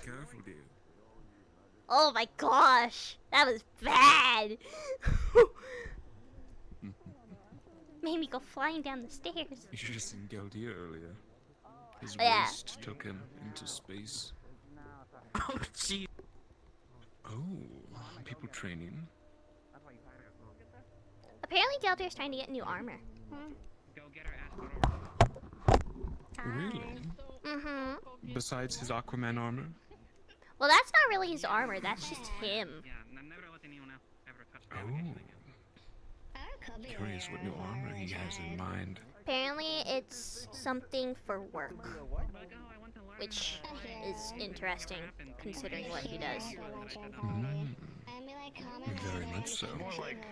Careful, dear. Oh my gosh! That was bad! Made me go flying down the stairs. You should have seen Geldier earlier. His Yeah. waist took him into space. Oh, gee. Oh, people training. Apparently Gelder's trying to get new armor. Really? Mm-hmm. Besides his Aquaman armor? Well, that's not really his armor, that's just him. Oh. Curious what new armor he has in mind. Apparently it's something for work. Which is interesting, considering what he does. Very much so. More like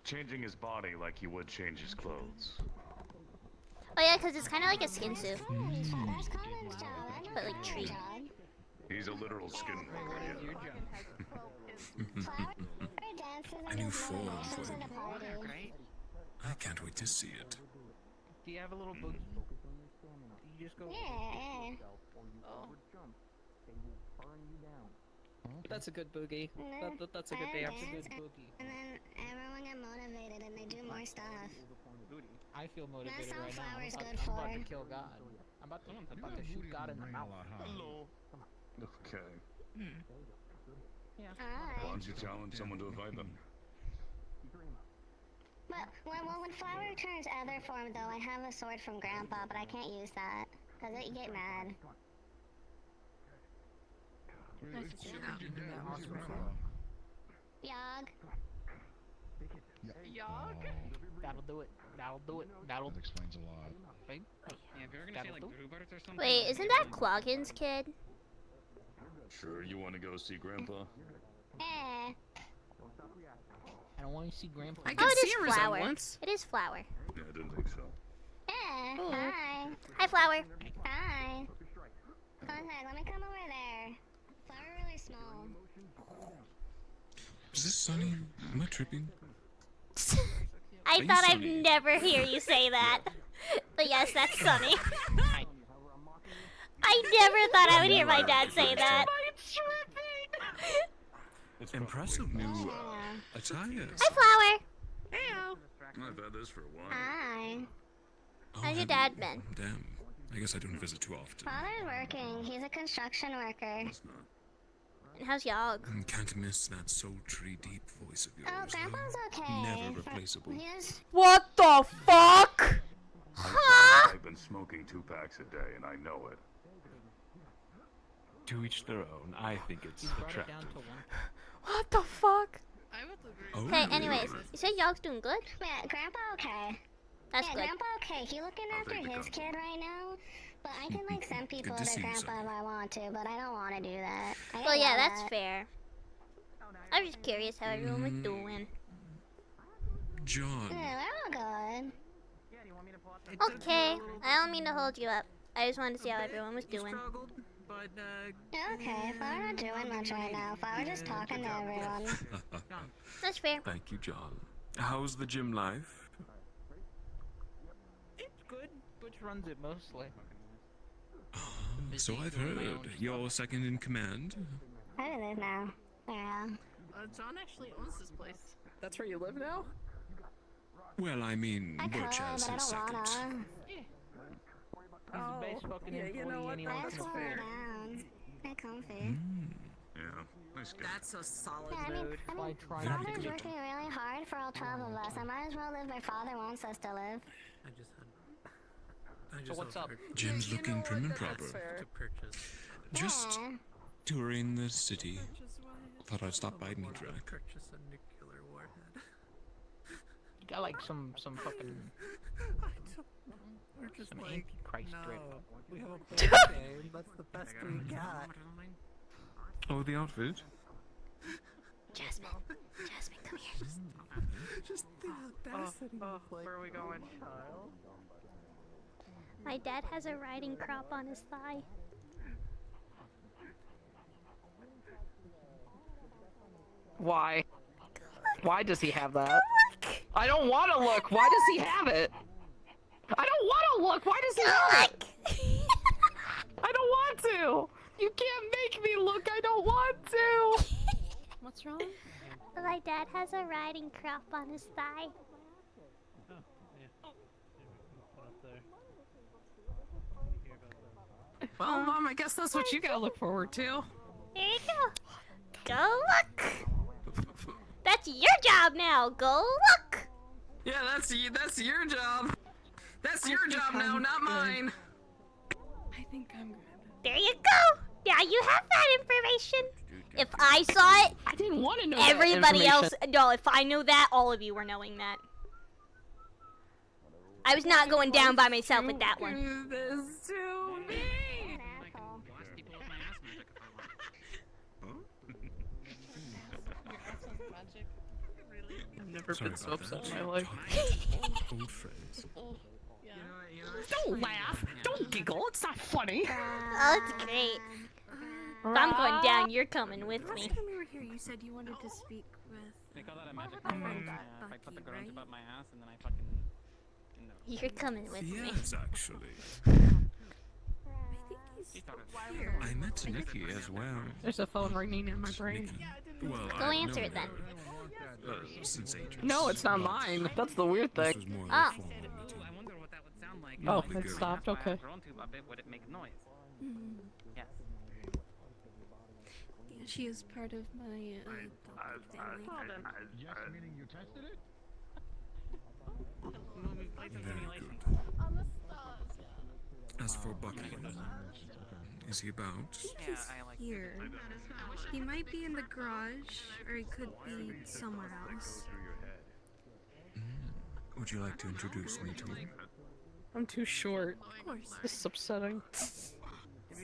changing his body like he would change his clothes. Oh yeah, because it's kind of like a skin suit. But like tree. He's a literal skin yeah. A new form for him. I can't wait to see it. Do you have a little boogie? You just go. Yeah. Oh. That's a good boogie. That's a good dance. And then everyone get motivated and they do more stuff. I feel motivated That's right now. sunflower's I'm good about for. to kill God. I'm about to shoot God in the mouth. Hello. Okay. Yeah. Why don't you challenge someone to a fight then? But when Flower turns other form, though, I have a sword from Grandpa, but I can't use that because it get mad. Yog. Yog? That'll do it. That'll do it. That'll. That explains a lot. Right? Yeah, if you're gonna say like Brewbirds or something. Wait, isn't that Cloggin's kid? Sure, you want to go see Grandpa? Eh. I don't want to see Grandpa. Oh, it is Flower. It is Flower. Yeah, I didn't think so. Eh. Oh. Hi. Hi, Flower. Hi. Contact, let me come over there. Flower really small. Is this Sunny? Am I tripping? I you thought I'd Sunny? never hear you say that. But yes, that's Sunny. I never thought I would hear my dad say that. Impressive new attire. Hi, Flower. I've had this for a while. Hi. How's your dad been? Damn. I guess I don't visit too often. Father's working. He's a construction worker. And how's Yog? Can't miss that sultry, deep voice of yours. Oh, Grandpa's okay. Never replaceable. What the fuck? Huh? I've been smoking 2 packs a day, and I know it. To each their own. I think it's attractive. What the fuck? Oh, Okay, anyways, you said Yog's doing good? Yeah, Grandpa okay. That's yeah, good. Grandpa okay. He's looking after his kid right now. But I can like send people to to see you, Grandpa if I want to, but I don't want to do that. Well, yeah, that's fair. I was just curious how everyone was doing. John. Yeah, they're all good. Okay, I don't mean to hold you up. I just wanted to see how everyone was doing. Yeah, okay, Flower not doing much right now. Flower just talking to everyone. That's fair. Thank you, John. How's the gym life? It's good. Butch runs it mostly. So I've heard. You're second in command? I do live now. Yeah. John actually owns this place. That's where you live now? Well, I mean, I could, Butch has but I his don't second. wanna. He's the base fucking yeah, employee you know what? anyone I can just afford. down. They're comfy. Yeah, nice guy. That's a solid Yeah, mood. Father's working really hard for all 12 of us. I might as well live where Father wants us to live. So what's up? Gym's You looking know prim and what? That's proper. fair. Just Yeah. touring the city. Thought I'd stop by Nidra. Purchase a nuclear warhead. You got like some fucking We're just some like, anti-Christ drip. we have a ball game. That's the best we got. Oh, the outfit? Jasmine, come here. Just the audacity of like, where are we going? My dad has a riding crop on his thigh. Why? Why does he have that? I don't want to look. Why does he have it? I don't want to look. Why does he have it? I don't want to. You can't make me look. I don't want to. What's wrong? My dad has a riding crop on his thigh. Well, Mom, I guess that's what you gotta look forward to. There you go. Go look. That's your job now. Go look. Yeah, that's your job. That's your job now, not mine. I think I'm good. There you go. Now you have that information. If I saw it, I didn't want to know everybody that else. No, if I knew that, all of you were knowing that. I was not going down by myself with that one. Do this to me. I've never Sorry been so about upset that. in my life. Old friends. Don't laugh. Don't giggle. It's not funny. Oh, it's great. If I'm going down, you're coming with me. Last time we were here, you said you wanted to speak with. They call that a magic Bucky, wand. If I put the right? groans above my ass and then I fucking. You're coming with me. Yes, actually. I met Nikki as well. There's a phone ringing in my brain. Well, Go I've answer known it then. her, since ages. No, it's not but mine. That's the weird This thing. was more Ah. of a formal meeting. I wonder what that would sound like. Oh, Lovely it girl. stopped. Okay. Grown to a bit, would it make noise? Yes. Yeah, she is part of my adopted family. Yes, meaning you tested it? Very good. As for Bucky, is he about? Yeah, I like Here. He might be in the garage, or he could be somewhere else. Would you like to introduce me to him? I'm too short. Of course. This is upsetting. So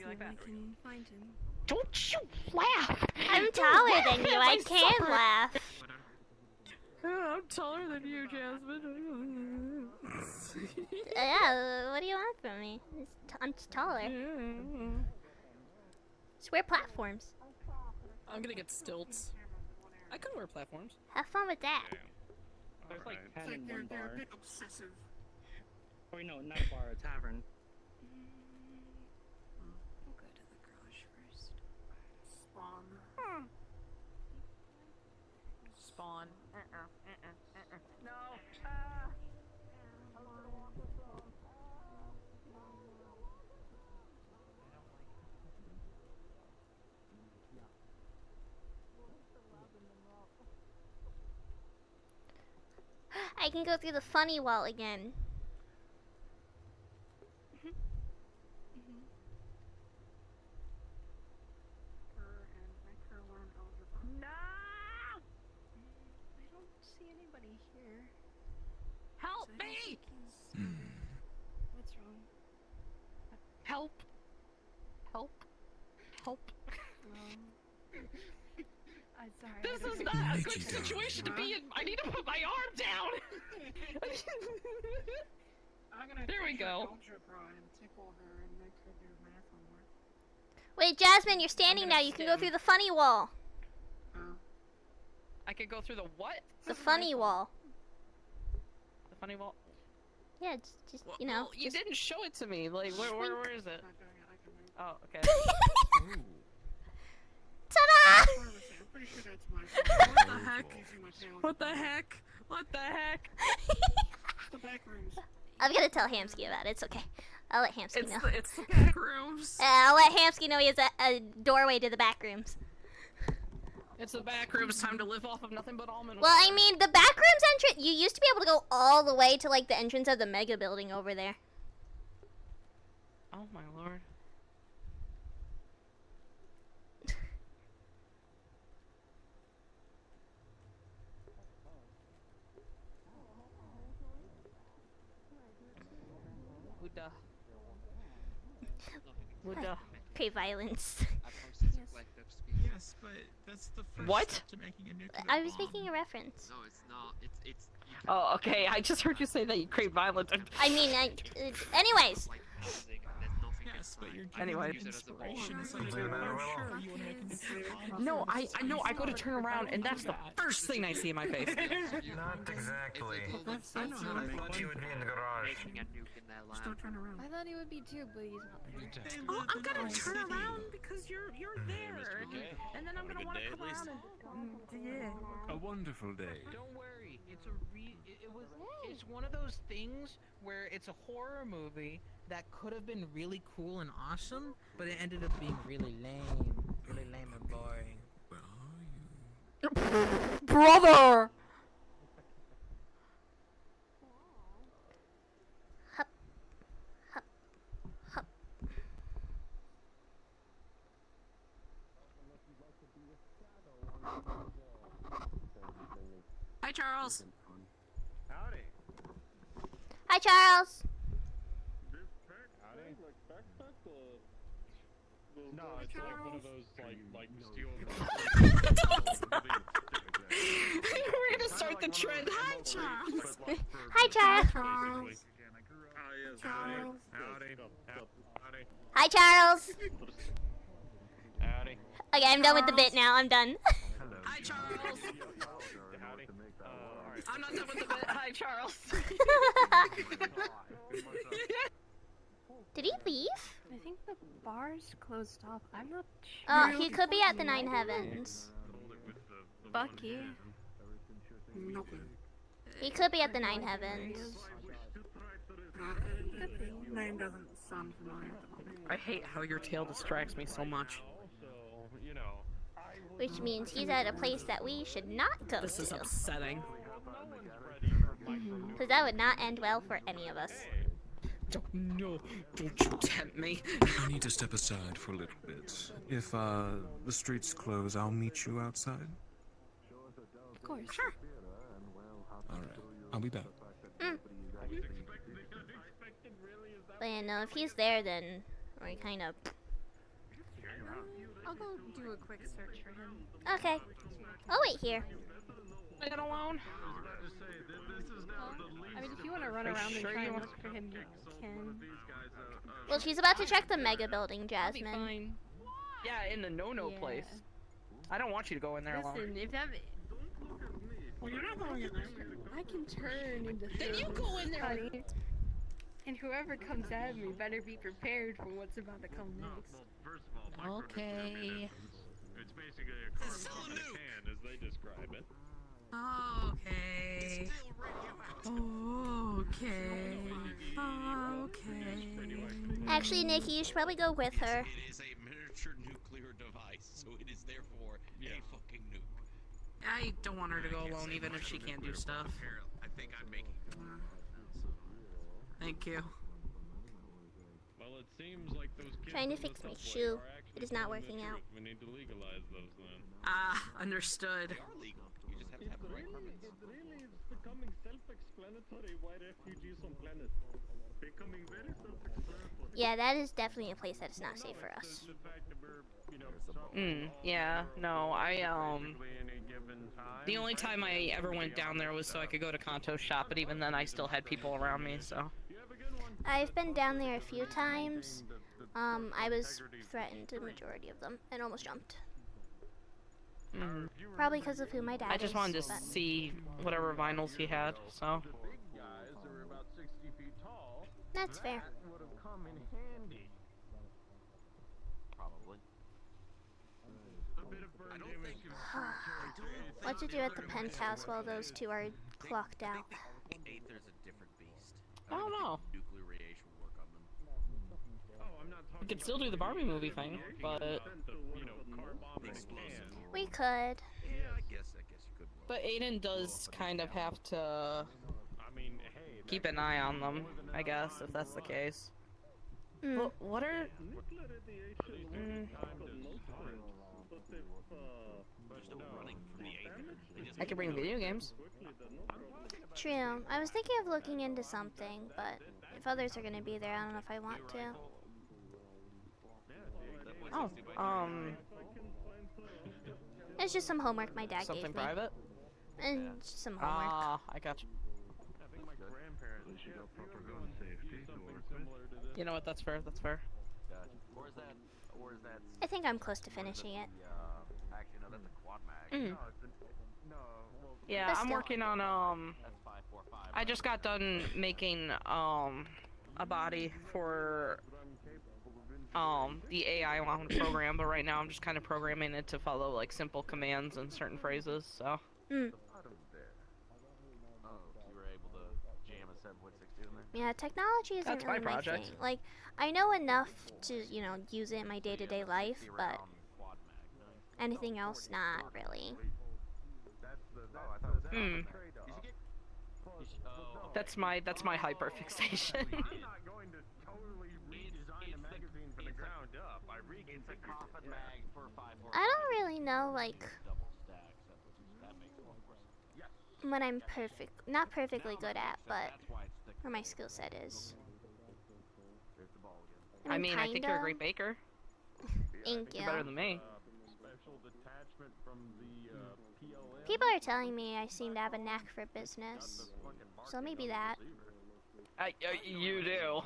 I can find him. Don't you laugh! I'm taller than you. I can laugh. I'm taller than you, Jasmine. Yeah, what do you want from me? I'm just taller. Just wear platforms. I'm gonna get stilts. I could wear platforms. Have fun with that. There's like 10 It's like in they're one bar. a bit obsessive. Or no, not a bar, a tavern. We'll go to the garage first. Spawn. Spawn. No. I can go through the funny wall again. No! I don't see anybody here. Help So I don't me! think What's wrong? Help! Help! Help! I'm sorry. This is not a good situation to be in. I need to put my arm down. There we go. Wait, Jasmine, you're standing now. You can go through the funny wall. I could go through the what? The funny wall. The funny wall. Yeah, just you know. Well, you didn't show it to me. Like, where is it? Oh, okay. Ta-da! What the heck? What the heck? What the heck? The back rooms. I'm gonna tell Hamsky about it. It's okay. I'll let Hamsky know. It's the back rooms. I'll let Hamsky know he has a doorway to the back rooms. It's the back rooms. Time to live off of nothing but almond. Well, I mean, the back rooms entrance. You used to be able to go all the way to like the entrance of the mega building over there. Oh my lord. Buddha. Create violence. Yes, but that's the first What? step to making a nuclear I was bomb. making a reference. No, it's not. It's. Oh, okay. I just heard you say that you crave violence. I mean, anyways. Yes, but you're giving Anyway. me inspiration. It's like, sure, you want to make a nuclear bomb? No, I know. I go to turn around, and that's the first thing I see in my face. Not exactly. I thought you would be in the garage. Still turn around. I thought he would be too, but he's not there. Oh, I'm gonna turn around because you're there, and then I'm gonna want to come around and yeah. A wonderful day. Don't worry, it's one of those things where it's a horror movie that could have been really cool and awesome, but it ended up being really lame and boring. Brother! Hup. Hup. Hup. Hi, Charles. Howdy. Hi, Charles. No, it's like one of those like steel. We're gonna start the trend. Hi, Charles. Hi, Charles. Charles. Howdy. Hi, Charles. Howdy. Okay, I'm done with the bit now. I'm done. Hi, Charles. Howdy. I'm not done with the bit. Hi, Charles. Did he leave? I think the bar's closed off. I'm not sure. He could be at the Nine Heavens. Bucky. Nope. He could be at the Nine Heavens. Name doesn't sound familiar. I hate how your tail distracts me so much. Which means he's at a place that we should not go This is to. upsetting. Because that would not end well for any of us. Don't you tempt me. I need to step aside for a little bit. If the streets close, I'll meet you outside. Of course. Sure. All right, I'll be back. But yeah, no, if he's there, then we're kind of... I'll go do a quick search for him. Okay. I'll wait here. Leave it alone. I mean, if you want to run Are you around and sure try you and wanna- look for him, you can. Well, she's about to check the mega building, I'll be Jasmine. fine. Yeah, in the no-no Yeah. place. I don't want you to go in there alone. Listen, if that Well, you're not going in there. I can turn into Then you things, go in there. honey. And whoever comes at me better be prepared for what's about to come next. Well, first of all, Okay. it's basically a carbon in a can, as they describe it. Okay. Okay. Actually, Nikki, you should probably go with her. It is a miniature nuclear device, so it is therefore a fucking nuke. I don't want her to go alone, even if she can't do stuff. I think I'm making. Thank you. Well, it seems like those kids Trying to in the fix my subway shoe. are actually It is not telling the working out. truth. We need to legalize those then. Ah, understood. They are legal. You just have to have the right permits. It really is becoming self-explanatory why refugees on planet. Becoming very self-explanatory. Yeah, that is definitely a place that is not safe for us. The fact that we're, you know, Yeah, no, basically any given time. the only time I ever went down there was so I could go to Kanto's shop, but even then I still had people around me, so. I've been down there a few times. I was threatened the majority of them and almost jumped. Probably because of who my dad is. I just wanted to but- see whatever vinyls he had, so. Guys are about 60 feet tall. That's fair. That would have come in handy. Probably. A bit of burn damage to What to do at the penthouse while those two are clocked out? Eighth, there's a different beast. I don't know. Nuclear radiation will work on them. Oh, I'm not We talking could still do the Barbie movie thing, but. you know, car bomb in a can. We could. Yeah, I guess you could. But Aiden does kind of have to I mean, hey, keep an eye on them, I guess, if that's the case. Mm. What are. nuclear radiation time does different. But if, They're still running from the eighth. They just I could bring video games. True. I was thinking of looking into something, but if others are gonna be there, I don't know if I want to. Oh, It's just some homework my dad something gave me. private? And just some homework. Ah, I got you. I think my grandparents should have proper gun safety to work with. You know what, that's fair, that's fair. Where's that? Where's that? I think I'm close to finishing it. Actually, no, that's a quad mag. Mm. Yeah, But I'm still. working on, That's 545. I just got done making, a body for, the AI on the program, but right now I'm just kind of programming it to follow, like, simple commands and certain phrases, so. Mm. Oh, you were able to jam a 7.62 in there? Yeah, technology isn't That's my really my project. thing. Like, I know enough to, you know, use it in my day-to-day life, but anything else, not really. Hmm. That's my hyperfixation. I'm not going to totally redesign a magazine from the ground up. I It's a coffin mag for 545. I don't really know, like, Double stack, that makes a lot more sense. what I'm not perfectly good at, but where my skill set is. There's the ball again. I mean, I think you're a great baker. Thank you. You're better than me. special detachment from the PLM. People are telling me I seem to have a knack for business, so maybe that. You do.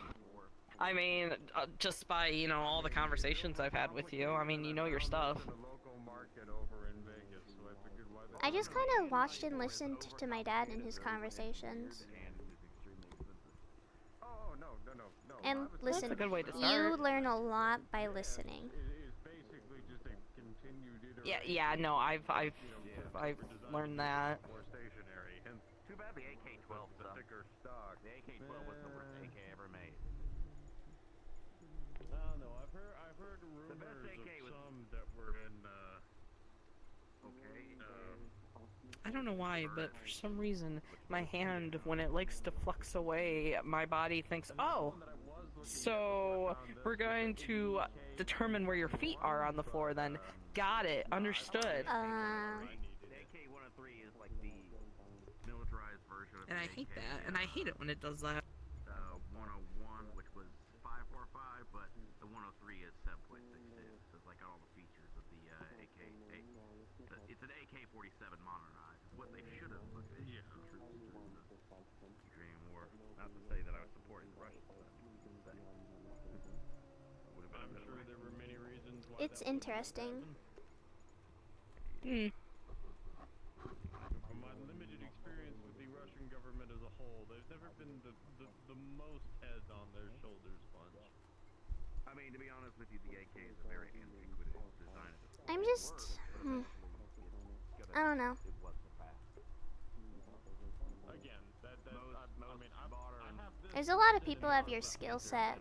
I mean, just by, you know, all the conversations I've had with you, I mean, you know your stuff. I just kind of watched and listened to my dad and his conversations. And listen, a good way to you start. learn a lot by listening. Yeah, no, I've learned that. Too bad the AK-12 stuff. The AK-12 was the worst AK ever made. I don't know. I've heard rumors The best AK of was some that were in. I don't know why, but for some reason, my hand, when it likes to flex away, my body thinks, oh, so we're going to determine where your feet are on the floor then. Got it. Understood. The AK-103 is like the militarized version of And I hate that, and I hate it when it does that. 101, which was 545, but the 103 is 7.62. So it's like got all the features of the it's an AK-47 modernized. It's what they should have put in the troops during the Ukrainian war. Not to say that I was supporting the Russians, but I'm sure there were many reasons why. It's interesting. From my limited been the most heads on their shoulders bunch. I mean, to be honest with you, the AK is a very antiquated design. I'm just... I don't know. It was the past. Again, I mean, I have this. There's a lot of people have your skill set,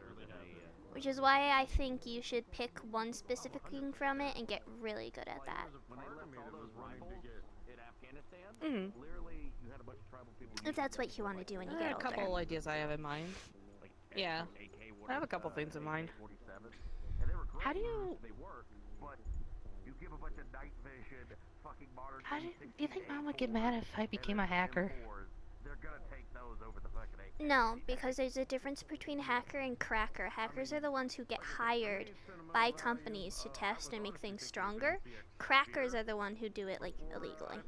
which is why I think you should pick one specific thing from it and get really good at that. When they left all those rifles in Afghanistan, Mm. literally you had a bunch of tribal people. If that's what you want to do when you get A older. couple ideas I have in mind. Yeah, I have a couple things in mind. And they were great. How do you... They work, but you give a bunch of night vision, fucking modern. How do you think Mom would get mad if I became a hacker? They're gonna take those over the fucking AK. No, because there's a difference between hacker and cracker. Hackers are the ones who get hired by companies to test and make things stronger. Crackers are the one who do it like illegally.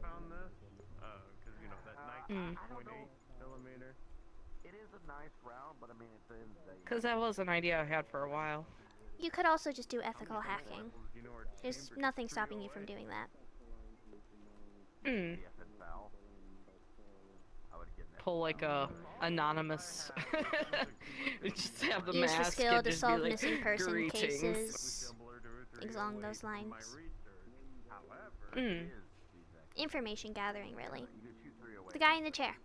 Mm. It is a nice round, but I mean, at the end of the day, Because that was an idea I had for a while. You could also just do ethical hacking. There's nothing stopping you from doing that. Mm. Pull like a anonymous. Just have the Use the mask skill and to just be solve like, missing person "Greetings." cases. Things along those lines. Mm. Information gathering, really. The guy in the chair.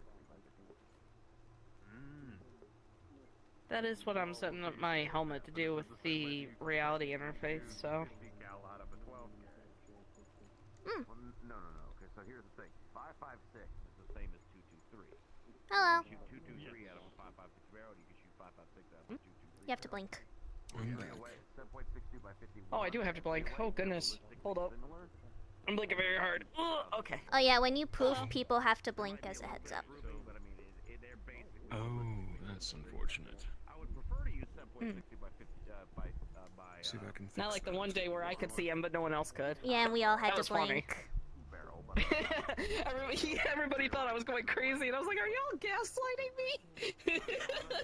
That is what I'm setting up my helmet to do with the reality interface, so. Mm. No. Okay, so here's the thing. 5.56 is the same as 2.23. Hello. You shoot 2.23 out of a 5.56 barrel, you can shoot 5.56 out of a 2.23. You have to blink. Oh, I do have to blink. Oh, goodness. Hold up. I'm blinking very hard. Ugh, okay. Oh yeah, when you poof, people have to blink as a heads up. Oh, that's unfortunate. Mm. See if I can fix Not like the one day where I could see him, but no one else could. Yeah, and we all had That to was funny. blink. Everybody thought I was going crazy, and I was like, "Are y'all gaslighting me?"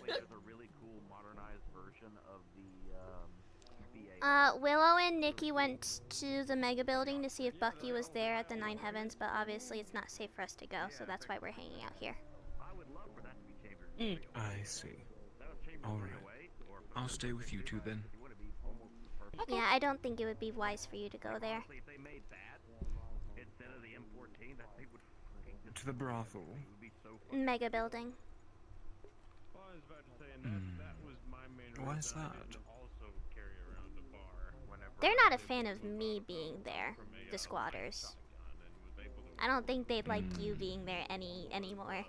There's a really cool modernized version of the Willow and Nikki went to the Mega Building to see if Bucky was there at the Nine Heavens, but obviously it's not safe for us to go, so that's why we're hanging out here. Mm. I see. Alright. I'll stay with you two then. Yeah, I don't think it would be wise for you to go there. To the brothel. Mega Building. Why is that? They're not a fan of me being there, the squatters. I don't think they'd like you being there anymore.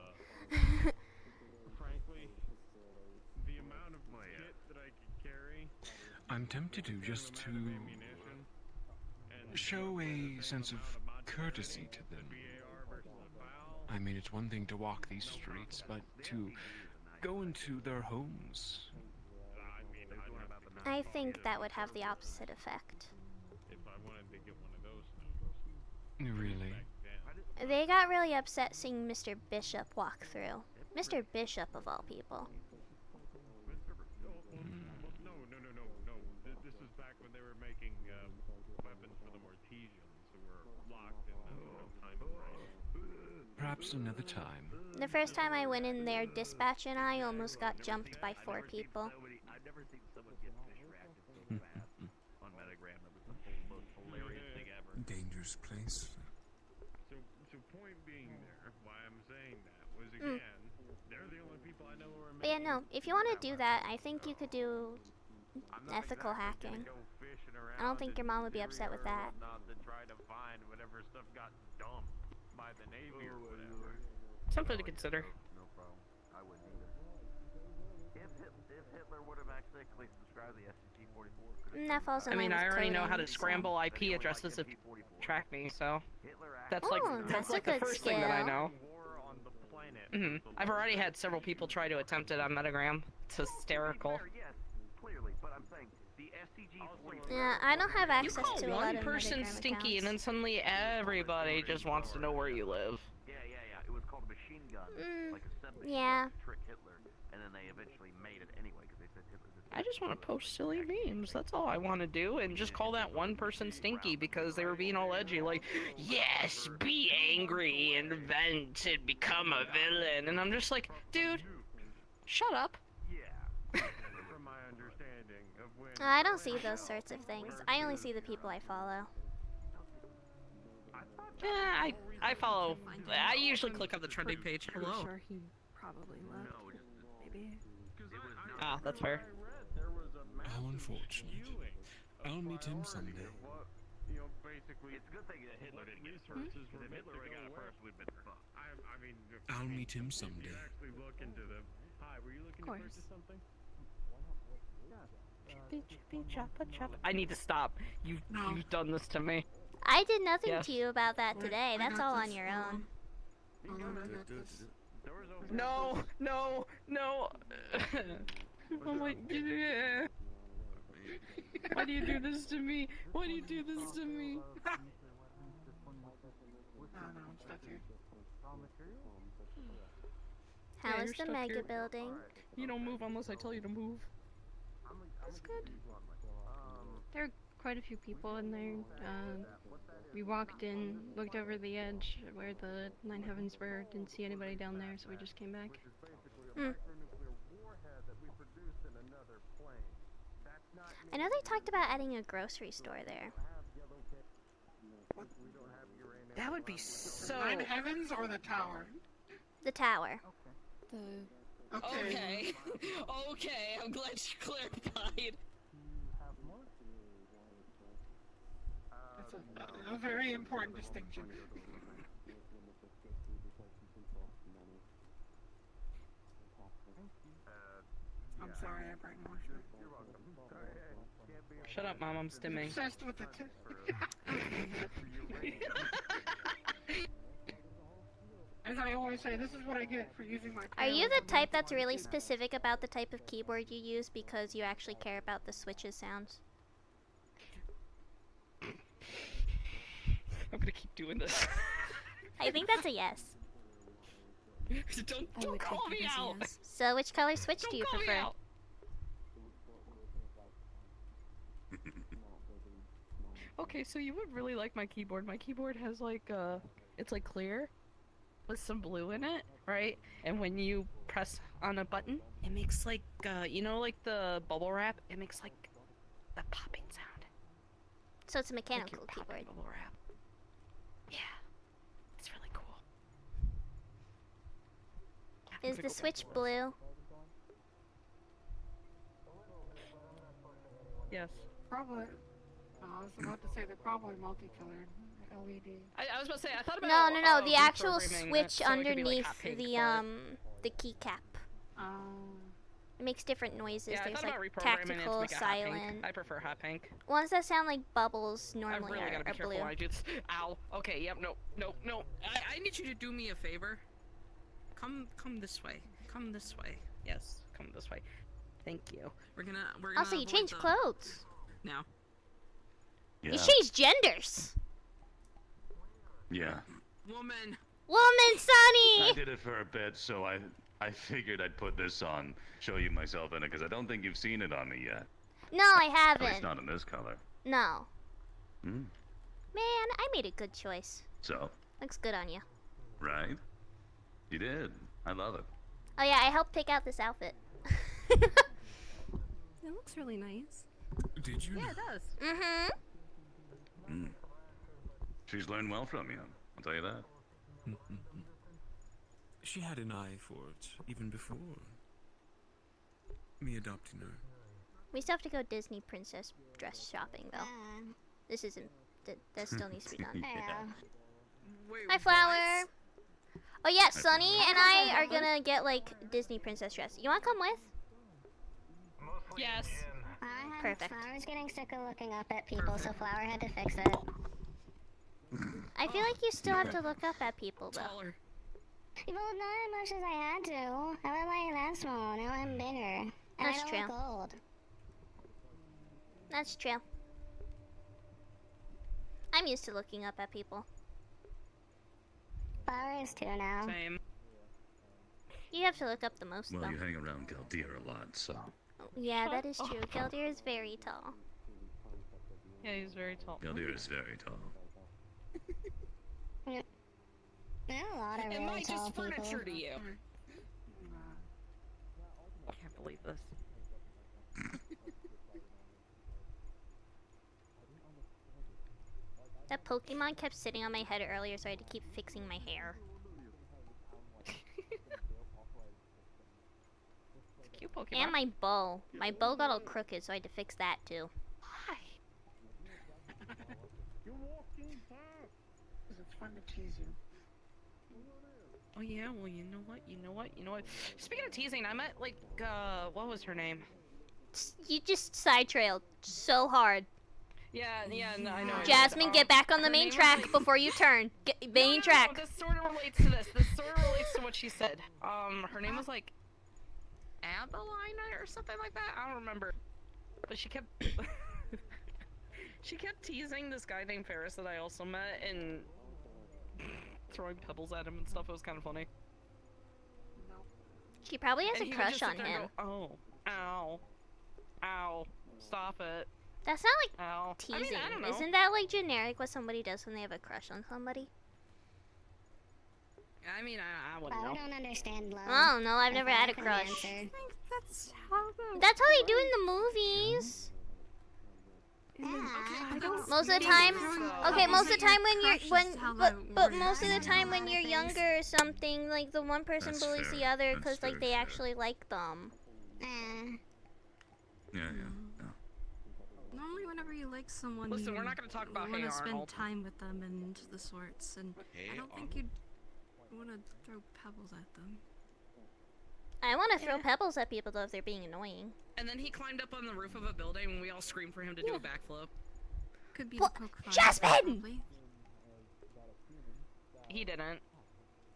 I'm tempted to just to show a sense of courtesy to them. I mean, it's one thing to walk these streets, but to go into their homes. I think that would have the opposite effect. Really? They got really upset seeing Mr. Bishop walk through. Mr. Bishop, of all people. This is back when they were making weapons for the Mortesians who were locked in time frame. Perhaps another time. The first time I went in there, Dispatch and I almost got jumped by 4 people. I've never seen someone get fish reacted so fast on Metagram. That was the most hilarious thing ever. Dangerous place. So point being there, why I'm saying that was again, they're the only people I know who are But yeah, no, if you want to do that, I think you could do ethical hacking. I don't think your mom would be upset with that. Not to try to find whatever stuff got dumped by the Navy or whatever. Something to consider. No problem. I wouldn't either. If Hitler would have actually subscribed to the SCP-44, That falls in I mean, line I with already know how to coding, scramble IP addresses to track me, so that's like Oh, that's that's a like the good first thing that I skill. know. I've already had several people try to attempt it on Metagram. It's hysterical. yes, clearly, but I'm saying the SCG-44. Yeah, I don't have You access call to a lot one of person Metagram stinky, accounts. and then suddenly everybody just wants to know where you live. Yeah. It was called a machine gun, like a submachine yeah. gun to trick Hitler, and then they eventually made it anyway because they said Hitler did. I just want to post silly memes. That's all I want to do, and just call that one person stinky because they were being all edgy, like, yes, be angry and vent and become a villain. And I'm just like, dude, Shut up. Yeah. From my understanding of when. I don't see those sorts of things. I only see the people I follow. Yeah, I follow. I usually click on the trending page. Pretty Hello. sure he probably left. Maybe. Ah, that's fair. How unfortunate. I'll meet him someday. You know, basically, it's a good thing that Hitler didn't get it first. Because if Hitler would have got it first, we'd been fucked. I mean, I'll meet him someday. If you actually look into them. Hi, were you looking to purchase something? I need to stop. You've done this to me. I did nothing Yes. to you about that today. That's all on your own. No, no, no. Oh my god. Why do you do this to me? Why do you do this to me? How Yeah, is you're the stuck mega here. building? You don't move unless I tell you to move. That's good. There are quite a few people in there. We walked in, looked over the edge where the Nine Heavens were, didn't see anybody down there, so we just came back. I know they talked about adding a grocery store there. That would be so. Nine Heavens or the tower? The tower. Okay. Okay, I'm glad you clarified. That's a very important distinction. I'm sorry, I brainwashed you. Shut up, Mom, I'm stimming. Obsessed with the As I always say, this is what I get for using my. Are you the type that's really specific about the type of keyboard you use because you actually care about the switches sounds? I'm gonna keep doing this. I think that's a yes. Don't call me out! So which color switch do you Don't call me prefer? out. Okay, so you would really like my keyboard. My keyboard has like it's like clear with some blue in it, right? And when you press on a button, it makes like you know, like the bubble wrap. It makes like a popping sound. So it's a Like mechanical you're keyboard. popping bubble wrap. Yeah, it's really cool. Is the switch blue? Yes. Probably. I was about to say they're probably multicolored LED. I was about to say I thought about No, the actual reprogramming switch it so it could be, like, underneath hot pink, the keycap. It makes different noises. Yeah, I There's thought about like reprogramming it to tactical, make it hot pink. silent. I prefer hot pink. Ones that sound like bubbles I normally really gotta be are careful blue. when I do this. Ow. Okay, yep, no. I need you to do me a favor. Come this way. Come this way. Yes, come this way. Thank you. We're gonna Also, you avoid changed the- clothes. Now. Yeah. You changed genders. Yeah. Woman, Sonny! I did it for a bit, so I figured I'd put this on, show you myself in it, because I don't think you've seen it on me yet. No, I At least haven't. not in this color. No. Hmm. Man, I made a good choice. So, Looks good on you. right? You did. I love it. Oh yeah, I helped pick out this outfit. It looks really nice. Did you? Yeah, it does. Mm-hmm. Mm. She's learned well from you, I'll tell you that. She had an eye for it, even before me adopting her. We still have to go Disney princess dress shopping though. This isn't. That still needs to be done. Hi, Flower. Oh yeah, Sunny and I are gonna get like Disney princess dress. You wanna come with? Yes. Perfect. Flower's getting sick of looking up at people, so Flower had to fix it. I feel like you still have to look up at people though. Well, not as much as I had to. I was like that small, now I'm bigger. And That's I don't true. look old. That's true. I'm used to looking up at people. Flower is too now. Same. You have to look up the most Well, though. you hang around Galdeer a lot, so. Yeah, that is true. Galdeer is very tall. Yeah, he's very tall. Galdeer is very tall. Yeah. There are a lot of Am really I tall just people. furniture to you? believe this. That Pokemon kept sitting on my head earlier, so I had to keep fixing my hair. Cute Pokemon. And my bow. My bow got all crooked, so I had to fix that too. Why? You're walking back. Because it's fun to tease you. Oh yeah, well you know what? Speaking of teasing, I met like what was her name? You just side-trailed so hard. Yeah, no, I know. Jasmine, get back on the her main name track was, like... before you turn. Main track. No, this sort of relates to this. This sort of relates to what she said. Her name was like Abelina or something like that. I don't remember. But she kept she kept teasing this guy named Ferris that I also met and throwing pebbles at him and stuff. It was kind of funny. She probably has And a he would crush just sit on there and him. go, oh, ow, ow, stop it. That's not like Ow. teasing. I mean, I don't know. Isn't that like generic what somebody does when they have a crush on somebody? I mean, I wouldn't know. I don't understand love. Oh no, I've never had a crush. That's how they do in the movies. Most of the time, okay, most of the time but most of the time when you're younger or something, like the one person bullies the other because like they actually like them. Yeah. Normally, whenever you like someone, Listen, we're not gonna talk about you want Hey to spend Arnold. time with them and the sorts, and Hey I don't think you'd want to throw pebbles at them. I want to throw pebbles at people though if they're being annoying. And then he climbed up on the roof of a building and we all screamed for him to do a backflip. Could be the poke fun. Jasmine! Probably. He didn't.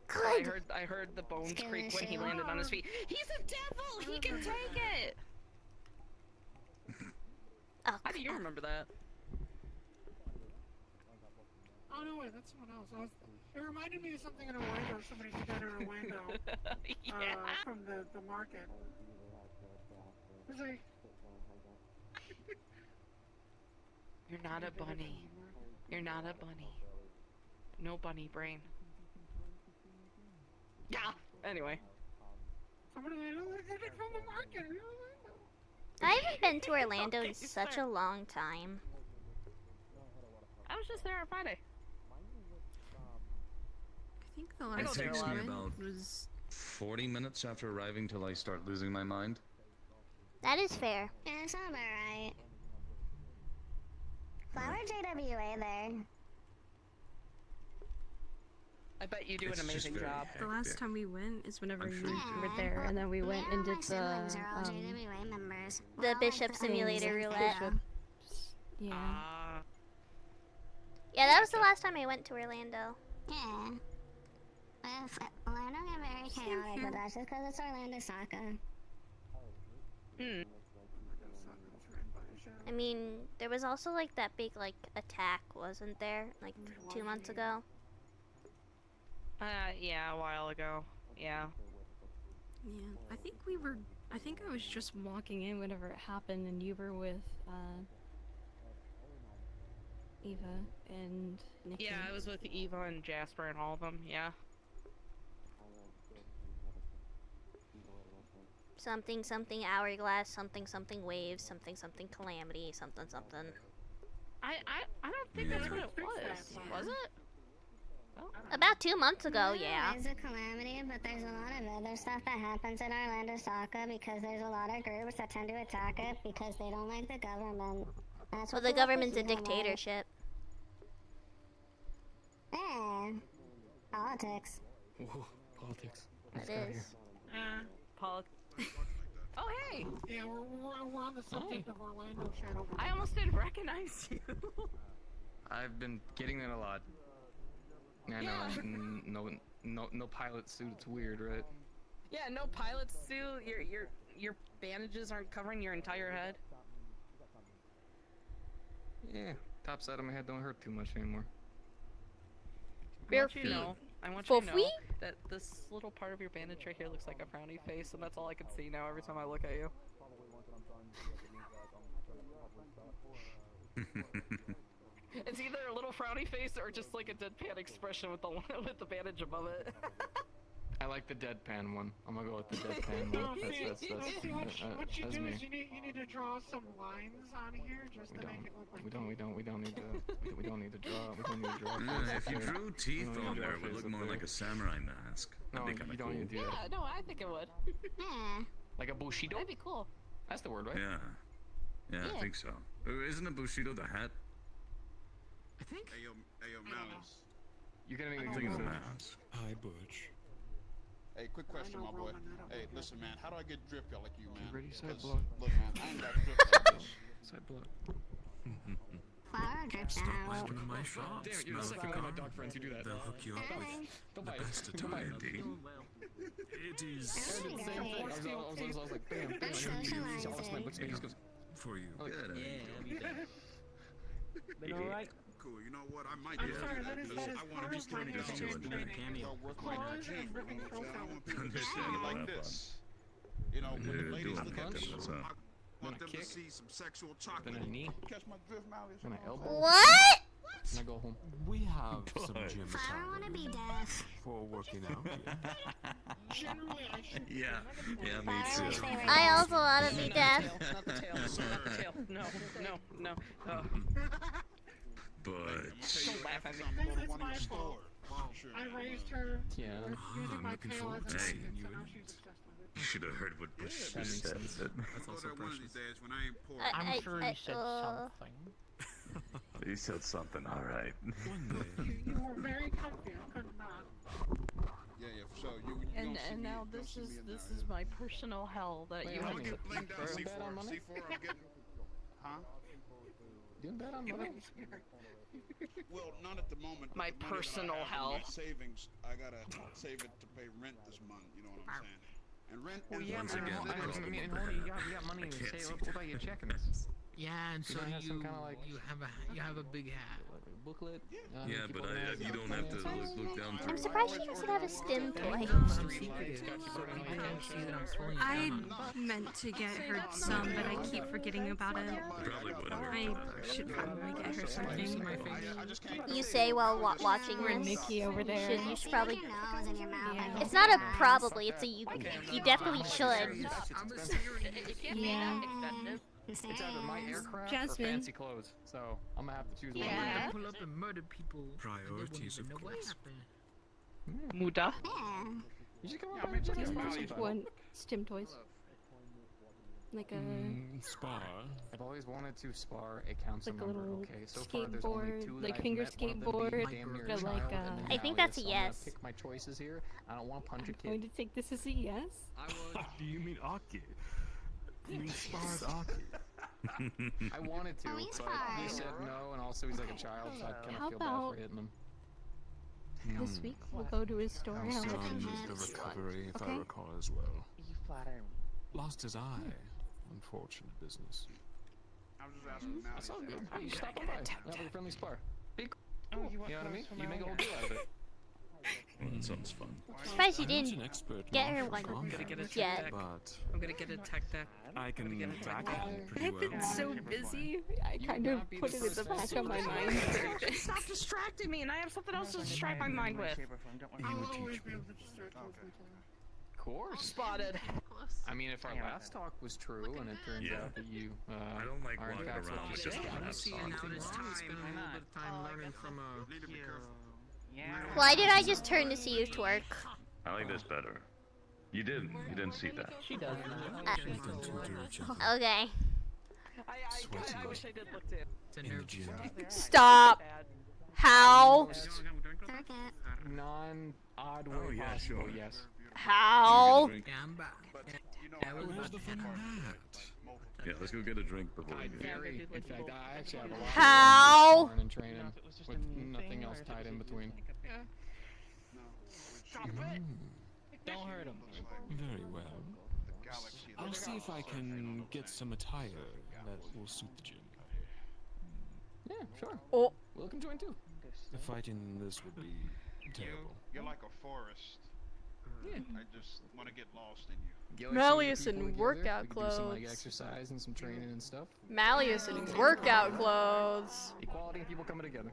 Good. I heard the bones creak when he landed on his feet. He's a devil! He can take it! Oh, how do you remember that? Oh no, wait, that's someone else. It reminded me of something in Orlando. Somebody did that in Orlando. From the market. It was like... You're not a bunny. You're not a bunny. No bunny brain. Yeah. Anyway. Somebody did it from the market in Orlando. I haven't been to Orlando in such a long time. I was just there on Friday. I think the It last takes me time about was 40 minutes after arriving till I start losing my mind. That is fair. Yeah, it's not about right. Flower JWA there. I bet you do an amazing job. the last time we went is whenever you Yeah, were there, and then we went and did my the siblings are all JWA members. The Bishop Simulator Roulette. Yeah. Yeah, that was the last time I went to Orlando. Yeah. Orlando got very chaotic, but that's just because it's Orlando Soccer. I mean, there was also like that big like attack, wasn't there? Like 2 months ago. Yeah, a while ago. Yeah. Yeah, I think I was just walking in whenever it happened, and you were with, Eva and Nikki. Yeah, I was with Eva and Jasper and all of them, yeah. Something something hourglass, something something waves, something something calamity, something something. I don't think that's what it was. Was it? About 2 months ago, yeah. It's a calamity, but there's a lot of other stuff that happens in Orlando Soccer because there's a lot of groups that tend to attack it because they don't like the government. That's Well, what the they government's a think about it. dictatorship. Yeah. Politics. Whoa, politics. It is. Oh, hey! Yeah, we're on the subject of Orlando Shadow. I almost didn't recognize you. I've been getting that a lot. I know. No pilot suit. It's weird, right? Yeah, no pilot suit. Your bandages aren't covering your entire head. Yeah. Top side of my head don't hurt too much anymore. I want you to know that this little part of your bandage right here looks like a frowny face, and that's all I can see now every time I look at you. It's either a little frowny face or just like a deadpan expression with the bandage above it. I like the deadpan one. I'm gonna go with the deadpan No, one. see, That's what you that's do me. is you need to draw some lines on here just to make it look like We don't need to. We don't need to draw. We don't need to draw. Yeah, if you faces drew there. teeth We don't on need to there, draw it would look faces more there. like a samurai mask. No, That'd be kind you of don't cool. need to do that. Yeah, no, I think it would. Like a bushido. That'd be cool. That's the word, right? Yeah. Yeah, Yeah. I think so. Isn't a bushido the hat? I think. Hey yo, Malice. You're gonna make I me think it's go. a mask. Hi, Butch. Hey, quick question, my boy. Hey, listen, man. How do I get drip like you, man? Ready, side 'Cause, block. Look, man, I ain't got drip like this. Side block. Flower drips Stop by out. one of my shops. Damn it, you're the second one of my dog friends who do that. They'll hook you up with Don't the bite it. best Don't bite attire. it. It is I did the same thing. I was like, bam, bam. He's all my books, and he just goes. for you. Like, Been alright? Cool. You know what? I might I'm do sorry, that that is because part I want to be of my starting to new do it. training. Work my Claws gym. and You ripping know what I'm saying? I profile. want people to see me like this. You know, when the Yeah, ladies do look a at me, punch. I want Then a them to kick. see some sexual Then chocolate. a knee. Catch my drift, Malice. Then an elbow. What? And I go home. We have some gym Flower wanna be deaf. for working out. Generally, I should. Yeah, yeah, me Flower wish too. they were I deaf. also want to be deaf. Not the tail. Not the tail. No, no, no. But Don't laugh at me. It's my fault. I raised her Yeah. using I'm my looking tail forward as to a seeing reason, you so now in she's it. obsessed with it. you should have heard what Bush That just makes said. I That's know also that one of these precious. days when I ain't poor. I- sure you said uh, something. He said something, alright. One day. You were very comfy. I couldn't not. Yeah, for sure. You And don't see me- now you don't this see me is in this there, is yeah. my personal hell that Wait, you how have many to get Laying down Doing bad on C4. money? C4, I'm getting. Huh? Doing bad on money? Well, not at the moment. but My the money that I personal have in hell. My savings, I gotta save it to pay rent this month. You know what I'm saying? And rent. Well, and yeah, rent Once man. again, I across the mean, board, Holly, you got money I in can't say. see What about your checking this? Yeah, and You so don't have some you kinda like- you have a big hat. Like a booklet? Yeah, but you don't have to look down through I'm it. surprised she doesn't have a stim toy. I'm secretive, so people don't see that I'm pulling it I down. meant to get her some, but I keep forgetting about it. Probably would have I should probably get her something. You say while watching Or this. Nikki over there. You should probably. Your nose in your mouth. Yeah. It's not a probably. It's a you. You definitely should. I'm a serious. Yeah. It's either my aircraft or Jasmine. fancy clothes. So I'm gonna have to choose one. Yeah. Pull up and murder people. Priorities, They of won't even know what course. happened. Muda. Yeah. You should come Yeah, up I with mean, a just Jasmine buy style. One stim toys. Like a Spar. I've always wanted to spar a council like a member. little Okay, so far there's only skateboard, two like that I've finger met, one of them being skateboard, damn near a but like, child, and then I think that's a Malleus, so I'm gonna yes. pick my choices here. I don't want to punch a I'm going kid. to take this as a yes. Do you mean Aki? Do you mean sparred Aki? I wanted to, Oh, he's but he fine. said no, and also he's like a child, so I kind How of feel bad about- for hitting him. This week we'll go to his store and I'll let Son you is the choose. recovery, if I Okay. recall as well. You flatter me. Lost his eye. Unfortunate business. I was just asking Malice. That's all good. You just stop on by. Have a friendly spar. Big. Oh, You know what I mean? You make a whole deal out of it. Well, that sounds fun. Surprised you I'm not an didn't expert get her martial one I'm gonna get a combat, yet. tech deck. but I'm gonna get a tech deck. I can back it pretty I've well. been so busy, I You kind would of not be put the it in the first back of my person mind. for a bit. Stop distracting me, and I have something else to distract my mind with. I'll always be able to distract you with my tail. Of course. Spotted. I mean, if our last talk was true, and it turns Yeah. out that you I don't like are in walking fact around what with you just say, a I don't mask see on. anything Now it's wrong. time. Spend a Why little not? bit of time learning from Need to be careful. Why did I just turn to see you twerk? I like this better. You didn't see that. She does. Okay. I wish I did look too. It's a nerve. Stop. How? Non-odd way Oh, yeah, possible, sure. yes. How? Yeah, I'm back. You know, Yeah, we're about to end. Yeah, let's go get a drink before we I do. very, in fact, I actually have a lot How? of and training with nothing else tied in between. Don't hurt him. Very well. I'll see if I can get some attire that will suit the gym. Yeah, sure. Oh. We'll come join too. The fighting in this would be terrible. You're like a forest. Yeah. I just want to get lost in you. Get, like, Malleus some people in together. workout We could do some like clothes. exercise and some training and stuff. Malleus in workout clothes. Equality and people coming together.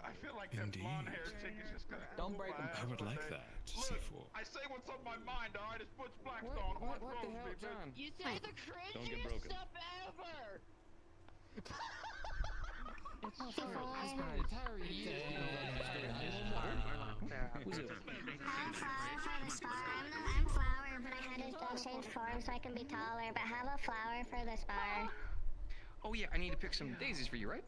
I feel like that blonde-haired chick is just gonna. Don't break them. I would like that, C4. I say what's on my mind, alright? It's Butch Blackstone. What the hell, John? You say the Don't get cringiest broken. stuff ever! It's not fair. Who's it? I'm Flower for the spar. I'm Flower, but I had to change form so I can be taller. But have a flower for the spar. Oh yeah, I need to pick some daisies for you, right?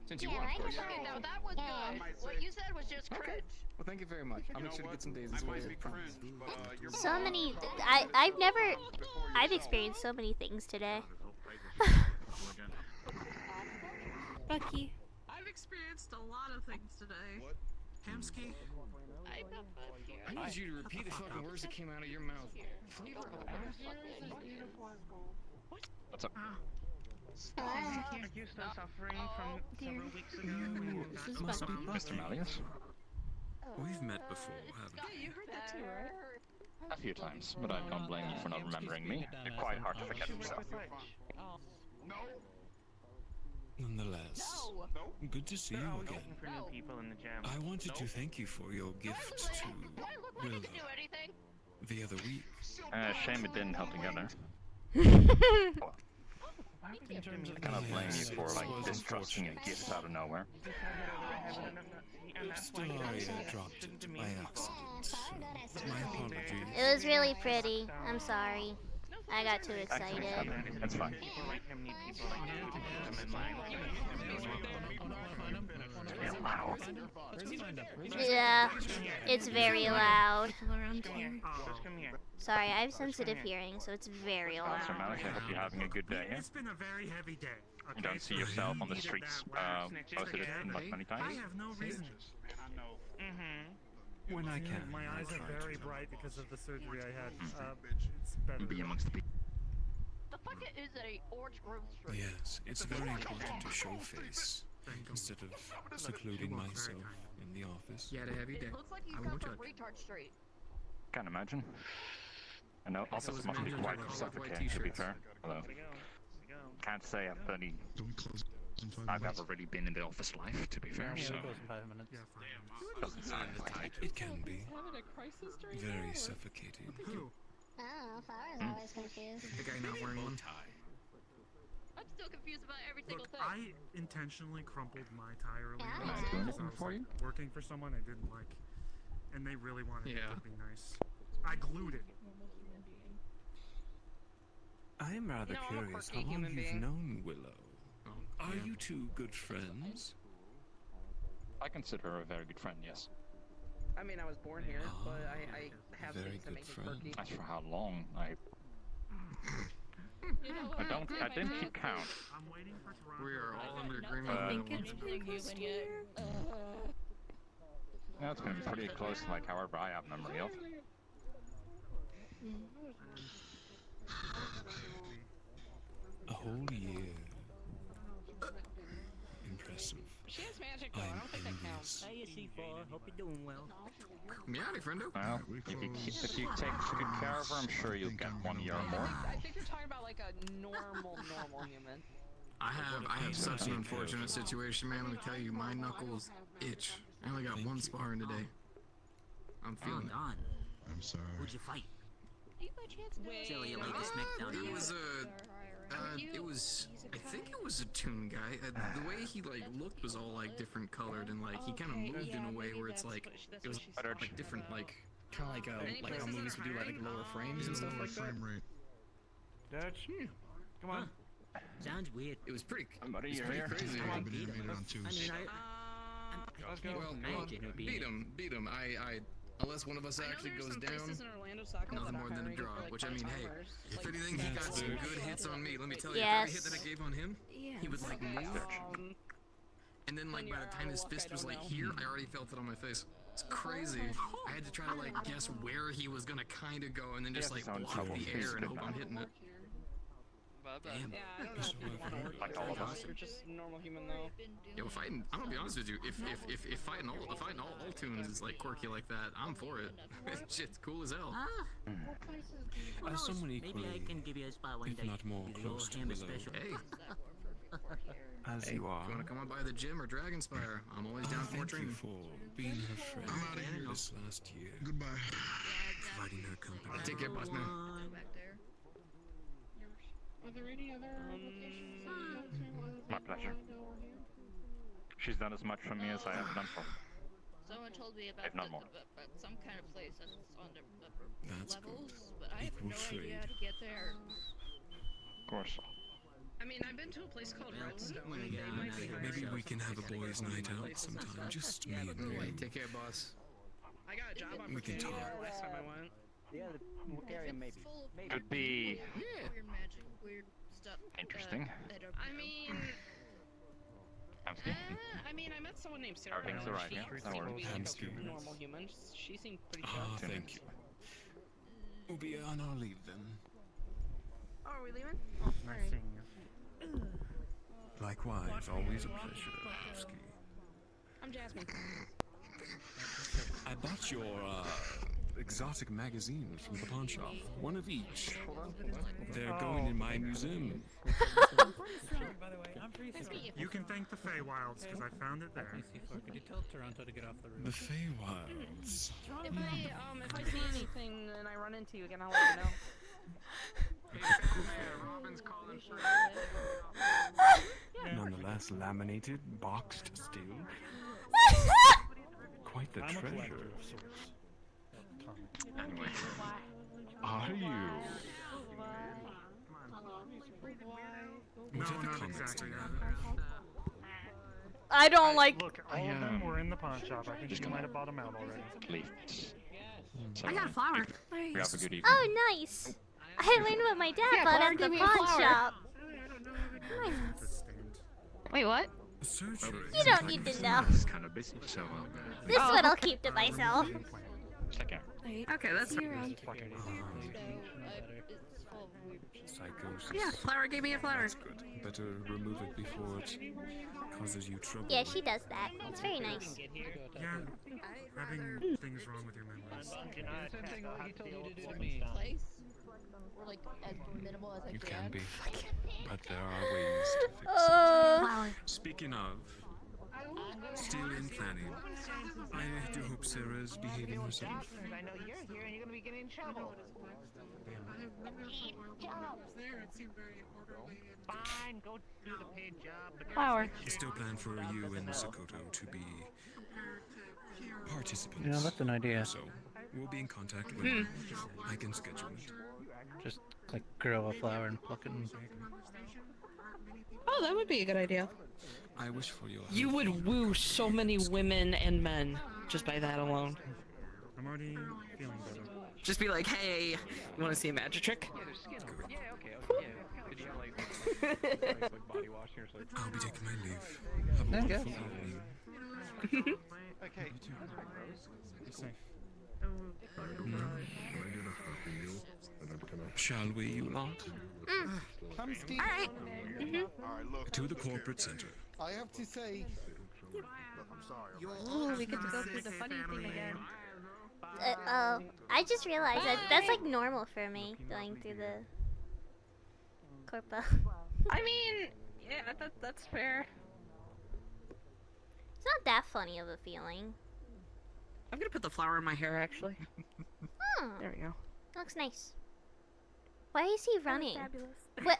Since you Yeah, won, of right, course. okay, No, that was good. What you said was just cringe. Well, thank you very much. I'll make sure to get some daisies for you. So many. I've experienced so many things today. Becky, I've experienced a lot of things today. What? Hamsky? I need you to repeat the fucking words that came out of your mouth. What's up? Hello? You still suffering from several weeks ago? Must be Mr. Malleus? We've met before, haven't we? You heard that too, right? A few times, but I don't blame you for not remembering me. You're quite hard to forget yourself. Nonetheless, good to see you again. For new people in the gym. I wanted to thank you for your gift to Willow the other week. Shame it didn't help together. In terms of I cannot blame you for like distrusting a gift out of nowhere. Stellaria dropped it by accident. My apologies. It was really pretty. I'm sorry. I got too excited. That's fine. Yeah, it's very loud. Come here. Sorry, I have sensitive hearing, so it's very loud. Mr. Malik, I hope you're having a good day. It's been a very heavy day. You don't see yourself on the streets most of the many times? I have no reason. When I can. My eyes are very bright because of the surgery I had. It's better. Be amongst the people. The fuck is a orange grove street? Yes, it's very important to show face instead of secluding myself in the office. Yeah, to have you It day. looks like you I come won't from judge. retard street. Can't imagine. I know office must be quite suffocating, to be fair. Although, can't say I've ever really been in the office life, to be fair, so... Doesn't sound like it. It can be very suffocating. I don't know. Flower's always confused. The guy not wearing one. I'm still confused about every single Look, thing. I intentionally crumpled my tie earlier Yeah. Can I do because anything I was for you? working for someone I didn't like, and they really wanted it Yeah. to be nice. I glued it. I am rather No, I'm a curious quirky how long human you've being. known Willow. Are you two good friends? I consider her a very good friend, yes. I mean, I was born here, but I have very things that good make me friend. quirky. As for how long, I didn't keep count. I'm waiting for Toronto. We are all under agreement. Yeah, it's been pretty close to like however I have memory of. A whole year. Impressive. She has magic though, I don't think that counts. Hey, C4. Hope you're doing well. Me howdy, friendo. Well, if you take good care of her, I'm sure you'll get 1 year or more. I think you're talking about like a normal human. I have such an unfortunate situation, man. Let me tell you, my knuckles itch. I only got one spar in today. I'm feeling it. I'm sorry. Who'd you fight? Silly, you like the smackdown. It was, I think it was a toon guy. The way he like looked was all like different colored and like he kind of moved in a way where it's like it was like different, like kind of like how movies would do like lower frames and stuff like that. Frame rate. Dutch, come on. Sounds weird. It was pretty. Buddy, It was you're pretty here. crazy. I've been animated on twos. I mean, Let's go. Well, beat him. I unless one of us actually goes down, nothing more than a draw. Which I mean, hey, if anything, he got some good hits on me. Let me tell you, every hit that I gave on him, he would like move, and then like by the time his fist was like here, I already felt it on my face. It's crazy. I had to try to like guess where he was gonna kind of go, and then just like block the air and hope I'm hitting it. Damn. Yeah, I don't know if you want to work Like all of us. You're just a normal human though. Yo, fighting. I'm gonna be honest with you. If fighting all tunes is like quirky like that, I'm for it. Shit's cool as hell. As someone Maybe equally, I can give you a spot one if day. not more Do the old close to Hammer Willow, special. Hey, As Hey, you are. If you want to come on by the gym or Dragonspire, I'm always down for more Thank you training. for being her friend. I'm outta here. This last year. Goodbye. Providing her company. Take care, boss man. Are there any other locations that you guys may want to My pleasure. know or hear? She's done as much for me as I have done for her. Someone told me about If not more. some kind of place that's on the That's levels, good. but I have Equal no idea trade. how to get there. Of course. I mean, I've been to a place called Redstone. Maybe we can have a boys' night out sometime. Just me and Hey, you. take care, boss. I got a job We can opportunity talk. there last time I went. Yeah, the area maybe. Could be Weird magic, weird stuff. interesting. I mean, Hamsky? I met someone named Sarah. Everything's alright, yeah? She That seemed to works. be like Hamsky. a normal human. She seemed pretty chill. Ah, thank you. We'll be on our leave then. Oh, are we leaving? Nice seeing you. Likewise, always a pleasure, Hamsky. I'm Jasmine. I bought your exotic magazines from the pawn shop. One of each. They're going in my museum. By the way, I'm pretty sorry. You can thank the Feywilds because I found it there. Could you tell Toronto to get off the roof? The Feywilds. If I see anything and I run into you again, I'll let you know. Robin's calling for Nonetheless, laminated, boxed still. Quite the I'm a treasure. collector of sorts. Anyway. Are you? No, What are the not comments exactly. to I don't like. Look, all of them were in the pawn shop. I think you might have bought them out already. Leave. I got a flower. We have a good evening. Oh, nice. I learned what my dad Yeah, bought Flower at the gave me a pawn flower. shop. Wait, what? Surgery. You don't need to know. It's kind of busy, so This one I'll keep to myself. take care. Okay, that's around. Psychosis. Yeah, Flower gave me a flower. That's good. Better remove it before it causes you trouble. Yeah, she does that. It's very nice. Yeah, having things wrong with your memories. Same thing what he told you to do to me. Place, or like as minimal as I You can. can be, but there are ways to fix it. Speaking of, still in planning. I do hope Sarah's behaving herself. I know you're here and you're gonna be getting in trouble. Fine, go do the paid job. Flower. Still plan for you and Sakoto to be participants. You know, that's an idea. So, we'll be in contact when I can schedule it. Just like grow a flower and pluck it and Oh, that would be a good idea. I wish for your You would woo so many women and men just by that alone. I'm already feeling better. Just be like, hey, you want to see a magic trick? yeah, okay. Did you have like body washing or something? I'll be taking my leave. Have a wonderful evening. Okay. Shall we, you lot? Come, Steve. Alright. Alright, look. To the corporate center. I have to say. I'm sorry. Ooh, we get to go through the funny thing again. Oh, I just realized that that's like normal for me going through the corpo. I mean, yeah, that's fair. It's not that funny of a feeling. I'm gonna put the flower in my hair, actually. Hmm. There we go. Looks nice. Why is he running? Fabulous. What?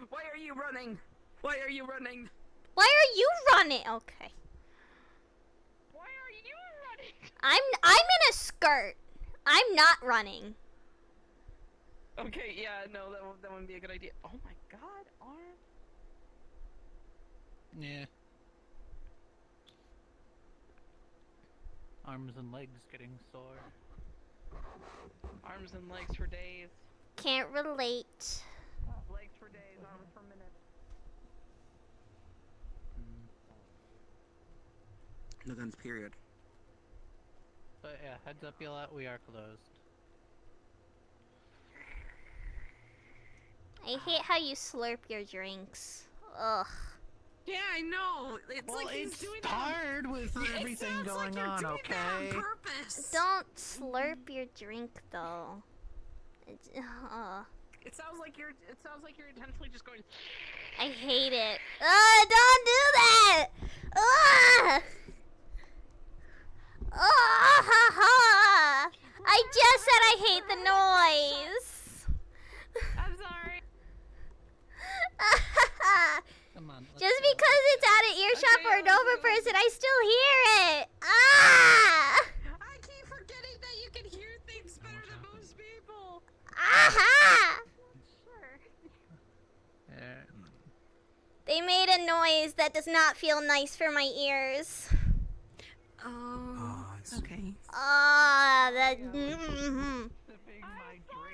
Why are you running? Why are you running? Why are you running? Okay. Why are you running? I'm in a skirt. I'm not running. Okay, yeah, no, that wouldn't be a good idea. Oh my god, arm. Yeah. Arms and legs getting sore. Arms and legs for days. Can't relate. Legs for days, arms for minutes. No guns, period. But yeah, heads up, y'all out. We are closed. I hate how you slurp your drinks. Ugh. Yeah, I know. It's Well, like he's it's doing hard with It everything sounds going like you're on, doing okay? that on purpose. Don't slurp your drink though. It's, It sounds like you're intentionally just going. I hate it. Don't do that! I just said I hate the noise. I'm sorry. Come on. Just because it's out of earshot for a Nova person, I still hear it. Ah! I keep forgetting that you can hear things better than most people. Aha! Sure. They made a noise that does not feel nice for my ears. Oh, okay. That. Sorry,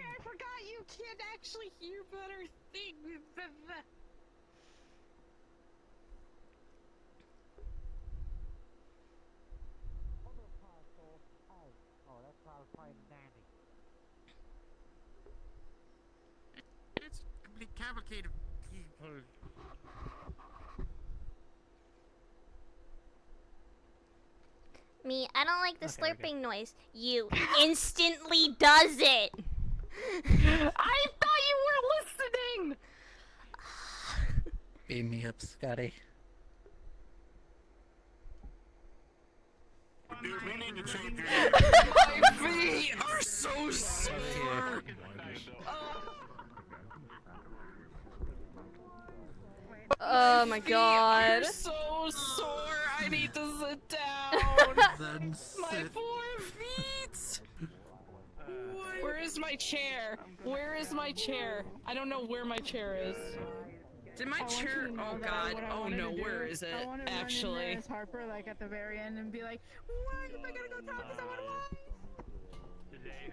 I forgot you can't actually hear better things than that. It's completely complicated, people. Me, I don't like the Okay, slurping noise. You instantly does it. I thought you were listening. Beam me up, Scotty. My feet are so sore. Oh my god. You're so sore. I need to sit down. Then My sit. poor feet. Where is my chair? Where is my chair? I don't know where my chair is. Did my chair? Oh god. Oh no. Where is it? I want to Actually. run in there as Harper, like at the very end, and be like, "Why am I gonna go talk to someone?" Today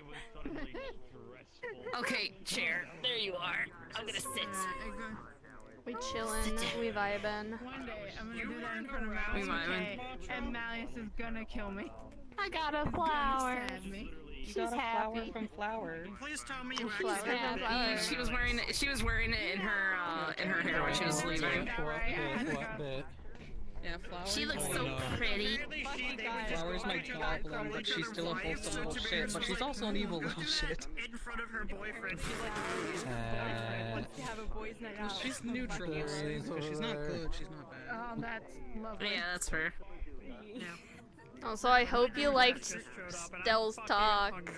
was suddenly stressful. Okay, chair. There you are. I'm gonna sit. We chillin', we vibin'. One day I'm gonna do that in front of We Malleus, vibin'. and Malleus is gonna kill me. I got a flower. She's She's happy. happy. From flowers. Please tell me you Flowers actually and have flowers. She was wearing it. She was wearing it in her hair when she was leaving. What bit? Yeah, flowers. She looks so pretty. Flowers my goblin, but she's still a wholesome little shit. But she's also an evil little shit. in front of her boyfriend. Wants to have a boys' night out. She's neutral. She's not good. She's not bad. Oh, that's lovely. Yeah, that's fair. Yeah. Also, I hope you liked Stell's talk.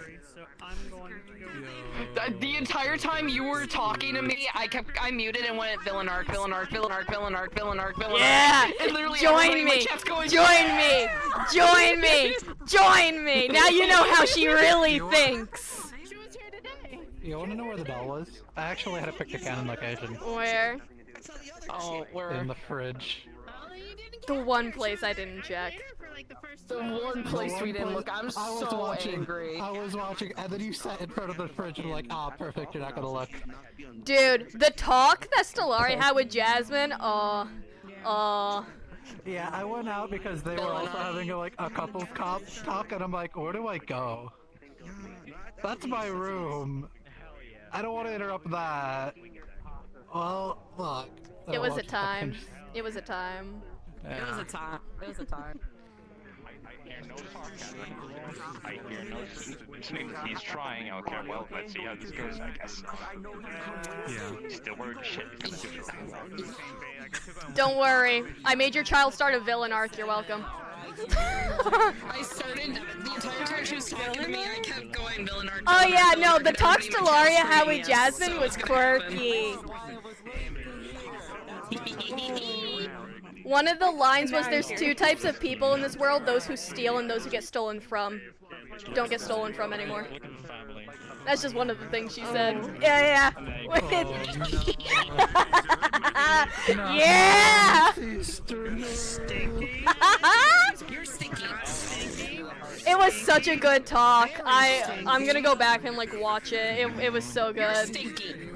The entire time you were talking to me, I muted and went villain arc, villain arc, villain arc, villain arc, villain arc, villain arc. Yeah! And literally Join everybody in my me! chat's going, Join me! Join me! Join me! Now you know how she really thinks. She was here today. You wanna know where the doll was? I actually had to pick the canon location. Where? Oh, where? In the fridge. The one place I didn't check. The one place we didn't look. I'm so angry. I was watching, and then you sat in front of the fridge and like, ah, perfect, you're not gonna look. Dude, the talk that Stellaria had with Jasmine, Yeah, I went out because they were also having like a couples talk, and I'm like, where do I go? That's my room. I don't want to interrupt that. Well, look. It was a time. It was a time. Yeah. It was a time. It was a time. I hear no. Which means he's trying. Okay, well, let's see how this goes, I guess. Yeah. Still wearing shit. Don't worry. I made your child start a villain arc. You're welcome. I started the entire time she was talking to me. I kept going villain arc. Oh yeah, no, the talk Stellaria had with Jasmine was quirky. One of the lines was there's two types of people in this world, those who steal and those who get stolen from. Don't get stolen from anymore. That's just one of the things she said. Yeah. Yeah! You're stinky. It was such a good talk. I'm gonna go back and like watch it. It was so good. Stinky.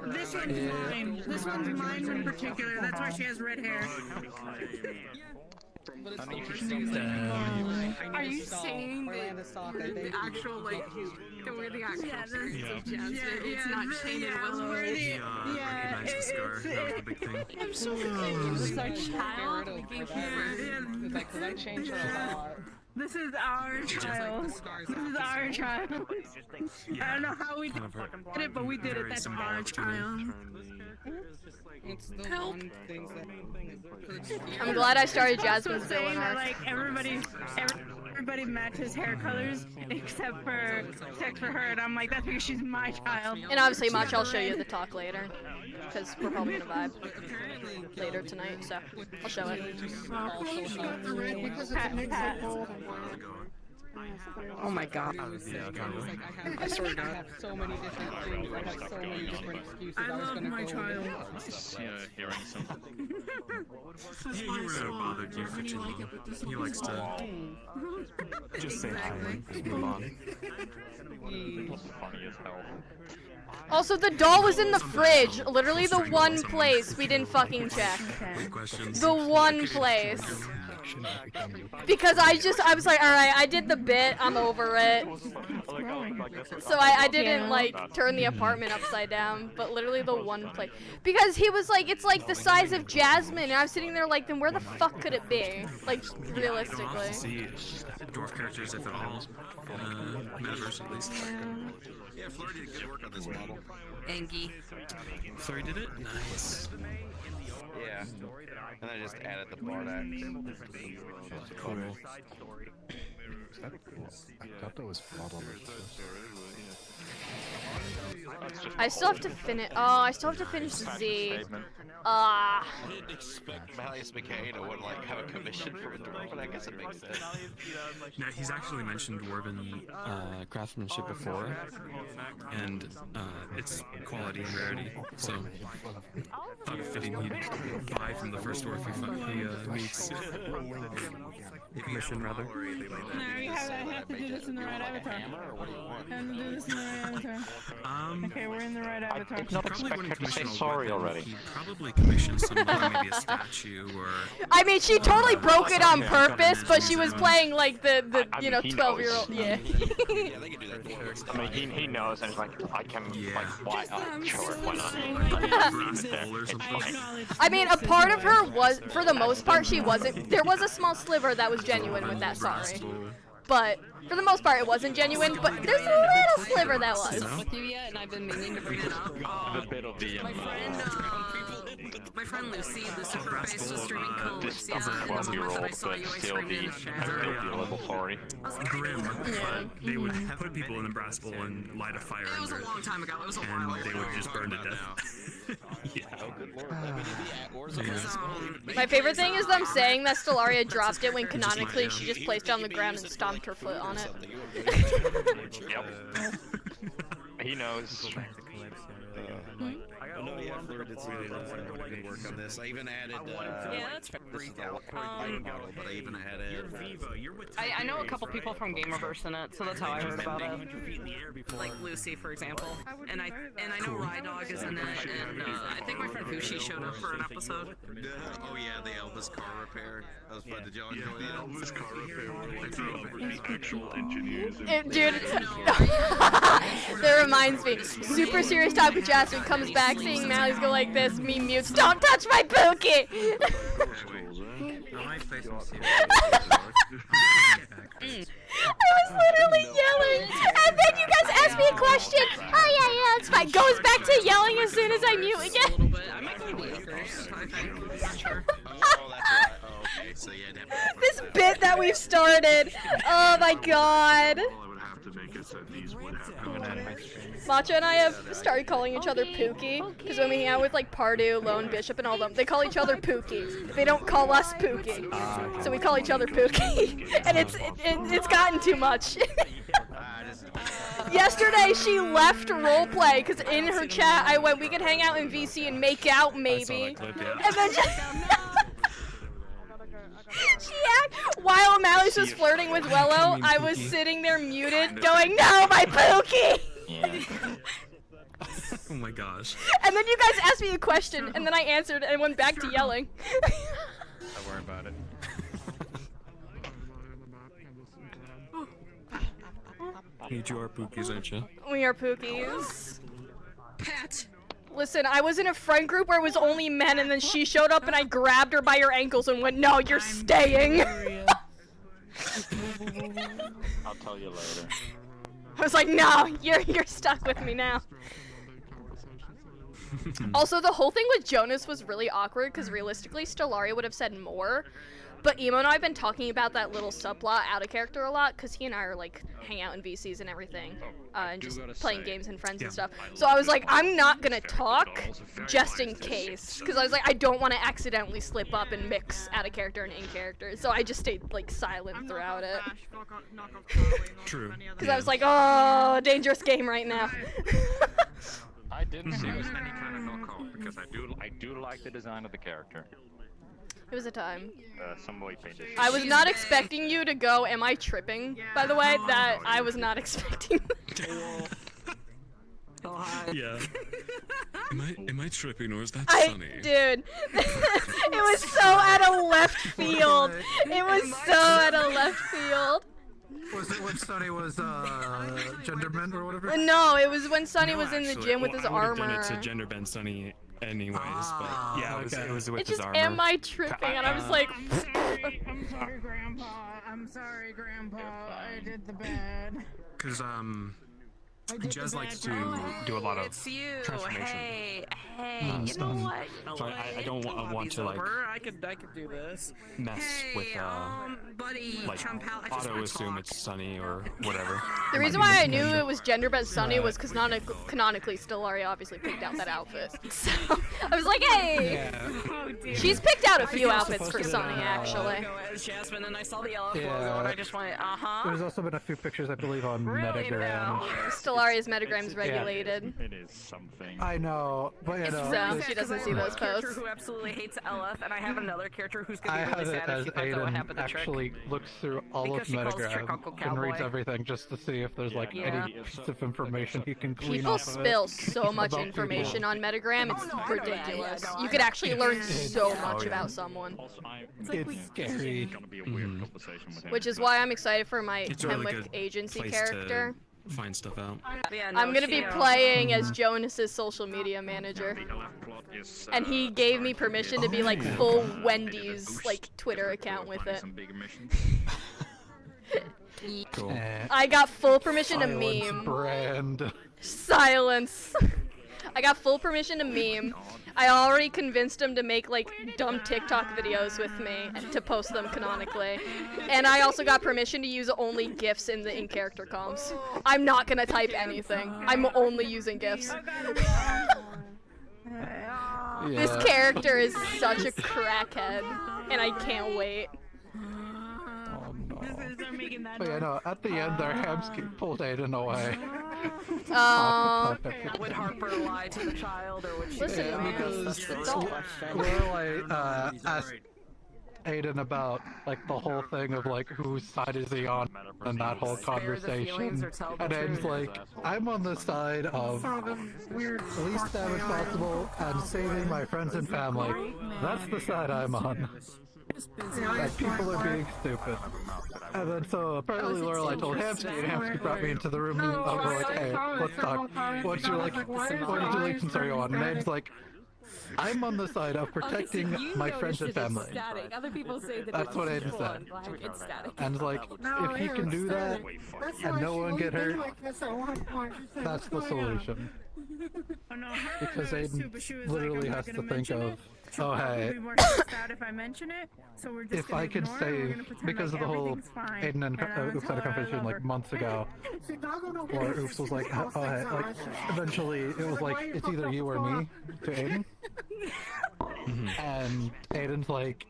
This one's mine. This one's mine in particular. That's why she has red hair. Are you saying the actual, like, the way the actual it's not Shane and Willow? Recognize the scar. That was the big thing. I'm so confused. It's our child. Because I changed her a lot. This is our child. This is our child. I don't know how we did it, but we did it. That's our child. Help. I'm glad I started Jasmine's saying villain that, arc. like everybody matches hair colors except for her, and I'm like, that's because she's my child. And obviously, Mach, I'll show you the talk later, because we're probably gonna vibe later tonight, so I'll show it. Oh my god. I swear to God. I have so many different things. I have so many different excuses. I love my child. Hearing something. He would have bothered you for too long. He likes to just say hi and move on. Funny as hell. Also, the doll was in the fridge. Literally the one place we didn't fucking check. The one place. Because I was like, alright, I did the bit, I'm over it. So I didn't like turn the apartment upside down, but literally the one place. Because he was like, it's like the size of Jasmine, and I was sitting there like, then where the fuck could it be? Like, realistically. See dwarf characters, if at all. Metaverse, at least. Yeah, Fleur did good work on this model. Angie. Fleur did it? Nice. Yeah. And I just added the Bardax. Cool. I thought that was modeled. I still have to finish. Oh, I still have to finish Z. I didn't expect Malleus Mikhail would like have a commission for a dwarf, but I guess it makes sense. Now, he's actually mentioned dwarven craftsmanship before, and its quality and rarity, so thought it fitting he'd buy from the first dwarf he meets. Commission, rather. No, I have to do this in the right avatar. I have to do this in the right avatar. Okay, we're in the right avatar. I did not expect her to say sorry already. He probably commissioned somebody, maybe a statue or... I mean, she totally broke it on purpose, but she was playing like the you know, 12-year-old. Yeah. I mean, he knows, and he's like, I can, like, why? Sure, why not? I mean, a part of her was, for the most part, she wasn't. There was a small sliver that was genuine with that, sorry. But for the most part, it wasn't genuine, but there's a little sliver that was. With you yet, and I've been meaning to bring it up. My friend Lucy, Lucifer Face, was streaming Codes. Yeah, and the moment that I saw you, I screamed in the chat. Grim, but they would put people in the brass bowl and light a fire It was a under long time ago. It was a while and ago. they would just burn to death. Yeah. My favorite thing is them saying that Stellaria dropped it when canonically she just placed it on the ground and stomped her foot on it. Yep. He knows. No, yeah, Fleur did some good work on this. I even added, yeah, that's fair. but I even added... I know a couple people from Gamerverse in it, so that's how I heard about it. Like Lucy, for example. And I know Rydog is in it, and I think my friend Fushi showed up for an episode. Oh yeah, the Elvis car repair. That was fun. Did y'all enjoy that? Elvis car repair were like the actual engineers. Dude, that reminds me. Super serious talk with Jasmine comes back, seeing Mally's go like this, me mutes, don't touch my Pookie! I was literally yelling, and then you guys asked me a question. Oh yeah, it's fine. Goes back to yelling as soon as I mute again. This bit that we've started. Oh my god. Matcha and I have started calling each other Pookie, because when we hang out with like Pardew, Lone Bishop, and all them, they call each other Pookie. They don't call us Pookie, so we call each other Pookie, and it's gotten too much. Yesterday she left roleplay because in her chat I went, we could hang out in VC and make out maybe, and then while Malice was flirting with Wello, I was sitting there muted, going, "No, my Pookie!" Oh my gosh. And then you guys asked me a question, and then I answered and went back to yelling. Don't worry about it. You are Pookies, aren't you? We are Pookies. Pat! Listen, I was in a friend group where it was only men, and then she showed up and I grabbed her by her ankles and went, "No, you're staying." I'll tell you later. I was like, no, you're stuck with me now. Also, the whole thing with Jonas was really awkward because realistically, Stellaria would have said more. But Emo and I have been talking about that little subplot out of character a lot because he and I are like hang out in VCs and everything, and just playing games and friends and stuff. So I was like, I'm not gonna talk just in case, because I was like, I don't want to accidentally slip up and mix out of character and in character. So I just stayed like silent throughout it. True. Because I was like, oh, dangerous game right now. I didn't see it was any kind of knockoff because I do like the design of the character. It was a time. Some way painted. I was not expecting you to go, am I tripping? By the way, that I was not expecting. Yeah. Am I tripping or is that Sunny? Dude, it was so out of left field. It was so out of left field. Was it when Sunny was genderbend or whatever? No, it was when Sunny was in the gym with his I armor. done it to genderbend Sunny anyways, but yeah, it was with It his just, armor. am I tripping? And I was like, I'm sorry, Grandpa. I'm sorry, Grandpa. I did the bad. Because Jez likes to do a lot of transformation. Hey, you know what? So I don't want to like I could do this. mess with buddy, like auto assume it's Sunny or whatever. the reason why I knew it was genderbend Sunny was because canonically Stellaria obviously picked out that outfit. So I was like, hey! She's picked out a few outfits for Sunny, actually. Jasmine, and I saw the yellow logo, and I just went, There's also been a few pictures, I believe, on Metagram. Stellaria's metagram's regulated. It is something. I know, but you know. So she doesn't see those character posts. who absolutely hates LF, and I have another character who's gonna I be have really it sad if as she finds out what Aiden happened to Trick. actually looks through all Because of she calls Trick Uncle Metagram and reads Cowboy. everything just to see if there's like any piece of information he can glean People off of spill it so much about information people. on Metagram, it's ridiculous. You could actually learn so much about someone. It's scary. Which is why I'm excited for my It's a really Hemwick good agency place character. to find stuff out. I'm gonna be playing as Jonas's social media manager. And he gave me permission to be like full Wendy's like Twitter account with it. Cool. I got full permission to Silence meme. brand. Silence. I got full permission to meme. I already convinced him to make like dumb TikTok videos with me and to post them canonically. And I also got permission to use only GIFs in the in-character comms. I'm not gonna type anything. I'm only using GIFs. This character is such a crackhead, and I can't wait. But yeah, no, at the end there, Hamsky pulled Aiden away. Would Harper lie to the child, or would she? Listen, because Lorelai asked Aiden about like the whole thing of like whose side is he on and that whole conversation, and Aiden's like, I'm on the side of least damage possible and saving my friends and family. That's the side I'm on. That people are being stupid. And then so apparently Lorelai told Hamsky, and Hamsky brought me into the room and I was like, hey, let's talk. What's your like, what allegiance are you on? And Aiden's like, I'm on the side of protecting my friends and family. Static. Other people say that That's what Aiden said. It's static. And like, if he can do that and no one get hurt, that's the solution. Because Aiden literally has to think of, oh hey, If I mention it, so we're just if I can save, because of the whole Aiden and Oops had a conversation like months ago, where Oops was like, oh hey, like, eventually it was like, it's either you or me to Aiden. And Aiden's like,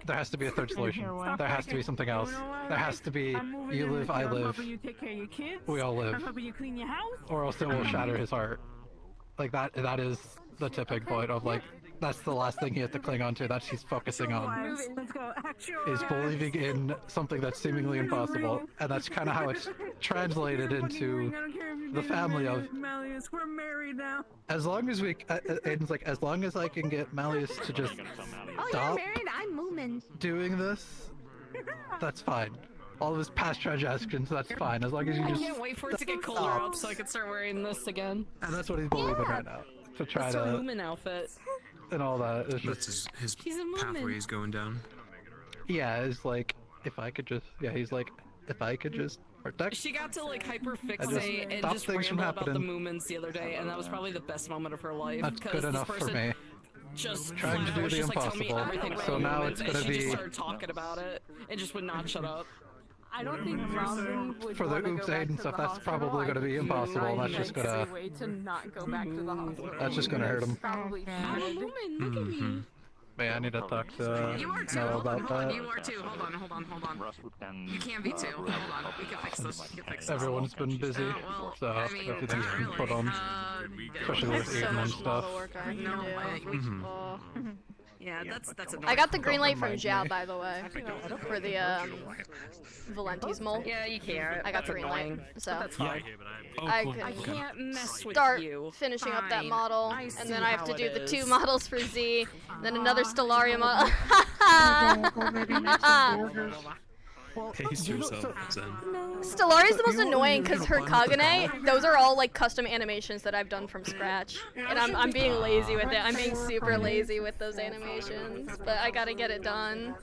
there has to be a third solution. There has to be something else. There has to be, you live, I live, we all live, or else it will shatter his heart. Like that is the tipping point of like, that's the last thing he has to cling on to, that he's focusing on, is believing in something that's seemingly impossible, and that's kind of how it's translated into the family of, Malleus, we're married now. as long as we, Aiden's like, as long as I can get Malleus to just stop I'm moving. doing this, that's fine. All of his past transactions, that's fine, as long as you I just can't wait for it to get colder stop. up so I can start wearing this again. And that's what he's believing right now, to try That's a to, Moomin outfit. and all that. It's That's just, his He's a Moomin. pathway is going down. yeah, it's like, if I could just, yeah, he's like, if I could just protect. She got to like hyperfixate and stop just things from ramble about the happening. Moomins the other day, and that was probably the best moment of her life. That's because good this enough for person me. Just Trying to do was the just, like, telling me impossible. everything about So the now Moomins, it's and gonna she just be started talking about it and just would not shut up. I don't think Zombie would for the want to oops go back aid and to stuff. the That's hospital. probably going to be impossible. And that's just gonna. Way to not go back to the hospital. That's just gonna hurt him. Probably I'm a Moomin, look at me. Man, I need to talk to You are too. Noah Hold on, about hold on. that. You are too. Hold on, hold on, hold on. You can be too. Hold on. We can fix this. We can fix this. Everyone's been busy, so I mean, everything's not been really. put on, especially with so Aiden much and stuff. model work I have to No, do. Yeah, that's I got the green light from Zhao, by the way, for the Valenti's mole. Yeah, you can't. I got the That's green light, annoying. so That's fine. I I can can't mess with start you. finishing up that Fine. model, I and see then I have to how do it the 2 is. models for Z, then another Stellaria model. Pace yourself, Zen. Stellaria's the most annoying because her Kagane, those are all like custom animations that I've done from scratch. And I'm being lazy with it. I'm being super lazy with those animations, but I gotta get it done.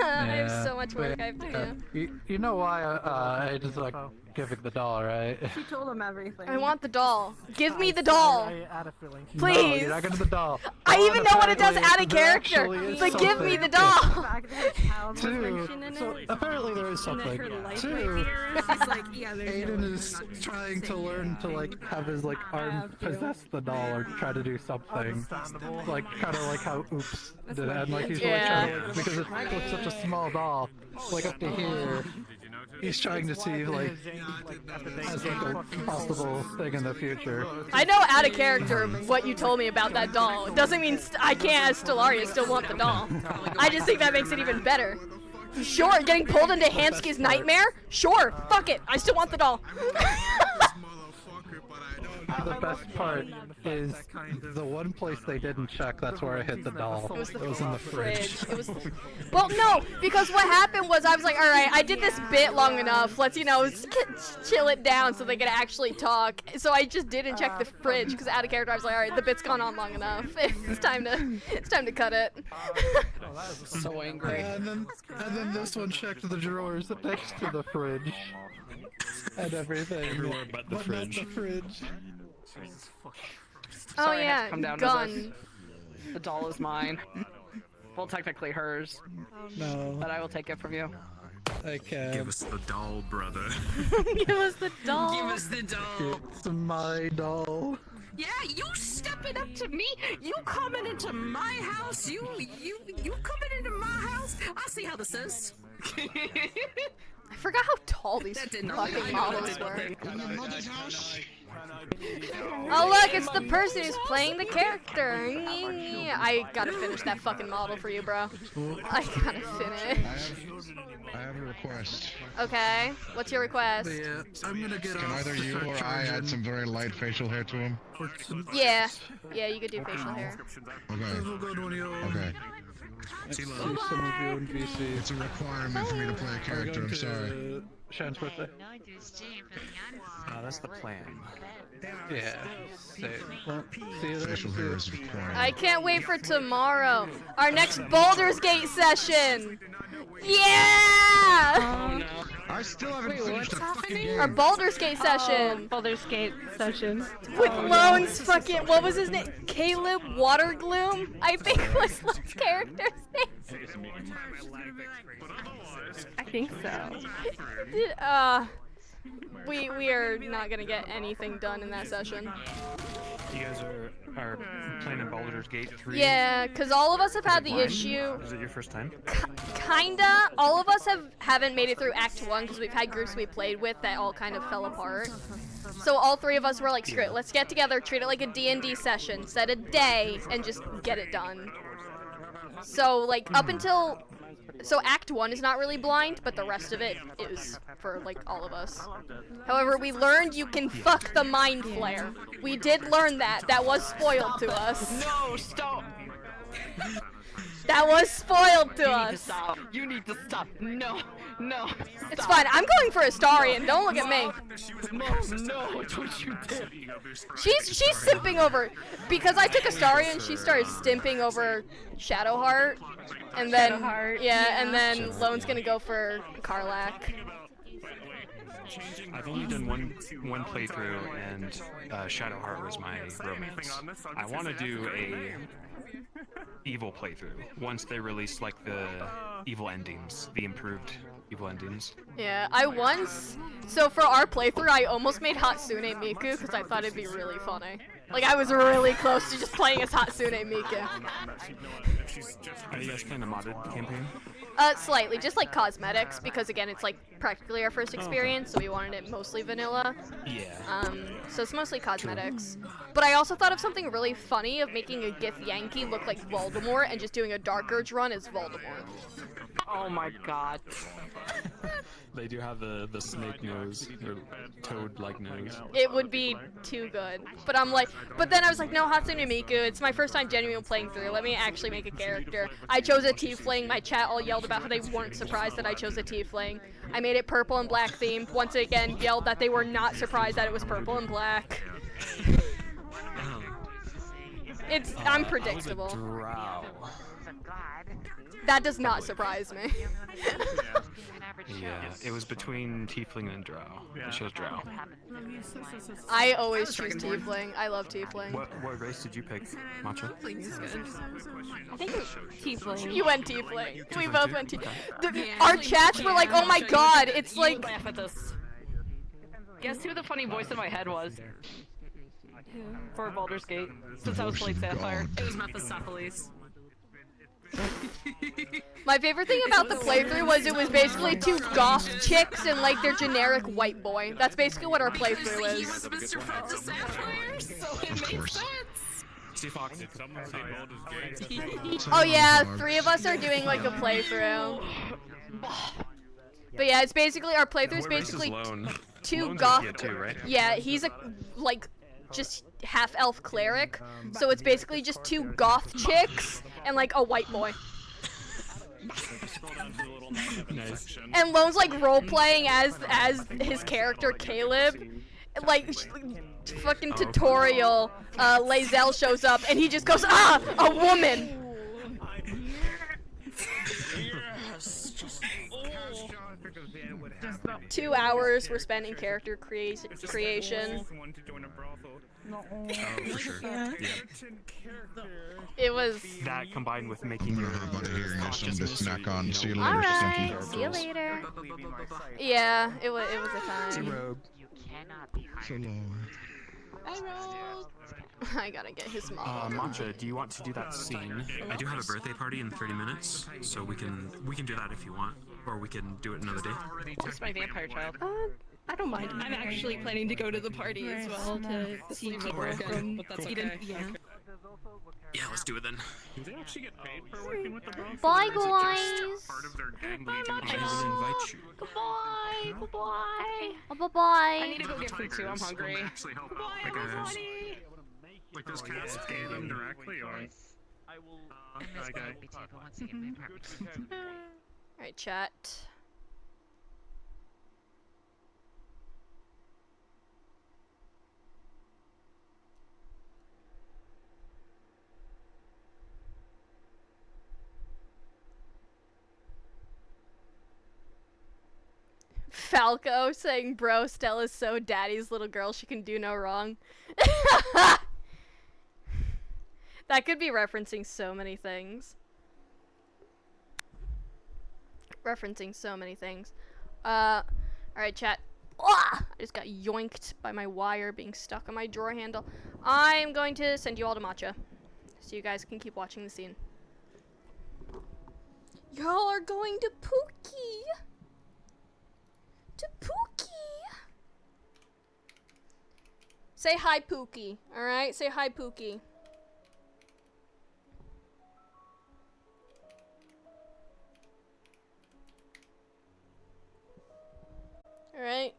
I have so much work I have to do. You know why I just like giving the doll, right? She told him everything. I want the doll. Give me the doll. No, Please. you're not getting the doll. I One, even know what it does apparently, out of there character, actually is but give me something. the doll. Two, so apparently there is something. Two, Aiden is trying to learn to like have his like arm possess the doll or try to do something. Like kind of like how Oops did it. And like he's like trying to, like, because it's such a small doll, like up to here. He's trying to see like as like a possible thing in the future. I know out of character what you told me about that doll. It doesn't mean I can't, as Stellaria, still want the doll. I just think that makes it even better. Sure, getting pulled into Hansky's nightmare? Sure, fuck it, I still want the doll. The best part is the one place they didn't check. That's where I hid the doll. It was in the fridge. It was. Well, no, because what happened was I was like, all right, I did this bit long enough. Let's chill it down so they can actually talk. So I just didn't check the fridge because out of character I was like, all right, the bit's gone on long enough. It's time to cut it. So angry. And then this one checked the drawers next to the fridge. And everything. Everywhere but the fridge. Not the fridge. Oh Sorry, I have yeah, to come down gun. To this. The doll is mine. Well, technically hers. No. But I will take it from you. I can. Give us the doll, brother. Give us the doll. Give us the doll. It's my doll. Yeah, you stepping up to me. You coming into my house. You coming into my house. I see how this is. I forgot how tall these fucking models were. Oh look, it's the person who's playing the character. I gotta finish that fucking model for you, bro. I gotta finish. I have a request. Okay, what's your request? Yeah, I'm gonna get Can either you or I add some very light facial hair to him? Yeah, you could do facial hair. Okay. See some of you in VC. It's a requirement for me to play a character, I'm sorry. Shan's birthday. That's the plan. Yeah. See you there. Facial hair is required. I can't wait for tomorrow. Our next Baldur's Gate session. Yeah! Oh no. I still haven't finished the fucking game. Our Baldur's Gate session. Baldur's Gate session. With Lone's fucking, what was his name? Caleb Watergloom? I think was Lone's character's name. I think so. We are not gonna get anything done in that session. You guys are playing in Baldur's Gate 3? Yeah, because all of us have had the blind? issue. Is it your first time? Kinda. All of us haven't made it through Act 1 because we've had groups we played with that all kind of fell apart. So all 3 of us were like, screw it, let's get together, treat it like a D&D session, set a day, and just get it done. So like up until... So Act 1 is not really blind, but the rest of it is for like all of us. However, we learned you can fuck the Mind Flare. We did learn that. That was spoiled to us. No, stop. That was spoiled to You need to us. stop. You need to stop. No, no. It's fine. I'm going for Astarion. Don't look at me. No, don't you dare. She's simping over because I took Astarion. She started stimping over Shadowheart, and then and then Lone's gonna go for Karlach. I've only done one playthrough, and Shadowheart was my romance. I want to do a evil playthrough once they release like the evil endings, the improved evil endings. Yeah, so for our playthrough, I almost made Hatsune Miku because I thought it'd be really funny. Like, I was really close to just playing as Hatsune Miku. Are you guys playing a modded campaign? Slightly, just like cosmetics, because again, it's like practically our first experience, so we wanted it mostly vanilla. Yeah. So it's mostly cosmetics. But I also thought of something really funny of making a Gith Yankee look like Voldemort and just doing a Dark Urge run as Voldemort. Oh my god. They do have the snake nose, or toad-like nose. It would be too good. But then I was like, no, Hatsune Miku, it's my first time genuinely playing through. Let me actually make a character. I chose a tiefling. My chat all yelled about how they weren't surprised that I chose a tiefling. I made it purple and black themed. Once again, yelled that they were not surprised that it was purple and black. It's unpredictable. I was a drow. That does not surprise me. Yeah, it was between tiefling and drow. I chose drow. I always choose tiefling. I love tiefling. What race did you pick, Matcha? I think tiefling. You went tiefling. We both went tiefling. Our chats were like, oh my god, it's like... Laugh at this. Guess who the funny voice in my head was? For Baldur's Gate, since I was playing Sapphire. It was Mephistopheles. My favorite thing about the playthrough was it was basically two goth chicks and like their generic white boy. That's basically what our playthrough He was is. Mr. From the Sapphire, so it made sense. Oh yeah, 3 of us are doing like a playthrough. But yeah, it's basically our playthrough is basically two goth. Yeah, he's a like just half-elf cleric, so it's basically just 2 goth chicks and like a white boy. Nice. And Lone's like role-playing as his character Caleb. Like fucking tutorial, Lae'zel shows up and he just goes, ah, a woman. 2 hours were spent in character creation. Oh, for sure. Yeah. It was That combined with making your something to snack on. See you later. alright. See you later. Yeah, it was a time. So long. I gotta get his mom. Matcha, do you want to do that scene? I do have a birthday party in 30 minutes, so we can do that if you want, or we can do it another day. What's my vampire child? I don't mind. I'm actually planning to go to the party as well to see people from Eden. Yeah. Yeah, let's do it then. Do they actually get paid for working with the brothel? Bye, Or is it guys. just part of their gang Bye, leaving Matcha. the I will invite you. Goodbye. Goodbye. I Bye-bye. need to go get food too, I'm hungry. Actually help out. Like does Cass pay them directly or? I will. Okay. Alright, chat. Falco saying, bro, Stella's so daddy's little girl, she can do no wrong. That could be referencing so many things. Alright, chat. I just got yoinked by my wire being stuck on my drawer handle. I'm going to send you all to Matcha, so you guys can keep watching the scene. Y'all are going to Pookie! To Pookie! Say hi, Pookie. Alright? Say hi, Pookie. Alright?